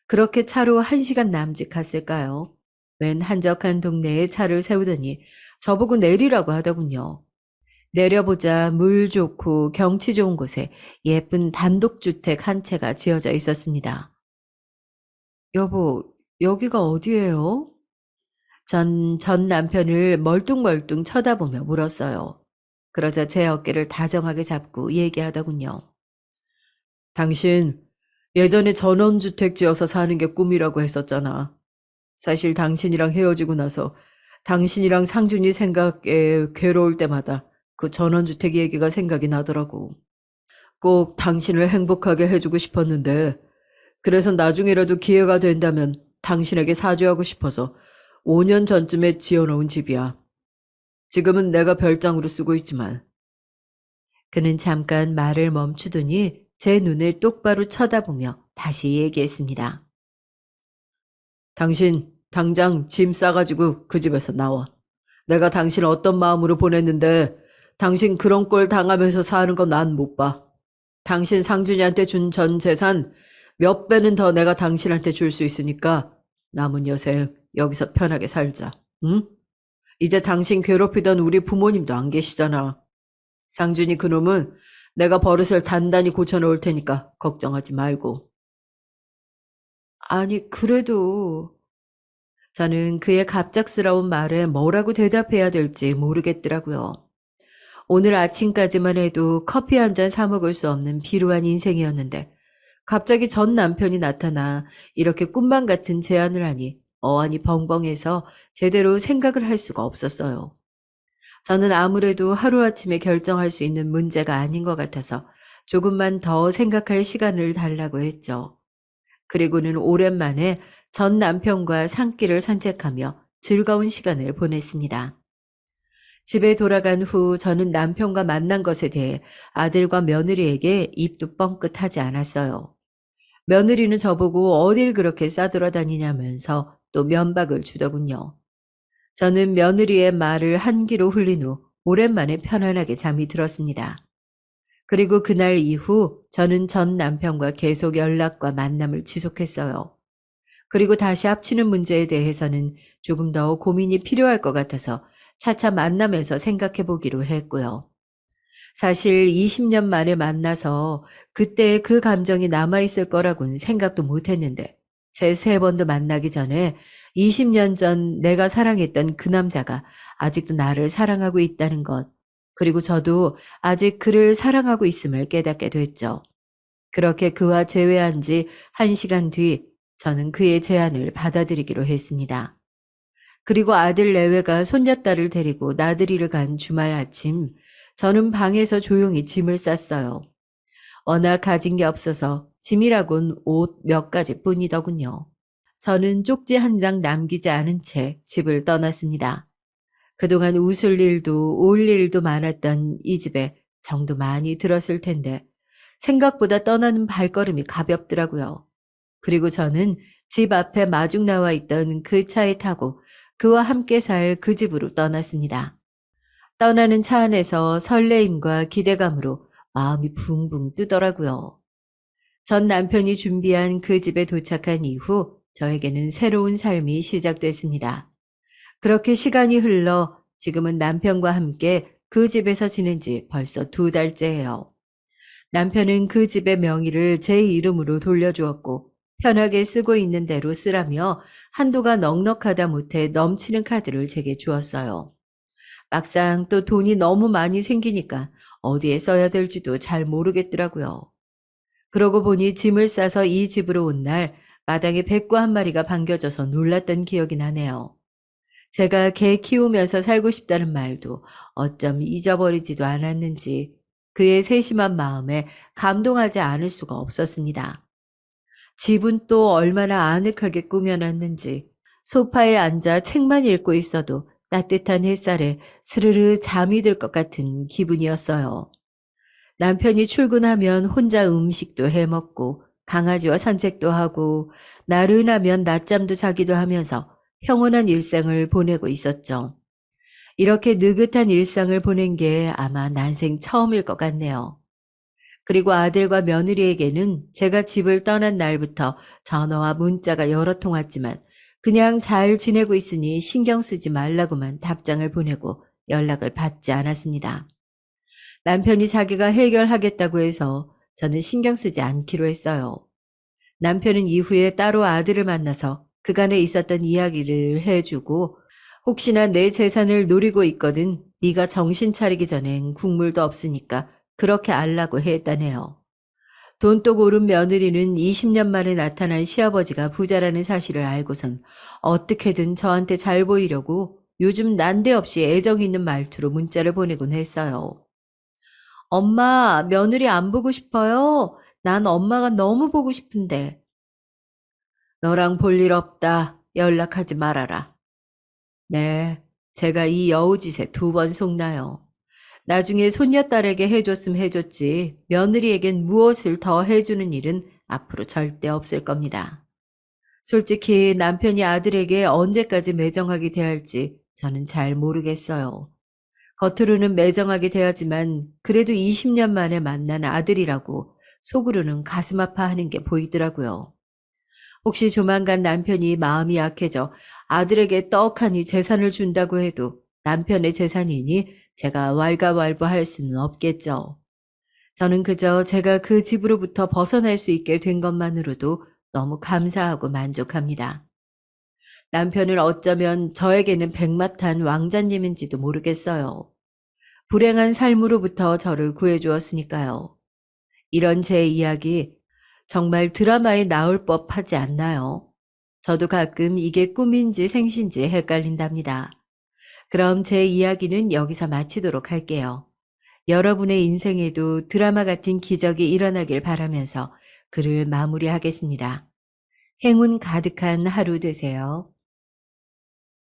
그렇게 차로 1시간 남짓 갔을까요? 웬 한적한 동네에 차를 세우더니 저보고 내리라고 하더군요. 내려보자 물 좋고 경치 좋은 곳에 예쁜 단독주택 한 채가 지어져 있었습니다. 여보, 여기가 어디예요? 전 남편을 멀뚱멀뚱 쳐다보며 물었어요. 그러자 제 어깨를 다정하게 잡고 얘기하더군요. 당신 예전에 전원주택 지어서 사는 게 꿈이라고 했었잖아. 사실 당신이랑 헤어지고 나서 당신이랑 상준이 생각에 괴로울 때마다 그 전원주택 얘기가 생각이 나더라고. 꼭 당신을 행복하게 해주고 싶었는데 그래서 나중에라도 기회가 된다면 당신에게 사죄하고 싶어서 5년 전쯤에 지어놓은 집이야. 지금은 내가 별장으로 쓰고 있지만 그는 잠깐 말을 멈추더니 제 눈을 똑바로 쳐다보며 다시 얘기했습니다. 당신 당장 짐 싸가지고 그 집에서 나와. 내가 당신 어떤 마음으로 보냈는데 당신 그런 꼴 당하면서 사는 건 난 못 봐. 당신 상준이한테 준 전 재산 몇 배는 더 내가 당신한테 줄 수 있으니까 남은 여생 여기서 편하게 살자. 응? 이제 당신 괴롭히던 우리 부모님도 안 계시잖아. 상준이 그놈은 내가 버릇을 단단히 고쳐놓을 테니까 걱정하지 말고. 아니, 그래도 저는 그의 갑작스러운 말에 뭐라고 대답해야 될지 모르겠더라고요. 오늘 아침까지만 해도 커피 한 잔 사 먹을 수 없는 비루한 인생이었는데 갑자기 전 남편이 나타나 이렇게 꿈만 같은 제안을 하니 어안이 벙벙해서 제대로 생각을 할 수가 없었어요. 저는 아무래도 하루아침에 결정할 수 있는 문제가 아닌 것 같아서 조금만 더 생각할 시간을 달라고 했죠. 그리고는 오랜만에 전 남편과 산길을 산책하며 즐거운 시간을 보냈습니다. 집에 돌아간 후 저는 남편과 만난 것에 대해 아들과 며느리에게 입도 뻥끗하지 않았어요. 며느리는 저보고 어딜 그렇게 싸돌아다니냐면서 또 면박을 주더군요. 저는 며느리의 말을 한 귀로 흘린 후 오랜만에 편안하게 잠이 들었습니다. 그리고 그날 이후 저는 전 남편과 계속 연락과 만남을 지속했어요. 그리고 다시 합치는 문제에 대해서는 조금 더 고민이 필요할 것 같아서 차차 만나면서 생각해 보기로 했고요. 사실 20년 만에 만나서 그때의 그 감정이 남아있을 거라고는 생각도 못 했는데 제 세 번도 만나기 전에 20년 전 내가 사랑했던 그 남자가 아직도 나를 사랑하고 있다는 것, 그리고 저도 아직 그를 사랑하고 있음을 깨닫게 됐죠. 그렇게 그와 재회한 지 1시간 뒤 저는 그의 제안을 받아들이기로 했습니다. 그리고 아들 내외가 손녀딸을 데리고 나들이를 간 주말 아침, 저는 방에서 조용히 짐을 쌌어요. 워낙 가진 게 없어서 짐이라곤 옷 몇 가지 뿐이더군요. 저는 쪽지 한 장 남기지 않은 채 집을 떠났습니다. 그동안 웃을 일도 올 일도 많았던 이 집에 정도 많이 들었을 텐데 생각보다 떠나는 발걸음이 가볍더라고요. 그리고 저는 집 앞에 마중 나와 있던 그 차에 타고 그와 함께 살 그 집으로 떠났습니다. 떠나는 차 안에서 설레임과 기대감으로 마음이 붕붕 뜨더라고요. 전 남편이 준비한 그 집에 도착한 이후 저에게는 새로운 삶이 시작됐습니다. 그렇게 시간이 흘러 지금은 남편과 함께 그 집에서 지낸 지 벌써 2달째예요. 남편은 그 집의 명의를 제 이름으로 돌려주었고 편하게 쓰고 있는 대로 쓰라며 한도가 넉넉하다 못해 넘치는 카드를 제게 주었어요. 막상 또 돈이 너무 많이 생기니까 어디에 써야 될지도 잘 모르겠더라고요. 그러고 보니 짐을 싸서 이 집으로 온 날 마당에 백구 한 마리가 반겨져서 놀랐던 기억이 나네요. 제가 개 키우면서 살고 싶다는 말도 어쩜 잊어버리지도 않았는지 그의 세심한 마음에 감동하지 않을 수가 없었습니다. 집은 또 얼마나 아늑하게 꾸며놨는지 소파에 앉아 책만 읽고 있어도 따뜻한 햇살에 스르르 잠이 들 것 같은 기분이었어요. 남편이 출근하면 혼자 음식도 해먹고 강아지와 산책도 하고 나른하면 낮잠도 자기도 하면서 평온한 일상을 보내고 있었죠. 이렇게 느긋한 일상을 보낸 게 아마 난생 처음일 것 같네요. 그리고 아들과 며느리에게는 제가 집을 떠난 날부터 전화와 문자가 여러 통 왔지만 그냥 잘 지내고 있으니 신경 쓰지 말라고만 답장을 보내고 연락을 받지 않았습니다. 남편이 자기가 해결하겠다고 해서 저는 신경 쓰지 않기로 했어요. 남편은 이후에 따로 아들을 만나서 그간에 있었던 이야기를 해주고 혹시나 내 재산을 노리고 있거든 네가 정신 차리기 전엔 국물도 없으니까 그렇게 알라고 했다네요. 돈독 오른 며느리는 20년 만에 나타난 시아버지가 부자라는 사실을 알고선 어떻게든 저한테 잘 보이려고 요즘 난데없이 애정 있는 말투로 문자를 보내곤 했어요. 엄마, 며느리 안 보고 싶어요? 난 엄마가 너무 보고 싶은데. 너랑 볼 일 없다. 연락하지 말아라. 네, 제가 이 여우짓에 2번 속나요. 나중에 손녀딸에게 해줬으면 해줬지 며느리에겐 무엇을 더 해주는 일은 앞으로 절대 없을 겁니다. 솔직히 남편이 아들에게 언제까지 매정하게 대할지 저는 잘 모르겠어요. 겉으로는 매정하게 대하지만 그래도 20년 만에 만난 아들이라고 속으로는 가슴 아파하는 게 보이더라고요. 혹시 조만간 남편이 마음이 약해져 아들에게 떡하니 재산을 준다고 해도 남편의 재산이니 제가 왈가왈부할 수는 없겠죠. 저는 그저 제가 그 집으로부터 벗어날 수 있게 된 것만으로도 너무 감사하고 만족합니다. 남편은 어쩌면 저에게는 백마탄 왕자님인지도 모르겠어요. 불행한 삶으로부터 저를 구해주었으니까요. 이런 제 이야기 정말 드라마에 나올 법하지 않나요? 저도 가끔 이게 꿈인지 생신지 헷갈린답니다. 그럼 제 이야기는 여기서 마치도록 할게요. 여러분의 인생에도 드라마 같은 기적이 일어나길 바라면서 글을 마무리하겠습니다. 행운 가득한 하루 되세요.